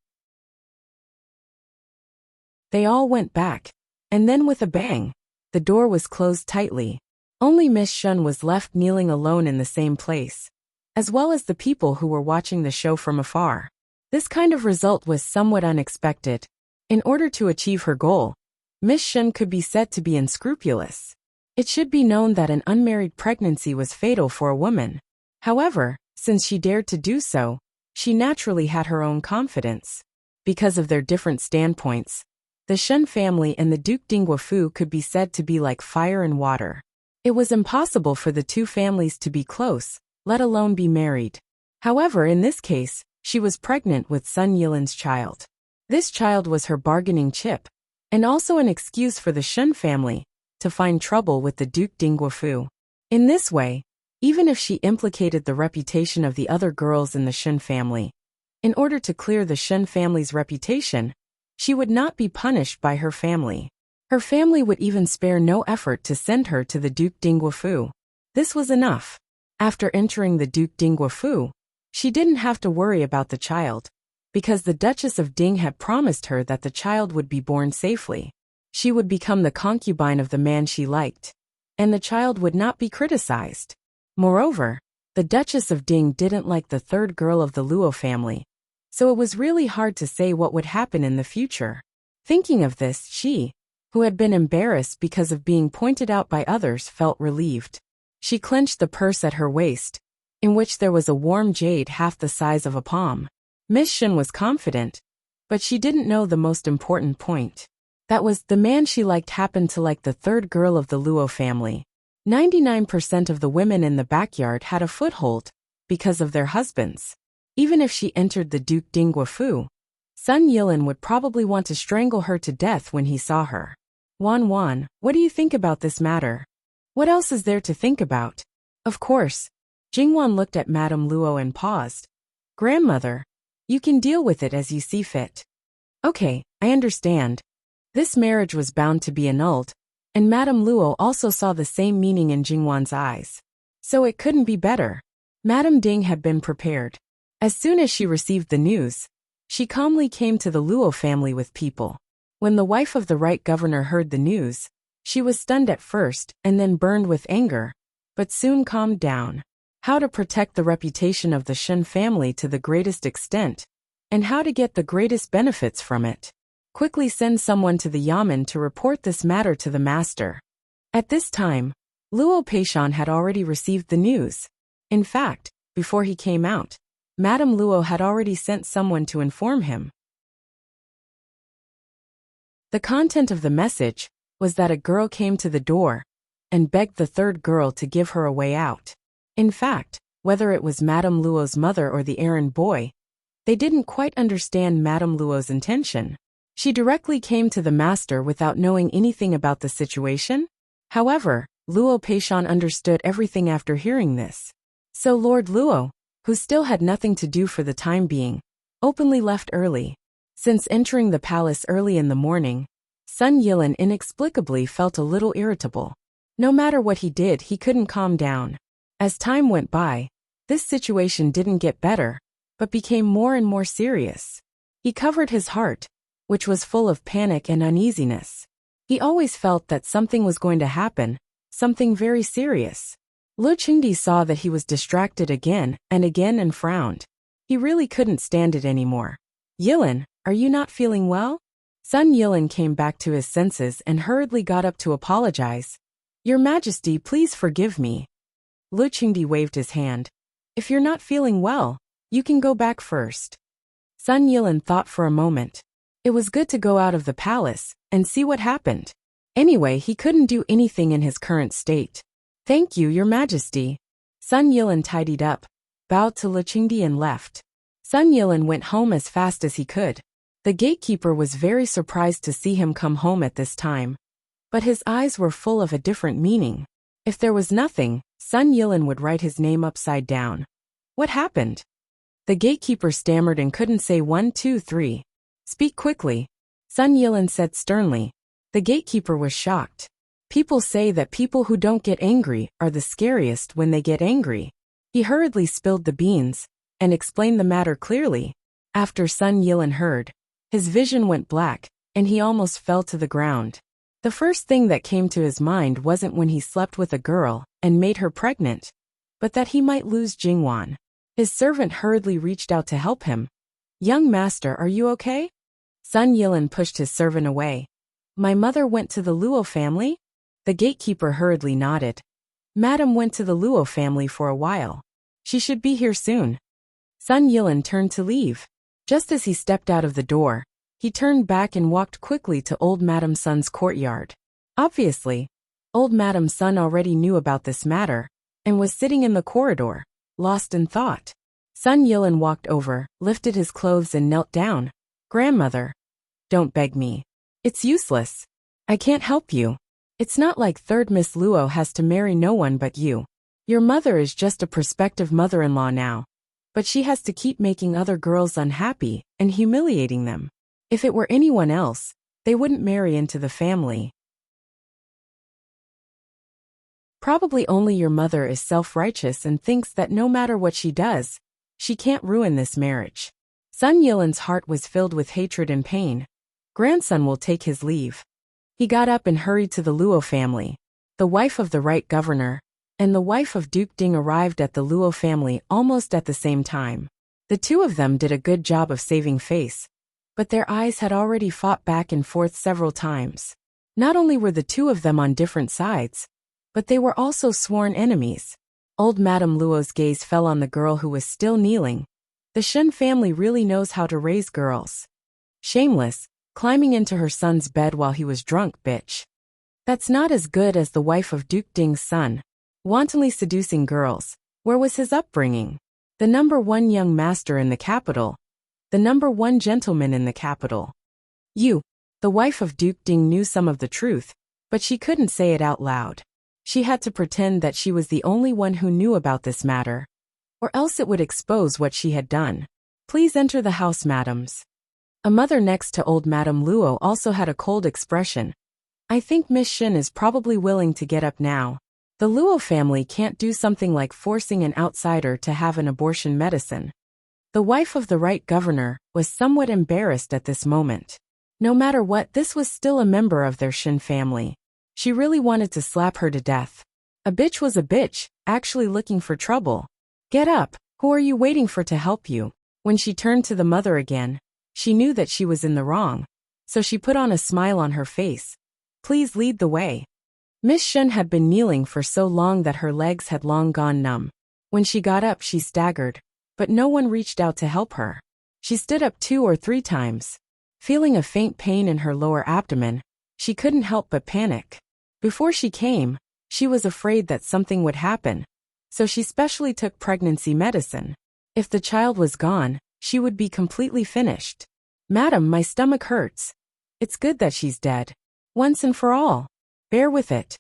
They all went back, and then with a bang, the door was closed tightly. Only Miss Shun was left kneeling alone in the same place, as well as the people who were watching the show from afar. This kind of result was somewhat unexpected. In order to achieve her goal, Miss Shun could be said to be unscrupulous. It should be known that an unmarried pregnancy was fatal for a woman. However, since she dared to do so, she naturally had her own confidence. Because of their different standpoints, the Shun family and the Duke Dingguofu could be said to be like fire and water. It was impossible for the two families to be close, let alone be married. However, in this case, she was pregnant with Sun Yilin's child. This child was her bargaining chip, and also an excuse for the Shun family to find trouble with the Duke Dingguofu. In this way, even if she implicated the reputation of the other girls in the Shun family, in order to clear the Shun family's reputation, she would not be punished by her family. Her family would even spare no effort to send her to the Duke Dingguofu. This was enough. After entering the Duke Dingguofu, she didn't have to worry about the child, because the Duchess of Ding had promised her that the child would be born safely. She would become the concubine of the man she liked, and the child would not be criticized. Moreover, the Duchess of Ding didn't like the third girl of the Luo family, so it was really hard to say what would happen in the future. Thinking of this, she, who had been embarrassed because of being pointed out by others, felt relieved. She clenched the purse at her waist, in which there was a warm jade half the size of a palm. Miss Shun was confident, but she didn't know the most important point. That was, the man she liked happened to like the third girl of the Luo family. 99% of the women in the backyard had a foothold because of their husbands. Even if she entered the Duke Dingguofu, Sun Yilin would probably want to strangle her to death when he saw her. Wan Wan, what do you think about this matter? What else is there to think about? Of course. Jingwan looked at Madame Luo and paused. Grandmother, you can deal with it as you see fit. Okay, I understand. This marriage was bound to be annulled, and Madame Luo also saw the same meaning in Jingwan's eyes. So it couldn't be better. Madame Ding had been prepared. As soon as she received the news, she calmly came to the Luo family with people. When the wife of the right governor heard the news, she was stunned at first and then burned with anger, but soon calmed down. How to protect the reputation of the Shun family to the greatest extent, and how to get the greatest benefits from it. Quickly send someone to the yamen to report this matter to the master. At this time, Luo Peishan had already received the news. In fact, before he came out, Madame Luo had already sent someone to inform him. The content of the message was that a girl came to the door and begged the third girl to give her a way out. In fact, whether it was Madame Luo's mother or the errand boy, they didn't quite understand Madame Luo's intention. She directly came to the master without knowing anything about the situation. However, Luo Peishan understood everything after hearing this. So Lord Luo, who still had nothing to do for the time being, openly left early. Since entering the palace early in the morning, Sun Yilin inexplicably felt a little irritable. No matter what he did, he couldn't calm down. As time went by, this situation didn't get better, but became more and more serious. He covered his heart, which was full of panic and uneasiness. He always felt that something was going to happen, something very serious. Lu Qingdi saw that he was distracted again and frowned. He really couldn't stand it anymore. Yilin, are you not feeling well? Sun Yilin came back to his senses and hurriedly got up to apologize. Your Majesty, please forgive me. Lu Qingdi waved his hand. If you're not feeling well, you can go back first. Sun Yilin thought for a moment. It was good to go out of the palace and see what happened. Anyway, he couldn't do anything in his current state. Thank you, Your Majesty. Sun Yilin tidied up, bowed to Lu Qingdi and left. Sun Yilin went home as fast as he could. The gatekeeper was very surprised to see him come home at this time. But his eyes were full of a different meaning. If there was nothing, Sun Yilin would write his name upside down. What happened? The gatekeeper stammered and couldn't say 1, 2, 3. Speak quickly. Sun Yilin said sternly. The gatekeeper was shocked. People say that people who don't get angry are the scariest when they get angry. He hurriedly spilled the beans and explained the matter clearly. After Sun Yilin heard, his vision went black, and he almost fell to the ground. The first thing that came to his mind wasn't when he slept with a girl and made her pregnant, but that he might lose Jingwan. His servant hurriedly reached out to help him. Young master, are you okay? Sun Yilin pushed his servant away. My mother went to the Luo family? The gatekeeper hurriedly nodded. Madam went to the Luo family for a while. She should be here soon. Sun Yilin turned to leave. Just as he stepped out of the door, he turned back and walked quickly to old Madame Sun's courtyard. Obviously, old Madame Sun already knew about this matter and was sitting in the corridor, lost in thought. Sun Yilin walked over, lifted his clothes and knelt down. Grandmother, don't beg me. It's useless. I can't help you. It's not like third Miss Luo has to marry no one but you. Your mother is just a prospective mother-in-law now, but she has to keep making other girls unhappy and humiliating them. If it were anyone else, they wouldn't marry into the family. Probably only your mother is self-righteous and thinks that no matter what she does, she can't ruin this marriage. Sun Yilin's heart was filled with hatred and pain. Grandson will take his leave. He got up and hurried to the Luo family. The wife of the right governor and the wife of Duke Ding arrived at the Luo family almost at the same time. The two of them did a good job of saving face, but their eyes had already fought back and forth several times. Not only were the two of them on different sides, but they were also sworn enemies. Old Madame Luo's gaze fell on the girl who was still kneeling. The Shen family really knows how to raise girls. Shameless, climbing into her son's bed while he was drunk, bitch. That's not as good as the wife of Duke Ding's son. Wantonly seducing girls. Where was his upbringing? The #1 young master in the capital. The #1 gentleman in the capital. You, the wife of Duke Ding, knew some of the truth, but she couldn't say it out loud. She had to pretend that she was the only one who knew about this matter, or else it would expose what she had done. Please enter the house, madams. A mother next to old Madame Luo also had a cold expression. I think Miss Shin is probably willing to get up now. The Luo family can't do something like forcing an outsider to have an abortion medicine. The wife of the right governor was somewhat embarrassed at this moment. No matter what, this was still a member of their Shin family. She really wanted to slap her to death. A bitch was a bitch, actually looking for trouble. Get up, who are you waiting for to help you? When she turned to the mother again, she knew that she was in the wrong, so she put on a smile on her face. Please lead the way. Miss Shen had been kneeling for so long that her legs had long gone numb. When she got up, she staggered. but no one reached out to help her. She stood up 2 or 3 times. Feeling a faint pain in her lower abdomen, she couldn't help but panic. Before she came, she was afraid that something would happen, so she specially took pregnancy medicine. If the child was gone, she would be completely finished. "Madam, my stomach hurts. It's good that she's dead. Once and for all. Bear with it,"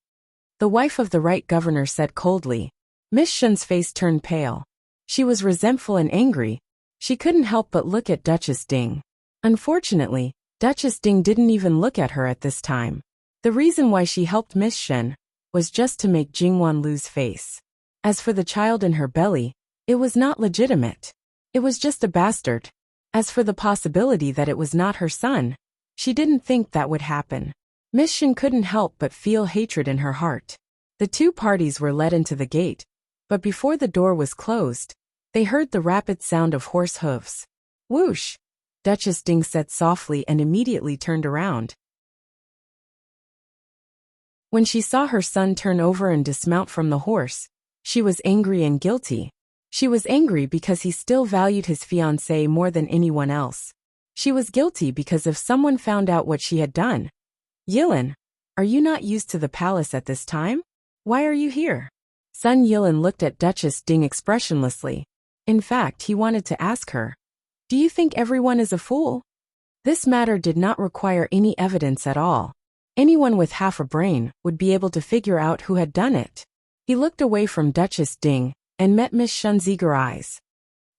the wife of the right governor said coldly. Miss Shun's face turned pale. She was resentful and angry. She couldn't help but look at Duchess Ding. Unfortunately, Duchess Ding didn't even look at her at this time. The reason why she helped Miss Shun was just to make Jingwan lose face. As for the child in her belly, it was not legitimate. It was just a bastard. As for the possibility that it was not her son, she didn't think that would happen. Miss Shun couldn't help but feel hatred in her heart. The 2 parties were led into the gate, but before the door was closed, they heard the rapid sound of horse hooves. "Whoosh!" Duchess Ding said softly and immediately turned around. When she saw her son turn over and dismount from the horse, she was angry and guilty. She was angry because he still valued his fiancée more than anyone else. She was guilty because if someone found out what she had done. "Yilin, are you not used to the palace at this time? Why are you here?" Sun Yilin looked at Duchess Ding expressionlessly. In fact, he wanted to ask her, "Do you think everyone is a fool?" This matter did not require any evidence at all. Anyone with half a brain would be able to figure out who had done it. He looked away from Duchess Ding and met Miss Shun's eager eyes.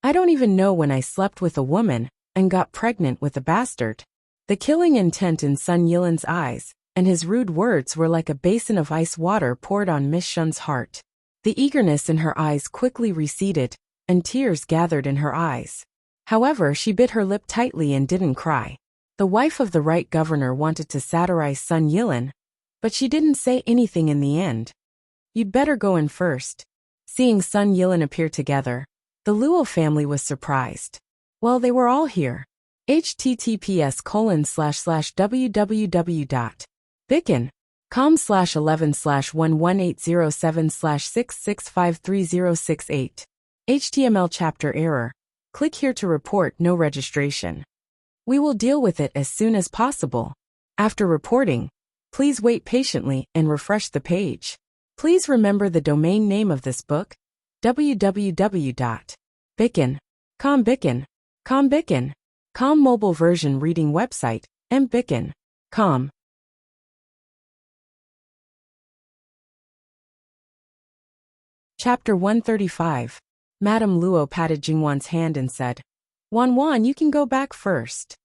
"I don't even know when I slept with a woman and got pregnant with a bastard." The killing intent in Sun Yilin's eyes and his rude words were like a basin of ice water poured on Miss Shun's heart. The eagerness in her eyes quickly receded, and tears gathered in her eyes. However, she bit her lip tightly and didn't cry. The wife of the right governor wanted to satirize Sun Yilin, but she didn't say anything in the end. "You'd better go in first." Seeing Sun Yilin appear together, the Luo family was surprised. Well, they were all here. https://www.bicken.com/11/11807/6653068. HTML chapter error. Click here to report no registration. We will deal with it as soon as possible. After reporting, please wait patiently and refresh the page. Please remember the domain name of this book, www.bicken.com. Bicken.com mobile version reading website, mbicken.com. Chapter 135. Madame Luo patted Jingwan's hand and said, Wan, you can go back first."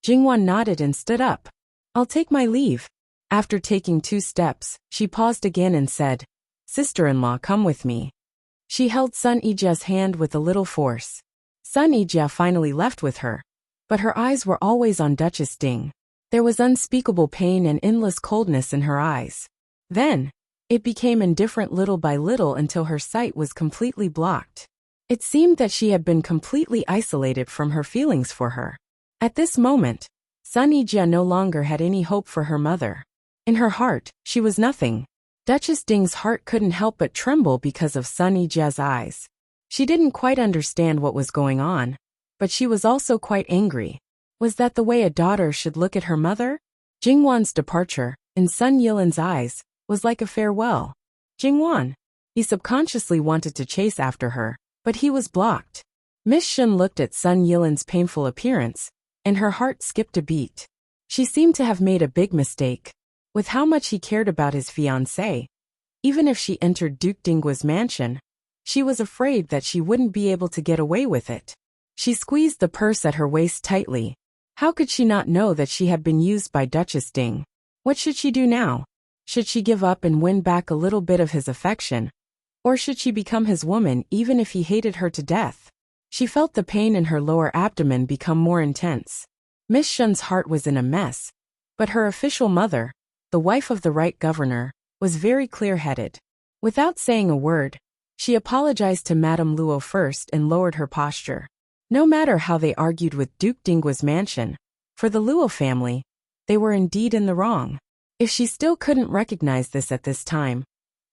Jingwan nodded and stood up. "I'll take my leave." After taking 2 steps, she paused again and said, "Sister-in-law, come with me." She held Sun Yijia's hand with a little force. Sun Yijia finally left with her, but her eyes were always on Duchess Ding. There was unspeakable pain and endless coldness in her eyes. Then, it became indifferent little by little until her sight was completely blocked. It seemed that she had been completely isolated from her feelings for her. At this moment, Sun Yijia no longer had any hope for her mother. In her heart, she was nothing. Duchess Ding's heart couldn't help but tremble because of Sun Yijia's eyes. She didn't quite understand what was going on, but she was also quite angry. Was that the way a daughter should look at her mother? Jingwan's departure, in Sun Yilin's eyes, was like a farewell. Jingwan. He subconsciously wanted to chase after her, but he was blocked. Miss Shun looked at Sun Yilin's painful appearance, and her heart skipped a beat. She seemed to have made a big mistake. With how much he cared about his fiancée, even if she entered Duke Dinggua's mansion, she was afraid that she wouldn't be able to get away with it. She squeezed the purse at her waist tightly. How could she not know that she had been used by Duchess Ding? What should she do now? Should she give up and win back a little bit of his affection? Or should she become his woman even if he hated her to death? She felt the pain in her lower abdomen become more intense. Miss Shun's heart was in a mess, but her official mother, the wife of the right governor, was very clear-headed. Without saying a word, she apologized to Madame Luo first and lowered her posture. No matter how they argued with Duke Dinggua's mansion, for the Luo family, they were indeed in the wrong. If she still couldn't recognize this at this time,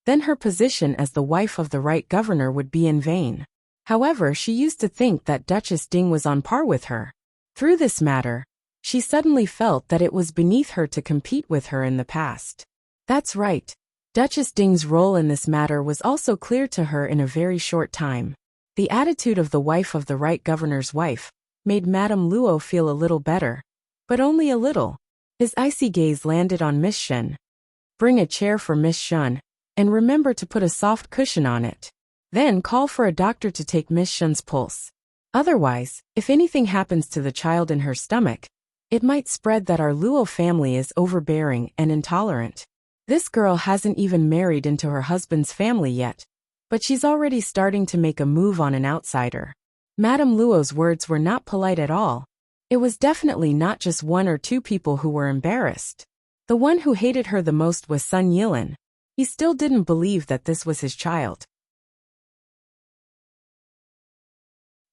then her position as the wife of the right governor would be in vain. However, she used to think that Duchess Ding was on par with her. Through this matter, she suddenly felt that it was beneath her to compete with her in the past. That's right. Duchess Ding's role in this matter was also clear to her in a very short time. The attitude of the wife of the right governor's wife made Madame Luo feel a little better, but only a little. His icy gaze landed on Miss Shen. Bring a chair for Miss Shen, and remember to put a soft cushion on it. Then call for a doctor to take Miss Shen's pulse. Otherwise, if anything happens to the child in her stomach, it might spread that our Luo family is overbearing and intolerant. This girl hasn't even married into her husband's family yet, but she's already starting to make a move on an outsider. Madame Luo's words were not polite at all. It was definitely not just one or two people who were embarrassed. The one who hated her the most was Sun Yilin. He still didn't believe that this was his child.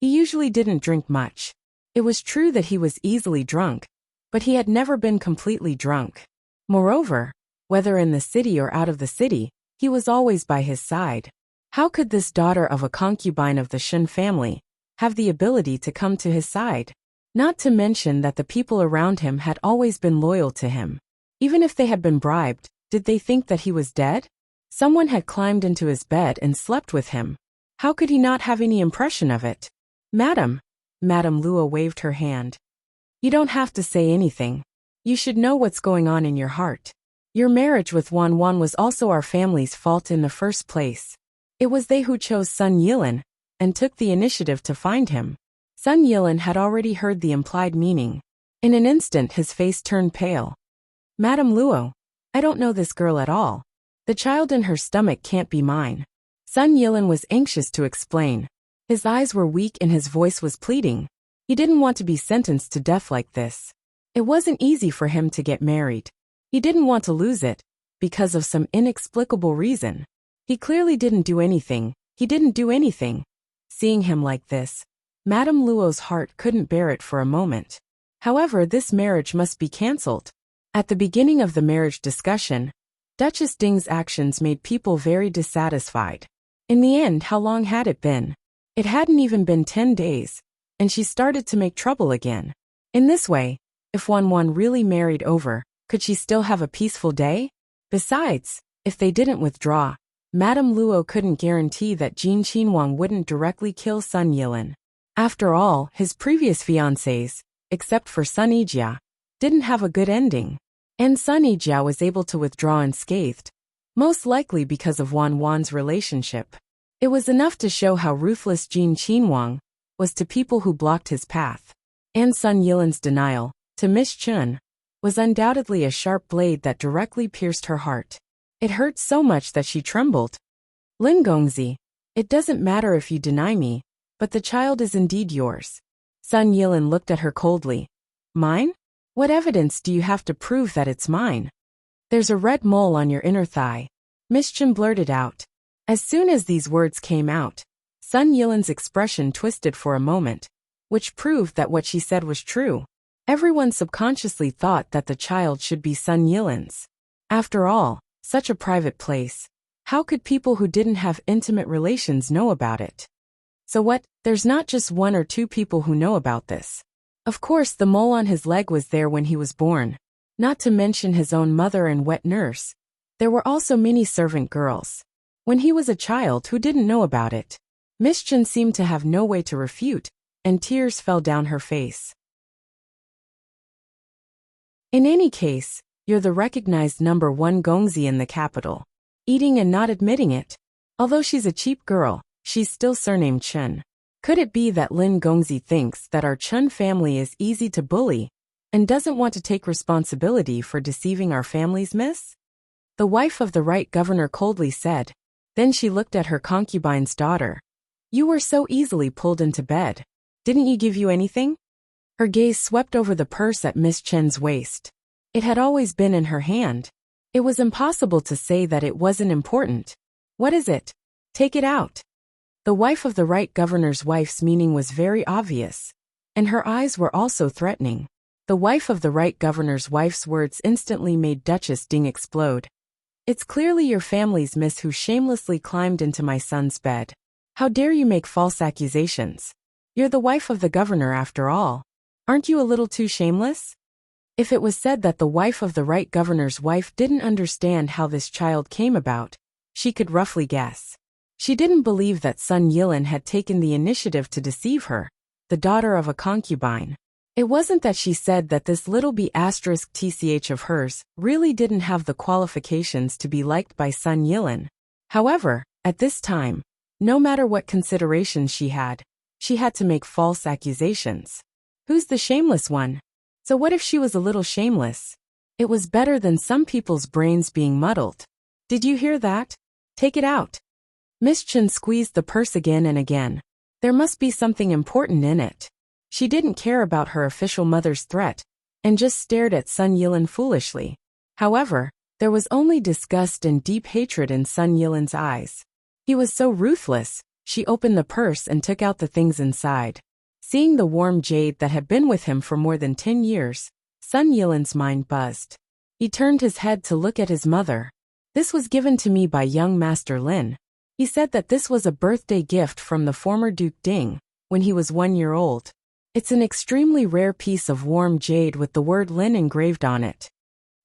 He usually didn't drink much. It was true that he was easily drunk, but he had never been completely drunk. Moreover, whether in the city or out of the city, he was always by his side. How could this daughter of a concubine of the Shen family have the ability to come to his side? Not to mention that the people around him had always been loyal to him. Even if they had been bribed, did they think that he was dead? Someone had climbed into his bed and slept with him. How could he not have any impression of it? Madam Luo waved her hand. You don't have to say anything. You should know what's going on in your heart. Your marriage with Wan Wan was also our family's fault in the first place. It was they who chose Sun Yilin and took the initiative to find him. Sun Yilin had already heard the implied meaning. In an instant his face turned pale. Madame Luo, I don't know this girl at all. The child in her stomach can't be mine. Sun Yilin was anxious to explain. His eyes were weak and his voice was pleading. He didn't want to be sentenced to death like this. It wasn't easy for him to get married. He didn't want to lose it, because of some inexplicable reason. He clearly didn't do anything. Seeing him like this, Madame Luo's heart couldn't bear it for a moment. However, this marriage must be cancelled. At the beginning of the marriage discussion, Duchess Ding's actions made people very dissatisfied. In the end, how long had it been? It hadn't even been 10 days, and she started to make trouble again. In this way, if Wan Wan really married over, could she still have a peaceful day? Besides, if they didn't withdraw, Madame Luo couldn't guarantee that Jin Qinhuang wouldn't directly kill Sun Yilin. After all, his previous fiancés, except for Sun Yijia, didn't have a good ending. And Sun Yijia was able to withdraw unscathed, most likely because of Wan Wan's relationship. It was enough to show how ruthless Jin Qinhuang was to people who blocked his path. And Sun Yilin's denial, to Miss Chun, was undoubtedly a sharp blade that directly pierced her heart. It hurt so much that she trembled. Lin Gongzi, it doesn't matter if you deny me, but the child is indeed yours. Sun Yilin looked at her coldly. Mine? What evidence do you have to prove that it's mine? There's a red mole on your inner thigh. Miss Chun blurted out. As soon as these words came out, Sun Yilin's expression twisted for a moment, which proved that what she said was true. Everyone subconsciously thought that the child should be Sun Yilin's. After all, such a private place. How could people who didn't have intimate relations know about it? So what? There's not just one or two people who know about this. Of course, the mole on his leg was there when he was born. Not to mention his own mother and wet nurse. There were also many servant girls. When he was a child, who didn't know about it? Miss Chun seemed to have no way to refute, and tears fell down her face. In any case, you're the recognized number one gongzi in the capital. Eating and not admitting it. Although she's a cheap girl, she's still surnamed Chun. Could it be that Lin Gongzi thinks that our Chun family is easy to bully, and doesn't want to take responsibility for deceiving our families, miss? The wife of the right governor coldly said. Then she looked at her concubine's daughter. You were so easily pulled into bed. Didn't you give you anything? Her gaze swept over the purse at Miss Chen's waist. It had always been in her hand. It was impossible to say that it wasn't important. What is it? Take it out. The wife of the right governor's wife's meaning was very obvious, and her eyes were also threatening. The wife of the right governor's wife's words instantly made Duchess Ding explode. It's clearly your family's miss who shamelessly climbed into my son's bed. How dare you make false accusations? You're the wife of the governor after all. Aren't you a little too shameless? If it was said that the wife of the right governor's wife didn't understand how this child came about, she could roughly guess. She didn't believe that Sun Yilin had taken the initiative to deceive her, the daughter of a concubine. It wasn't that she said that this little b*tch of hers really didn't have the qualifications to be liked by Sun Yilin. However, at this time, no matter what considerations she had to make false accusations. Who's the shameless one? So what if she was a little shameless? It was better than some people's brains being muddled. Did you hear that? Take it out. Miss Chen squeezed the purse again and again. There must be something important in it. She didn't care about her official mother's threat, and just stared at Sun Yilin foolishly. However, there was only disgust and deep hatred in Sun Yilin's eyes. He was so ruthless. She opened the purse and took out the things inside. Seeing the warm jade that had been with him for more than 10 years, Sun Yilin's mind buzzed. He turned his head to look at his mother. This was given to me by young Master Lin. He said that this was a birthday gift from the former Duke Ding, when he was 1 year old. It's an extremely rare piece of warm jade with the word Lin engraved on it.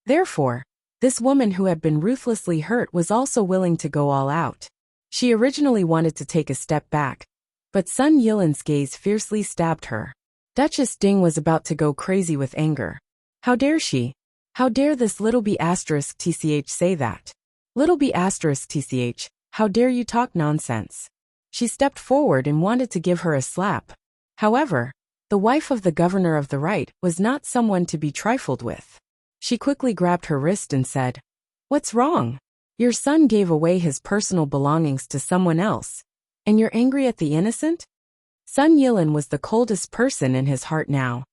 Therefore, this woman who had been ruthlessly hurt was also willing to go all out. She originally wanted to take a step back, but Sun Yilin's gaze fiercely stabbed her. Duchess Ding was about to go crazy with anger. How dare she? How dare this little b*tch say that? Little b*tch, how dare you talk nonsense? She stepped forward and wanted to give her a slap. However, the wife of the governor of the right was not someone to be trifled with. She quickly grabbed her wrist and said, "What's wrong? Your son gave away his personal belongings to someone else, and you're angry at the innocent?" Sun Yilin was the coldest person in his heart now.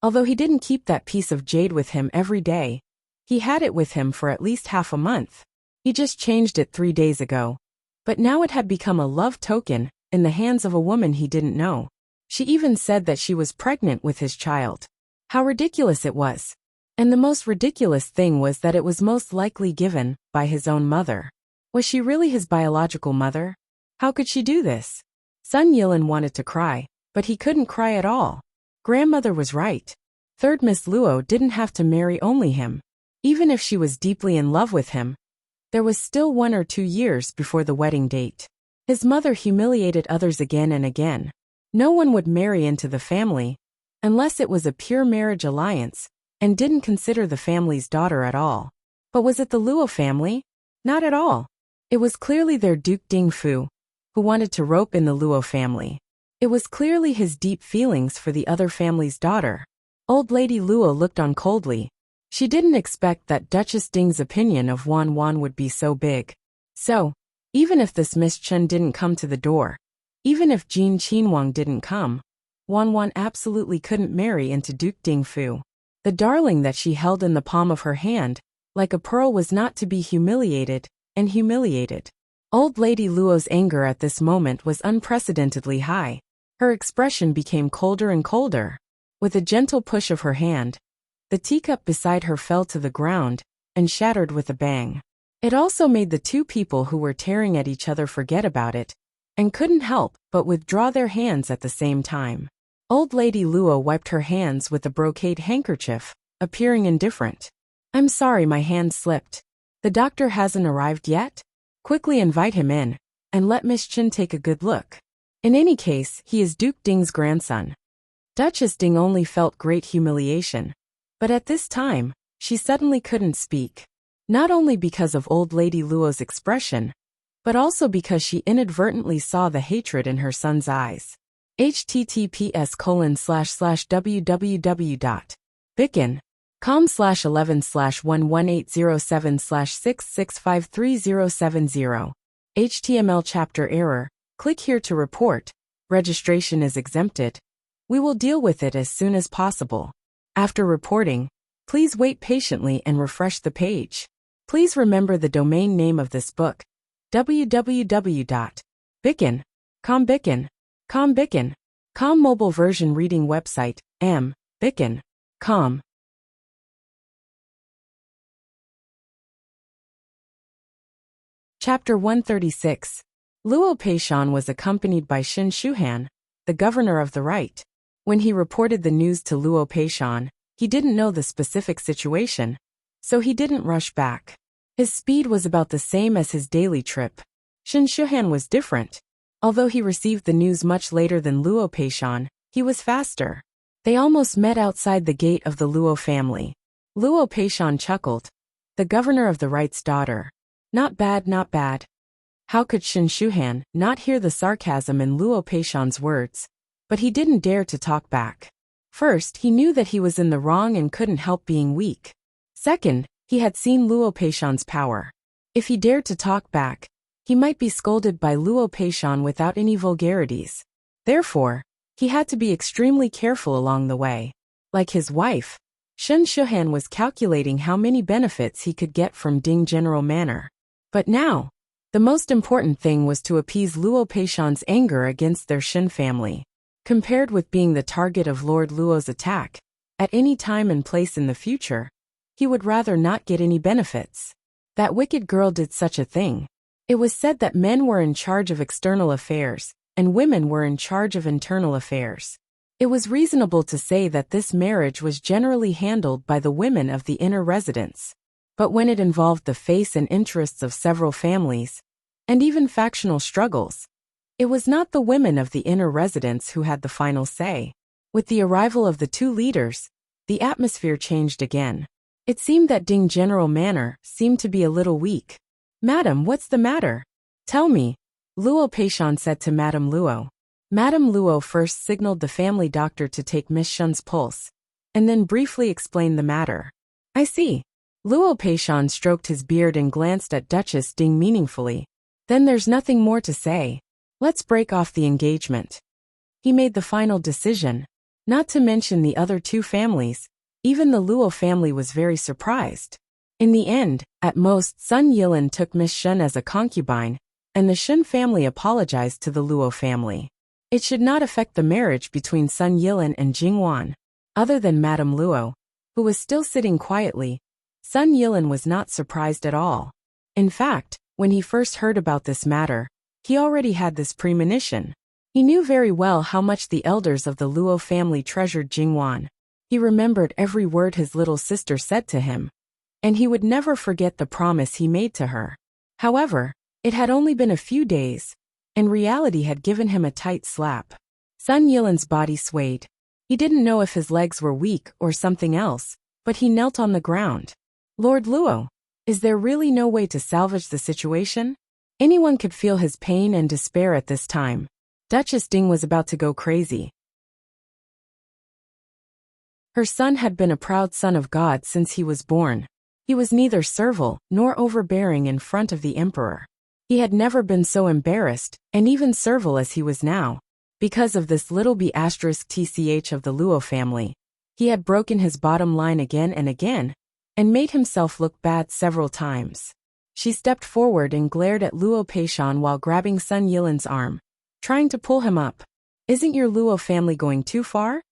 Although he didn't keep that piece of jade with him every day, he had it with him for at least half a month. He just changed it 3 days ago. But now it had become a love token in the hands of a woman he didn't know. She even said that she was pregnant with his child. How ridiculous it was. And the most ridiculous thing was that it was most likely given by his own mother. Was she really his biological mother? How could she do this? Sun Yilin wanted to cry, but he couldn't cry at all. Grandmother was right. Third Miss Luo didn't have to marry only him. Even if she was deeply in love with him, there was still 1 or 2 years before the wedding date. His mother humiliated others again and again. No one would marry into the family, unless it was a pure marriage alliance, and didn't consider the family's daughter at all. But was it the Luo family? Not at all. It was clearly their Duke Dingfu, who wanted to rope in the Luo family. It was clearly his deep feelings for the other family's daughter. Old Lady Luo looked on coldly. She didn't expect that Duchess Ding's opinion of Wan Wan would be so big. So, even if this Miss Chen didn't come to the door, even if Jin Qinhuang didn't come, Wan Wan absolutely couldn't marry into Duke Dingfu. The darling that she held in the palm of her hand, like a pearl, was not to be humiliated, and humiliated. Old Lady Luo's anger at this moment was unprecedentedly high. Her expression became colder and colder. With a gentle push of her hand, the teacup beside her fell to the ground and shattered with a bang. It also made the two people who were tearing at each other forget about it, and couldn't help but withdraw their hands at the same time. Old Lady Luo wiped her hands with a brocade handkerchief, appearing indifferent. "I'm sorry, my hand slipped. The doctor hasn't arrived yet? Quickly invite him in, and let Miss Chen take a good look. In any case, he is Duke Ding's grandson." Duchess Ding only felt great humiliation. But at this time, she suddenly couldn't speak. Not only because of Old Lady Luo's expression, but also because she inadvertently saw the hatred in her son's eyes. https://www.bicken.com/11/11807/66537070. HTML chapter error. Click here to report. Registration is exempted. We will deal with it as soon as possible. After reporting, please wait patiently and refresh the page. Please remember the domain name of this book, www.bicken.com. Bicken.com mobile version reading website, Bicken.com. Chapter 136. Luo Peishan was accompanied by Shin Shuhan, the governor of the right. When he reported the news to Luo Peishan, he didn't know the specific situation, so he didn't rush back. His speed was about the same as his daily trip. Shin Shuhan was different. Although he received the news much later than Luo Peishan, he was faster. They almost met outside the gate of the Luo family. Luo Peishan chuckled. The governor of the right's daughter. Not bad, not bad. How could Shin Shuhan not hear the sarcasm in Luo Peishan's words? But he didn't dare to talk back. First, he knew that he was in the wrong and couldn't help being weak. Second, he had seen Luo Peishan's power. If he dared to talk back, he might be scolded by Luo Peishan without any vulgarities. Therefore, he had to be extremely careful along the way. Like his wife, Shin Shuhan was calculating how many benefits he could get from Ding General Manor. But now, the most important thing was to appease Luo Peishan's anger against their Shin family. Compared with being the target of Lord Luo's attack, at any time and place in the future, he would rather not get any benefits. That wicked girl did such a thing. It was said that men were in charge of external affairs, and women were in charge of internal affairs. It was reasonable to say that this marriage was generally handled by the women of the inner residence. But when it involved the face and interests of several families, and even factional struggles, it was not the women of the inner residence who had the final say. With the arrival of the two leaders, the atmosphere changed again. It seemed that Ding General Manor seemed to be a little weak. Madam, what's the matter? Tell me, Luo Peishan said to Madame Luo. Madame Luo first signaled the family doctor to take Miss Shun's pulse, and then briefly explained the matter. I see. Luo Peishan stroked his beard and glanced at Duchess Ding meaningfully. Then there's nothing more to say. Let's break off the engagement. He made the final decision. Not to mention the other two families, even the Luo family was very surprised. In the end, at most, Sun Yilin took Miss Shun as a concubine, and the Shun family apologized to the Luo family. It should not affect the marriage between Sun Yilin and Jingwan. Other than Madame Luo, who was still sitting quietly, Sun Yilin was not surprised at all. In fact, when he first heard about this matter, he already had this premonition. He knew very well how much the elders of the Luo family treasured Jingwan. He remembered every word his little sister said to him, and he would never forget the promise he made to her. However, it had only been a few days, and reality had given him a tight slap. Sun Yilin's body swayed. He didn't know if his legs were weak or something else, but he knelt on the ground. Lord Luo, is there really no way to salvage the situation? Anyone could feel his pain and despair at this time. Duchess Ding was about to go crazy. Her son had been a proud son of God since he was born. He was neither servile nor overbearing in front of the emperor. He had never been so embarrassed, and even servile as he was now. Because of this little b*tch of the Luo family, he had broken his bottom line again and again, and made himself look bad several times. She stepped forward and glared at Luo Peishan while grabbing Sun Yilin's arm, trying to pull him up. Isn't your Luo family going too far?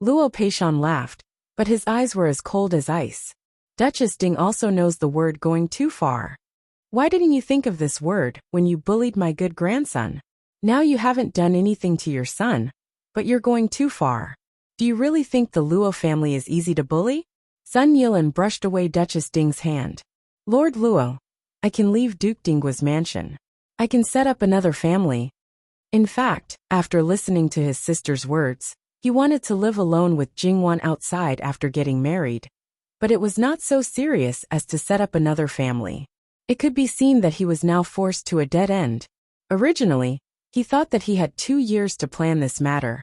Luo Peishan laughed, but his eyes were as cold as ice. Duchess Ding also knows the word going too far. Why didn't you think of this word when you bullied my good grandson? Now you haven't done anything to your son, but you're going too far. Do you really think the Luo family is easy to bully? Sun Yilin brushed away Duchess Ding's hand. Lord Luo, I can leave Duke Dinggua's mansion. I can set up another family. In fact, after listening to his sister's words, he wanted to live alone with Jingwan outside after getting married. But it was not so serious as to set up another family. It could be seen that he was now forced to a dead end. Originally, he thought that he had 2 years to plan this matter,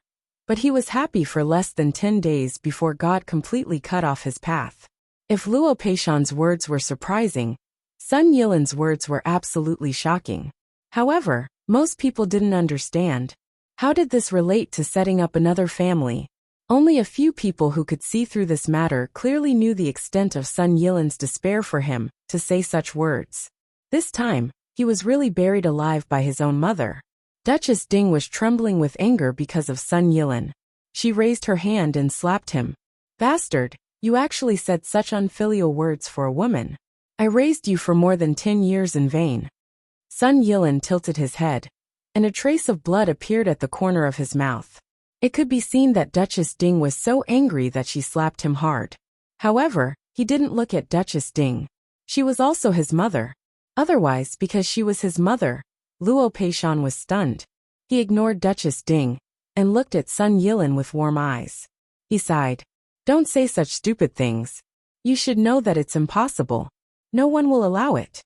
but he was happy for less than 10 days before God completely cut off his path. If Luo Peishan's words were surprising, Sun Yilin's words were absolutely shocking. However, most people didn't understand. How did this relate to setting up another family? Only a few people who could see through this matter clearly knew the extent of Sun Yilin's despair for him to say such words. This time, he was really buried alive by his own mother. Duchess Ding was trembling with anger because of Sun Yilin. She raised her hand and slapped him. Bastard, you actually said such unfilial words for a woman. I raised you for more than 10 years in vain. Sun Yilin tilted his head, and a trace of blood appeared at the corner of his mouth. It could be seen that Duchess Ding was so angry that she slapped him hard. However, he didn't look at Duchess Ding. She was also his mother. Otherwise, because she was his mother, Luo Peishan was stunned. He ignored Duchess Ding and looked at Sun Yilin with warm eyes. He sighed. Don't say such stupid things. You should know that it's impossible. No one will allow it.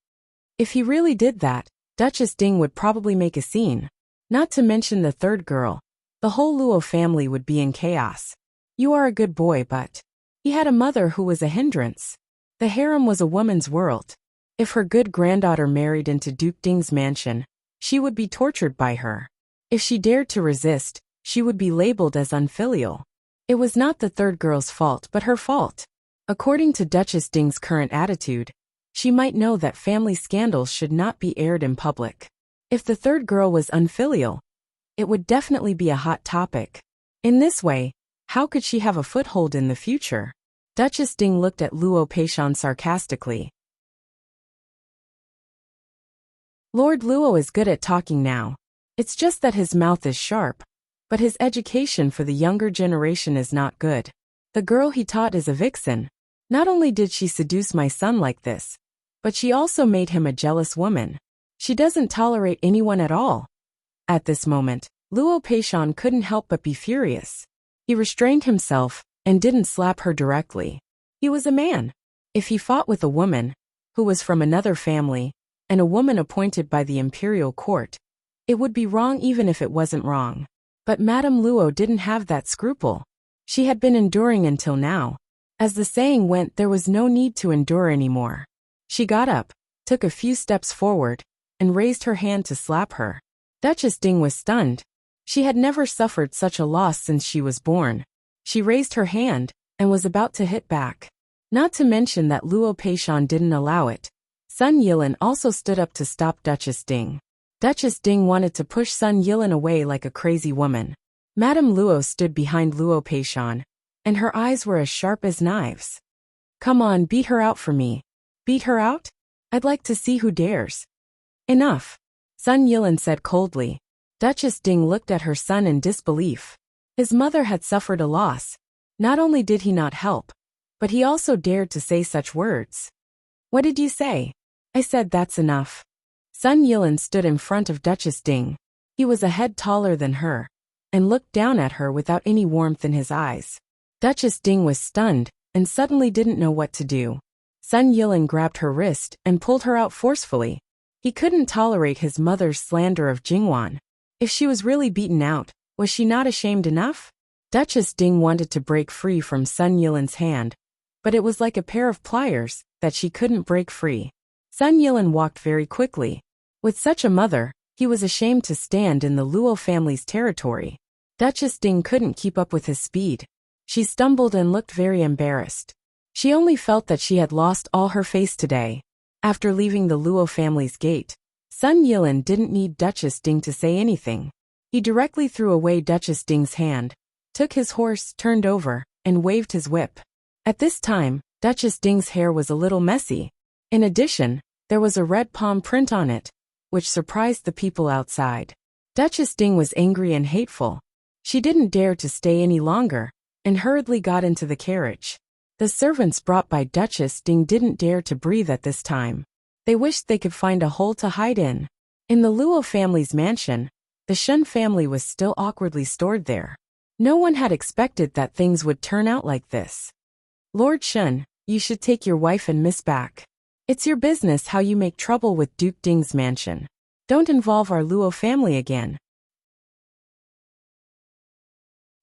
If he really did that, Duchess Ding would probably make a scene. Not to mention the third girl. The whole Luo family would be in chaos. You are a good boy, but he had a mother who was a hindrance. The harem was a woman's world. If her good granddaughter married into Duke Ding's mansion, she would be tortured by her. If she dared to resist, she would be labeled as unfilial. It was not the third girl's fault but her fault. According to Duchess Ding's current attitude, she might know that family scandals should not be aired in public. If the third girl was unfilial, it would definitely be a hot topic. In this way, how could she have a foothold in the future? Duchess Ding looked at Luo Peishan sarcastically. Lord Luo is good at talking now. It's just that his mouth is sharp, but his education for the younger generation is not good. The girl he taught is a vixen. Not only did she seduce my son like this, but she also made him a jealous woman. She doesn't tolerate anyone at all. At this moment, Luo Peishan couldn't help but be furious. He restrained himself and didn't slap her directly. He was a man. If he fought with a woman, who was from another family, and a woman appointed by the imperial court, it would be wrong even if it wasn't wrong. But Madame Luo didn't have that scruple. She had been enduring until now. As the saying went, there was no need to endure anymore. She got up, took a few steps forward, and raised her hand to slap her. Duchess Ding was stunned. She had never suffered such a loss since she was born. She raised her hand and was about to hit back. Not to mention that Luo Peishan didn't allow it. Sun Yilin also stood up to stop Duchess Ding. Duchess Ding wanted to push Sun Yilin away like a crazy woman. Madame Luo stood behind Luo Peishan, and her eyes were as sharp as knives. Come on, beat her out for me. Beat her out? I'd like to see who dares. Enough, Sun Yilin said coldly. Duchess Ding looked at her son in disbelief. His mother had suffered a loss. Not only did he not help, but he also dared to say such words. What did you say? I said that's enough. Sun Yilin stood in front of Duchess Ding. He was a head taller than her, and looked down at her without any warmth in his eyes. Duchess Ding was stunned, and suddenly didn't know what to do. Sun Yilin grabbed her wrist and pulled her out forcefully. He couldn't tolerate his mother's slander of Jingwan. If she was really beaten out, was she not ashamed enough? Duchess Ding wanted to break free from Sun Yilin's hand, but it was like a pair of pliers that she couldn't break free. Sun Yilin walked very quickly. With such a mother, he was ashamed to stand in the Luo family's territory. Duchess Ding couldn't keep up with his speed. She stumbled and looked very embarrassed. She only felt that she had lost all her face today. After leaving the Luo family's gate, Sun Yilin didn't need Duchess Ding to say anything. He directly threw away Duchess Ding's hand, took his horse, turned over, and waved his whip. At this time, Duchess Ding's hair was a little messy. In addition, there was a red palm print on it, which surprised the people outside. Duchess Ding was angry and hateful. She didn't dare to stay any longer, and hurriedly got into the carriage. The servants brought by Duchess Ding didn't dare to breathe at this time. They wished they could find a hole to hide in. In the Luo family's mansion, the Shen family was still awkwardly stored there. No one had expected that things would turn out like this. Lord Shen, you should take your wife and miss back. It's your business how you make trouble with Duke Ding's mansion. Don't involve our Luo family again.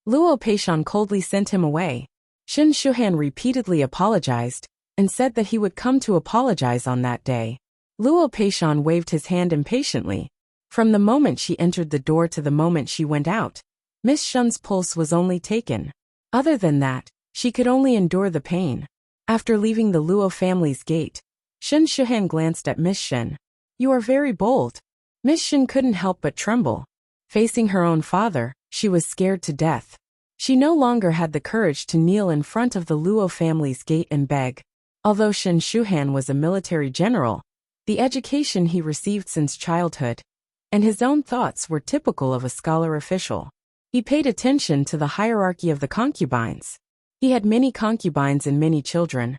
Luo Peishan coldly sent him away. Shen Shuhan repeatedly apologized, and said that he would come to apologize on that day. Luo Peishan waved his hand impatiently. From the moment she entered the door to the moment she went out, Miss Shen's pulse was only taken. Other than that, she could only endure the pain. After leaving the Luo family's gate, Shen Shuhan glanced at Miss Shen. You are very bold. Miss Shen couldn't help but tremble. Facing her own father, she was scared to death. She no longer had the courage to kneel in front of the Luo family's gate and beg. Although Shen Shuhan was a military general, the education he received since childhood, and his own thoughts were typical of a scholar official. He paid attention to the hierarchy of the concubines. He had many concubines and many children,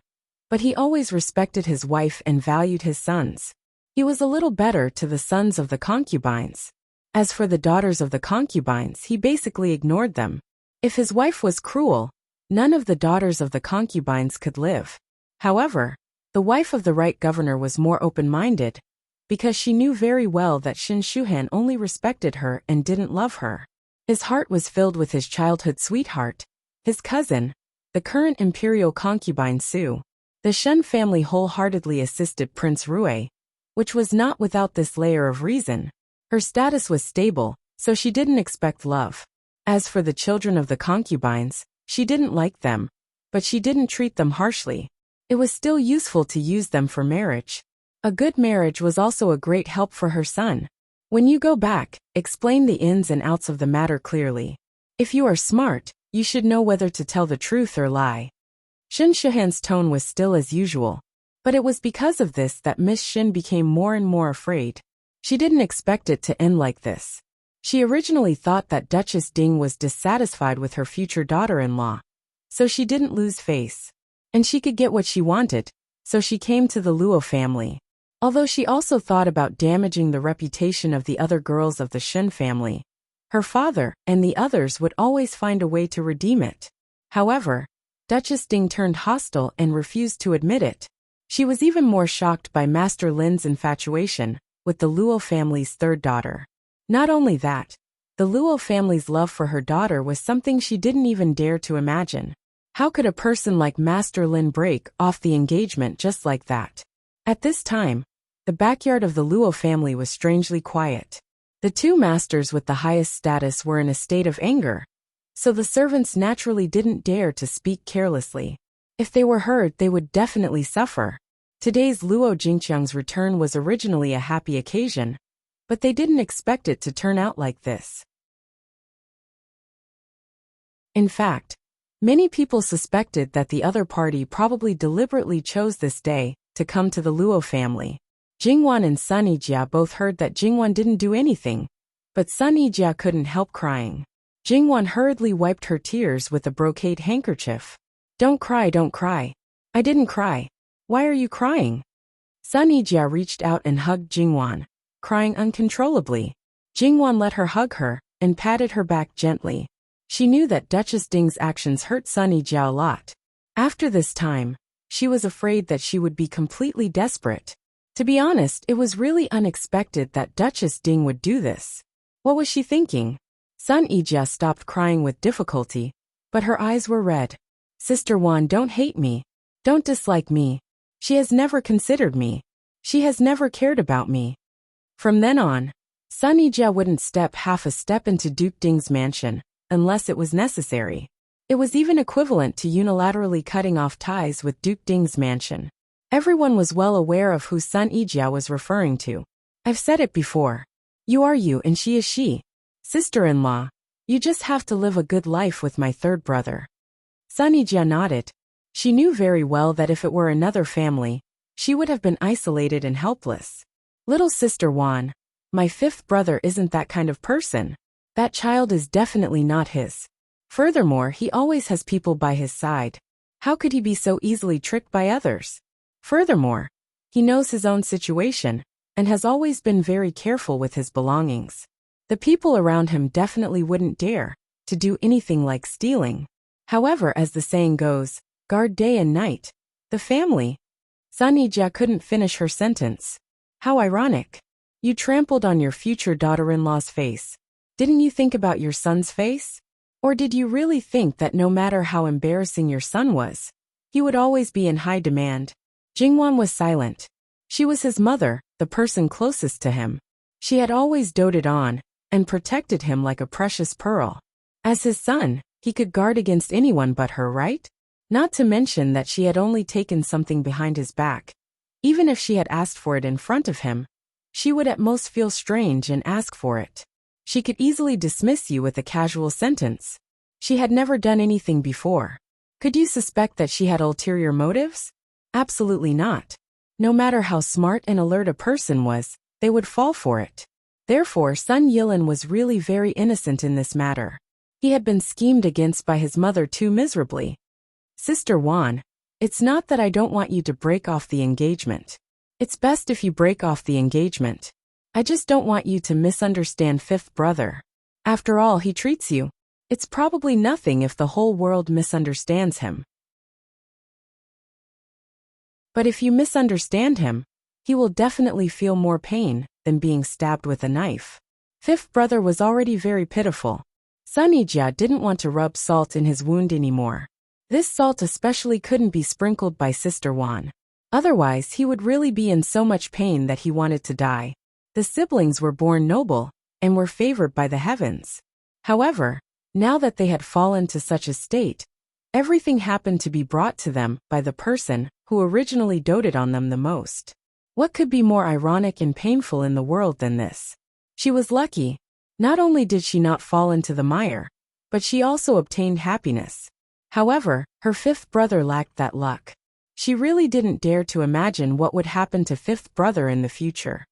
but he always respected his wife and valued his sons. He was a little better to the sons of the concubines. As for the daughters of the concubines, he basically ignored them. If his wife was cruel, none of the daughters of the concubines could live. However, the wife of the right governor was more open-minded, because she knew very well that Shin Shuhan only respected her and didn't love her. His heart was filled with his childhood sweetheart, his cousin, the current imperial concubine Su. The Shen family wholeheartedly assisted Prince Rui, which was not without this layer of reason. Her status was stable, so she didn't expect love. As for the children of the concubines, she didn't like them, but she didn't treat them harshly. It was still useful to use them for marriage. A good marriage was also a great help for her son. When you go back, explain the ins and outs of the matter clearly. If you are smart, you should know whether to tell the truth or lie. Shin Shuhan's tone was still as usual, but it was because of this that Miss Shin became more and more afraid. She didn't expect it to end like this. She originally thought that Duchess Ding was dissatisfied with her future daughter-in-law, so she didn't lose face. And she could get what she wanted, so she came to the Luo family. Although she also thought about damaging the reputation of the other girls of the Shin family, her father and the others would always find a way to redeem it. However, Duchess Ding turned hostile and refused to admit it. She was even more shocked by Master Lin's infatuation with the Luo family's third daughter. Not only that, the Luo family's love for her daughter was something she didn't even dare to imagine. How could a person like Master Lin break off the engagement just like that? At this time, the backyard of the Luo family was strangely quiet. The two masters with the highest status were in a state of anger, so the servants naturally didn't dare to speak carelessly. If they were heard, they would definitely suffer. Today's Luo Jingqiang's return was originally a happy occasion, but they didn't expect it to turn out like this. In fact, many people suspected that the other party probably deliberately chose this day to come to the Luo family. Jingwan and Sun Yijia both heard that Jingwan didn't do anything, but Sun Yijia couldn't help crying. Jingwan hurriedly wiped her tears with a brocade handkerchief. Don't cry, don't cry. I didn't cry. Why are you crying? Sun Yijia reached out and hugged Jingwan, crying uncontrollably. Jingwan let her hug her and patted her back gently. She knew that Duchess Ding's actions hurt Sun Yijia a lot. After this time, she was afraid that she would be completely desperate. To be honest, it was really unexpected that Duchess Ding would do this. What was she thinking? Sun Yijia stopped crying with difficulty, but her eyes were red. Sister Wan, don't hate me. Don't dislike me. She has never considered me. She has never cared about me. From then on, Sun Yijia wouldn't step half a step into Duke Ding's mansion, unless it was necessary. It was even equivalent to unilaterally cutting off ties with Duke Ding's mansion. Everyone was well aware of who Sun Yijia was referring to. I've said it before. You are you and she is she. Sister-in-law, you just have to live a good life with my third brother. Sun Yijia nodded. She knew very well that if it were another family, she would have been isolated and helpless. Little sister Wan, my fifth brother isn't that kind of person. That child is definitely not his. Furthermore, he always has people by his side. How could he be so easily tricked by others? Furthermore, he knows his own situation and has always been very careful with his belongings. The people around him definitely wouldn't dare to do anything like stealing. However, as the saying goes, guard day and night. The family. Sun Yijia couldn't finish her sentence. How ironic. You trampled on your future daughter-in-law's face. Didn't you think about your son's face? Or did you really think that no matter how embarrassing your son was, he would always be in high demand? Jingwan was silent. She was his mother, the person closest to him. She had always doted on and protected him like a precious pearl. As his son, he could guard against anyone but her, right? Not to mention that she had only taken something behind his back. Even if she had asked for it in front of him, she would at most feel strange and ask for it. She could easily dismiss you with a casual sentence. She had never done anything before. Could you suspect that she had ulterior motives? Absolutely not. No matter how smart and alert a person was, they would fall for it. Therefore, Sun Yilin was really very innocent in this matter. He had been schemed against by his mother too miserably. Sister Wan, it's not that I don't want you to break off the engagement. It's best if you break off the engagement. I just don't want you to misunderstand fifth brother. After all he treats you, it's probably nothing if the whole world misunderstands him. But if you misunderstand him, he will definitely feel more pain than being stabbed with a knife. Fifth brother was already very pitiful. Sun Yijia didn't want to rub salt in his wound anymore. This salt especially couldn't be sprinkled by Sister Wan. Otherwise he would really be in so much pain that he wanted to die. The siblings were born noble and were favored by the heavens. However, now that they had fallen to such a state, everything happened to be brought to them by the person who originally doted on them the most. What could be more ironic and painful in the world than this? She was lucky. Not only did she not fall into the mire, but she also obtained happiness. However, her fifth brother lacked that luck. She really didn't dare to imagine what would happen to fifth brother in the future.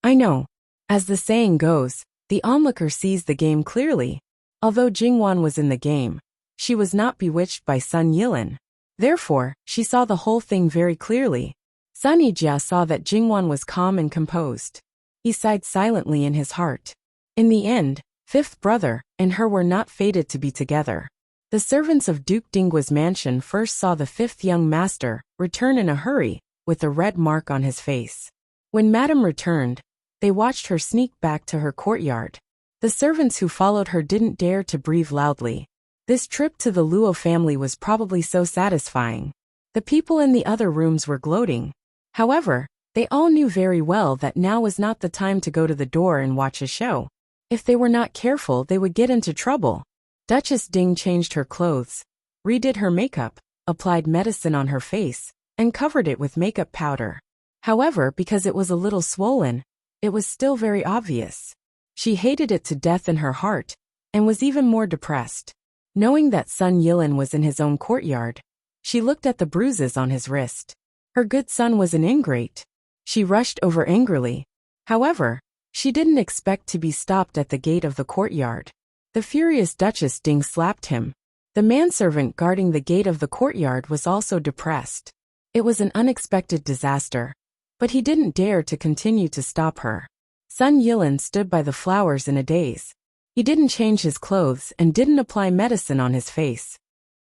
I know. As the saying goes, the onlooker sees the game clearly. Although Jingwan was in the game, she was not bewitched by Sun Yilin. Therefore, she saw the whole thing very clearly. Sun Yijia saw that Jingwan was calm and composed. He sighed silently in his heart. In the end, fifth brother and her were not fated to be together. The servants of Duke Dinggua's mansion first saw the fifth young master return in a hurry, with a red mark on his face. When Madame returned, they watched her sneak back to her courtyard. The servants who followed her didn't dare to breathe loudly. This trip to the Luo family was probably so satisfying. The people in the other rooms were gloating. However, they all knew very well that now was not the time to go to the door and watch a show. If they were not careful, they would get into trouble. Duchess Ding changed her clothes, redid her makeup, applied medicine on her face, and covered it with makeup powder. However, because it was a little swollen, it was still very obvious. She hated it to death in her heart, and was even more depressed. Knowing that Sun Yilin was in his own courtyard, she looked at the bruises on his wrist. Her good son was an ingrate. She rushed over angrily. However, she didn't expect to be stopped at the gate of the courtyard. The furious Duchess Ding slapped him. The manservant guarding the gate of the courtyard was also depressed. It was an unexpected disaster, but he didn't dare to continue to stop her. Sun Yilin stood by the flowers in a daze. He didn't change his clothes and didn't apply medicine on his face.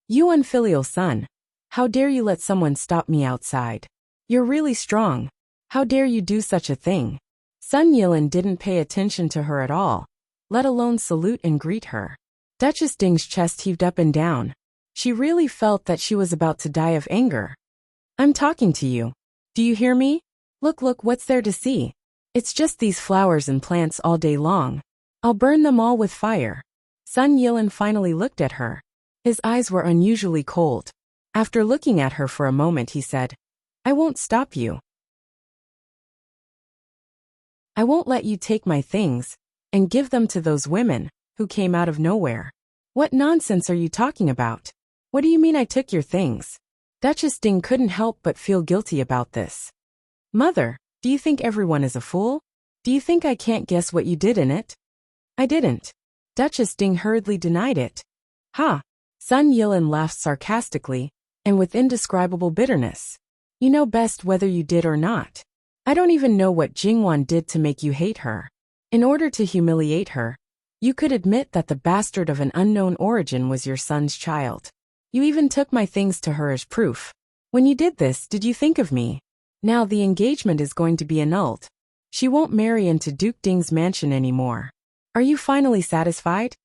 You unfilial son. How dare you let someone stop me outside? You're really strong. How dare you do such a thing? Sun Yilin didn't pay attention to her at all, let alone salute and greet her. Duchess Ding's chest heaved up and down. She really felt that she was about to die of anger. I'm talking to you. Do you hear me? Look, what's there to see? It's just these flowers and plants all day long. I'll burn them all with fire. Sun Yilin finally looked at her. His eyes were unusually cold. After looking at her for a moment, he said, I won't stop you. I won't let you take my things and give them to those women who came out of nowhere. What nonsense are you talking about? What do you mean I took your things? Duchess Ding couldn't help but feel guilty about this. Mother, do you think everyone is a fool? Do you think I can't guess what you did in it? I didn't. Duchess Ding hurriedly denied it. Ha! Sun Yilin laughed sarcastically and with indescribable bitterness. You know best whether you did or not. I don't even know what Jingwan did to make you hate her. In order to humiliate her, you could admit that the bastard of an unknown origin was your son's child. You even took my things to her as proof. When you did this, did you think of me? Now the engagement is going to be annulled. She won't marry into Duke Ding's mansion anymore. Are you finally satisfied?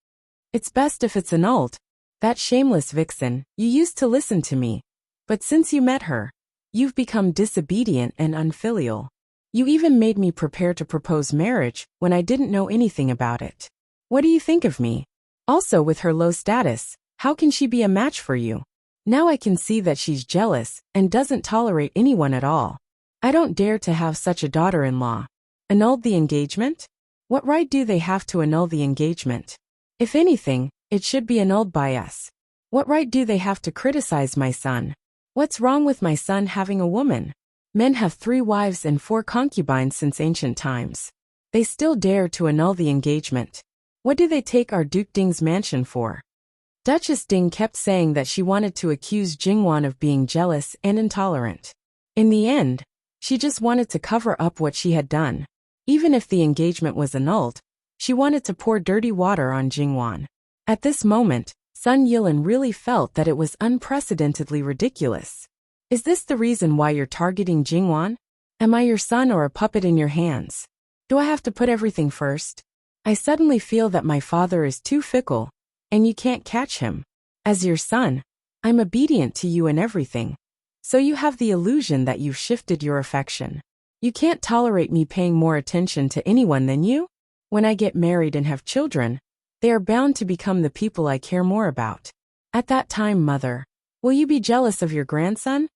It's best if it's annulled. That shameless vixen, you used to listen to me. But since you met her, you've become disobedient and unfilial. You even made me prepare to propose marriage when I didn't know anything about it. What do you think of me? Also, with her low status, how can she be a match for you? Now I can see that she's jealous and doesn't tolerate anyone at all. I don't dare to have such a daughter-in-law. Annulled the engagement? What right do they have to annul the engagement? If anything, it should be annulled by us. What right do they have to criticize my son? What's wrong with my son having a woman? Men have 3 wives and 4 concubines since ancient times. They still dare to annul the engagement. What do they take our Duke Ding's mansion for? Duchess Ding kept saying that she wanted to accuse Jingwan of being jealous and intolerant. In the end, she just wanted to cover up what she had done. Even if the engagement was annulled, she wanted to pour dirty water on Jingwan. At this moment, Sun Yilin really felt that it was unprecedentedly ridiculous. Is this the reason why you're targeting Jingwan? Am I your son or a puppet in your hands? Do I have to put everything first? I suddenly feel that my father is too fickle, and you can't catch him. As your son, I'm obedient to you in everything. So you have the illusion that you've shifted your affection. You can't tolerate me paying more attention to anyone than you? When I get married and have children, they are bound to become the people I care more about. At that time, mother, will you be jealous of your grandson?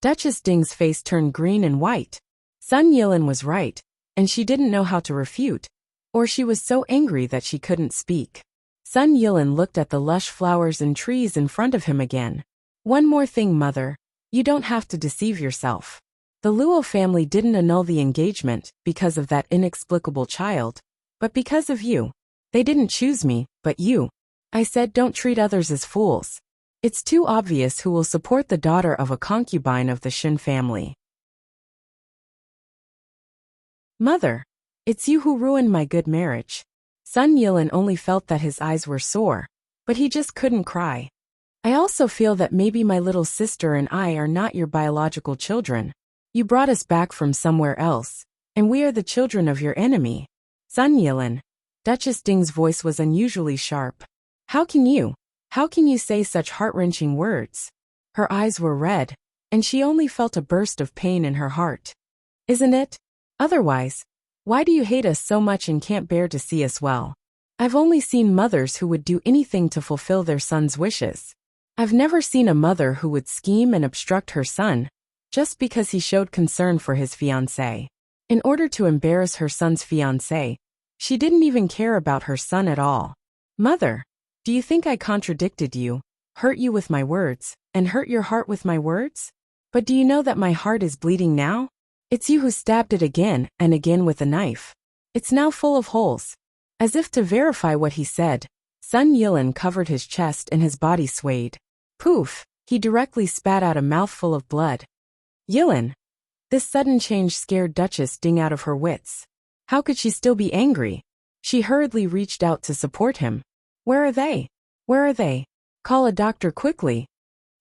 Duchess Ding's face turned green and white. Sun Yilin was right, and she didn't know how to refute, or she was so angry that she couldn't speak. Sun Yilin looked at the lush flowers and trees in front of him again. One more thing, mother. You don't have to deceive yourself. The Luo family didn't annul the engagement because of that inexplicable child, but because of you. They didn't choose me, but you. I said don't treat others as fools. It's too obvious who will support the daughter of a concubine of the Shin family. Mother, it's you who ruined my good marriage. Sun Yilin only felt that his eyes were sore, but he just couldn't cry. I also feel that maybe my little sister and I are not your biological children. You brought us back from somewhere else, and we are the children of your enemy. Sun Yilin. Duchess Ding's voice was unusually sharp. How can you say such heart-wrenching words? Her eyes were red, and she only felt a burst of pain in her heart. Isn't it? Otherwise, why do you hate us so much and can't bear to see us well? I've only seen mothers who would do anything to fulfill their son's wishes. I've never seen a mother who would scheme and obstruct her son, just because he showed concern for his fiancée. In order to embarrass her son's fiancée, she didn't even care about her son at all. Mother, do you think I contradicted you, hurt you with my words, and hurt your heart with my words? But do you know that my heart is bleeding now? It's you who stabbed it again and again with a knife. It's now full of holes. As if to verify what he said, Sun Yilin covered his chest and his body swayed. Poof, he directly spat out a mouthful of blood. Yilin. This sudden change scared Duchess Ding out of her wits. How could she still be angry? She hurriedly reached out to support him. Where are they? Where are they? Call a doctor quickly.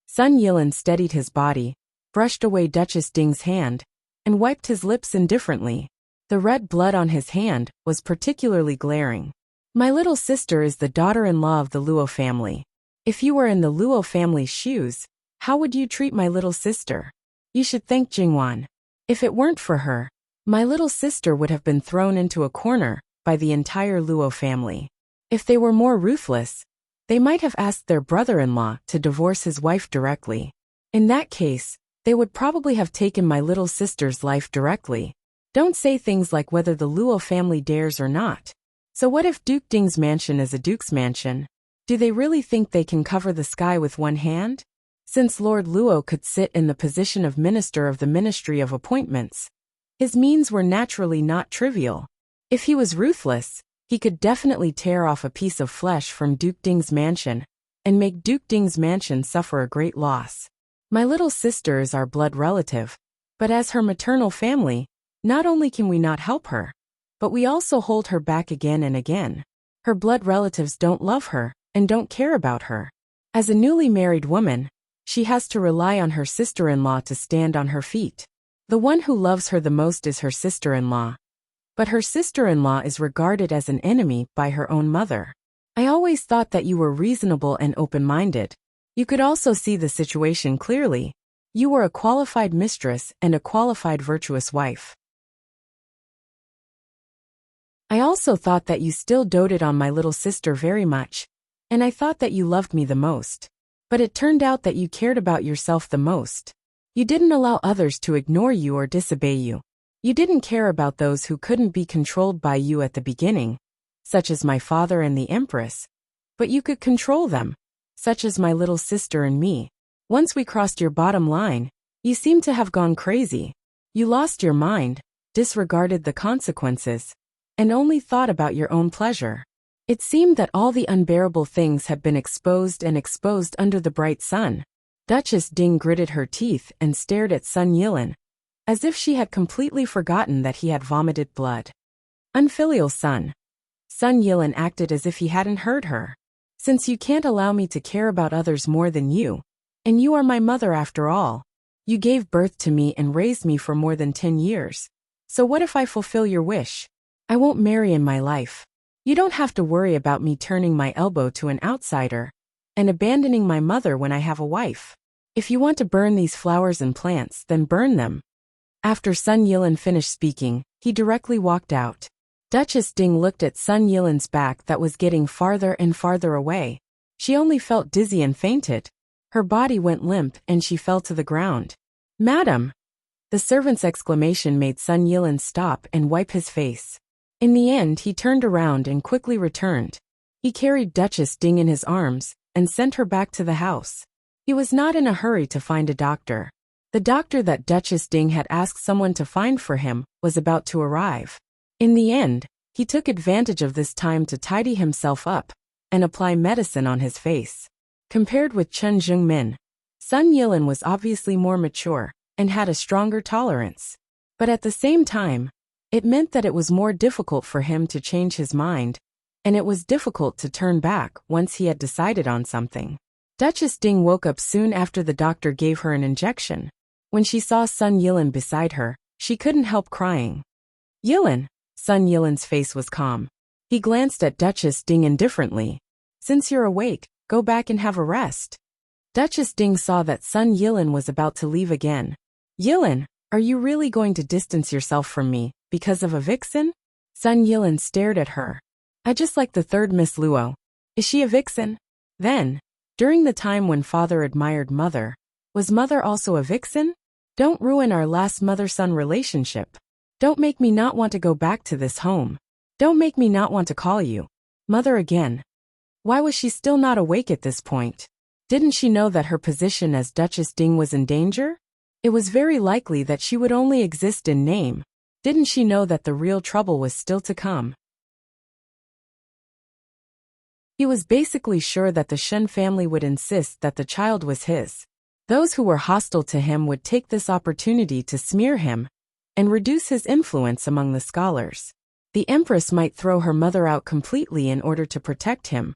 Sun Yilin steadied his body, brushed away Duchess Ding's hand, and wiped his lips indifferently. The red blood on his hand was particularly glaring. My little sister is the daughter-in-law of the Luo family. If you were in the Luo family's shoes, how would you treat my little sister? You should thank Jingwan. If it weren't for her, my little sister would have been thrown into a corner by the entire Luo family. If they were more ruthless, they might have asked their brother-in-law to divorce his wife directly. In that case, they would probably have taken my little sister's life directly. Don't say things like whether the Luo family dares or not. So what if Duke Ding's mansion is a duke's mansion? Do they really think they can cover the sky with one hand? Since Lord Luo could sit in the position of Minister of the Ministry of Appointments, his means were naturally not trivial. If he was ruthless, he could definitely tear off a piece of flesh from Duke Ding's mansion and make Duke Ding's mansion suffer a great loss. My little sister is our blood relative, but as her maternal family, not only can we not help her, but we also hold her back again and again. Her blood relatives don't love her and don't care about her. As a newly married woman, she has to rely on her sister-in-law to stand on her feet. The one who loves her the most is her sister-in-law. But her sister-in-law is regarded as an enemy by her own mother. I always thought that you were reasonable and open-minded. You could also see the situation clearly. You were a qualified mistress and a qualified virtuous wife. I also thought that you still doted on my little sister very much, and I thought that you loved me the most. But it turned out that you cared about yourself the most. You didn't allow others to ignore you or disobey you. You didn't care about those who couldn't be controlled by you at the beginning, such as my father and the Empress. But you could control them, such as my little sister and me. Once we crossed your bottom line, you seemed to have gone crazy. You lost your mind, disregarded the consequences, and only thought about your own pleasure. It seemed that all the unbearable things had been exposed and exposed under the bright sun. Duchess Ding gritted her teeth and stared at Sun Yilin, as if she had completely forgotten that he had vomited blood. Unfilial son. Sun Yilin acted as if he hadn't heard her. Since you can't allow me to care about others more than you, and you are my mother after all, you gave birth to me and raised me for more than 10 years. So what if I fulfill your wish? I won't marry in my life. You don't have to worry about me turning my elbow to an outsider and abandoning my mother when I have a wife. If you want to burn these flowers and plants, then burn them. After Sun Yilin finished speaking, he directly walked out. Duchess Ding looked at Sun Yilin's back that was getting farther and farther away. She only felt dizzy and fainted. Her body went limp and she fell to the ground. Madam! The servant's exclamation made Sun Yilin stop and wipe his face. In the end, he turned around and quickly returned. He carried Duchess Ding in his arms and sent her back to the house. He was not in a hurry to find a doctor. The doctor that Duchess Ding had asked someone to find for him was about to arrive. In the end, he took advantage of this time to tidy himself up and apply medicine on his face. Compared with Chen Zhengmin, Sun Yilin was obviously more mature and had a stronger tolerance. But at the same time, it meant that it was more difficult for him to change his mind, and it was difficult to turn back once he had decided on something. Duchess Ding woke up soon after the doctor gave her an injection. When she saw Sun Yilin beside her, she couldn't help crying. Yilin! Sun Yilin's face was calm. He glanced at Duchess Ding indifferently. Since you're awake, go back and have a rest. Duchess Ding saw that Sun Yilin was about to leave again. Yilin, are you really going to distance yourself from me because of a vixen? Sun Yilin stared at her. I just like the third Miss Luo. Is she a vixen? Then, during the time when father admired mother, was mother also a vixen? Don't ruin our last mother-son relationship. Don't make me not want to go back to this home. Don't make me not want to call you mother again. Why was she still not awake at this point? Didn't she know that her position as Duchess Ding was in danger? It was very likely that she would only exist in name. Didn't she know that the real trouble was still to come? He was basically sure that the Shen family would insist that the child was his. Those who were hostile to him would take this opportunity to smear him and reduce his influence among the scholars. The Empress might throw her mother out completely in order to protect him,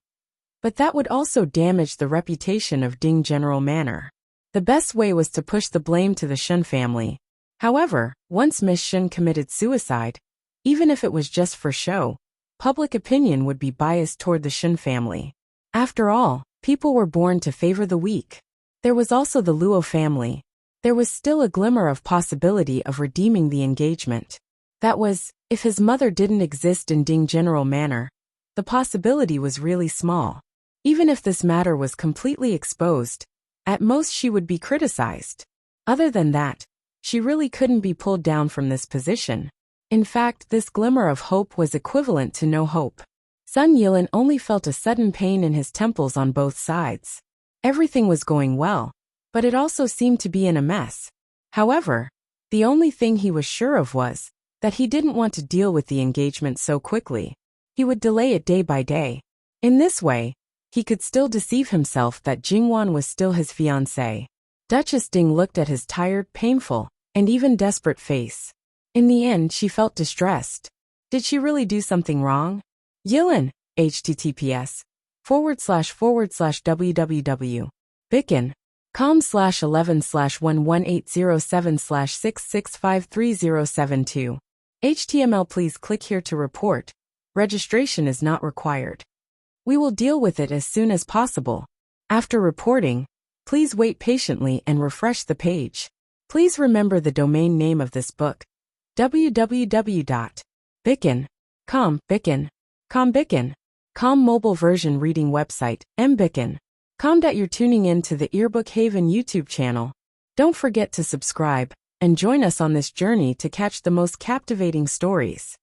but that would also damage the reputation of Ding General Manor. The best way was to push the blame to the Shen family. However, once Miss Shen committed suicide, even if it was just for show, public opinion would be biased toward the Shen family. After all, people were born to favor the weak. There was also the Luo family. There was still a glimmer of possibility of redeeming the engagement. That was, if his mother didn't exist in Ding General Manor. The possibility was really small. Even if this matter was completely exposed, at most she would be criticized. Other than that, she really couldn't be pulled down from this position. In fact, this glimmer of hope was equivalent to no hope. Sun Yilin only felt a sudden pain in his temples on both sides. Everything was going well, but it also seemed to be in a mess. However, the only thing he was sure of was that he didn't want to deal with the engagement so quickly. He would delay it day by day. In this way, he could still deceive himself that Jingwan was still his fiancée. Duchess Ding looked at his tired, painful, and even desperate face. In the end, she felt distressed. Did she really do something wrong? Yilin, https://www.bicken.com/11/11807/6653072. HTML. Please click here to report. Registration is not required. We will deal with it as soon as possible. After reporting, please wait patiently and refresh the page. Please remember the domain name of this book: www.bicken.com. Bicken.com mobile version reading website, mbicken.com. You're tuning in to the Earbook Haven YouTube channel. Don't forget to subscribe and join us on this journey to catch the most captivating stories.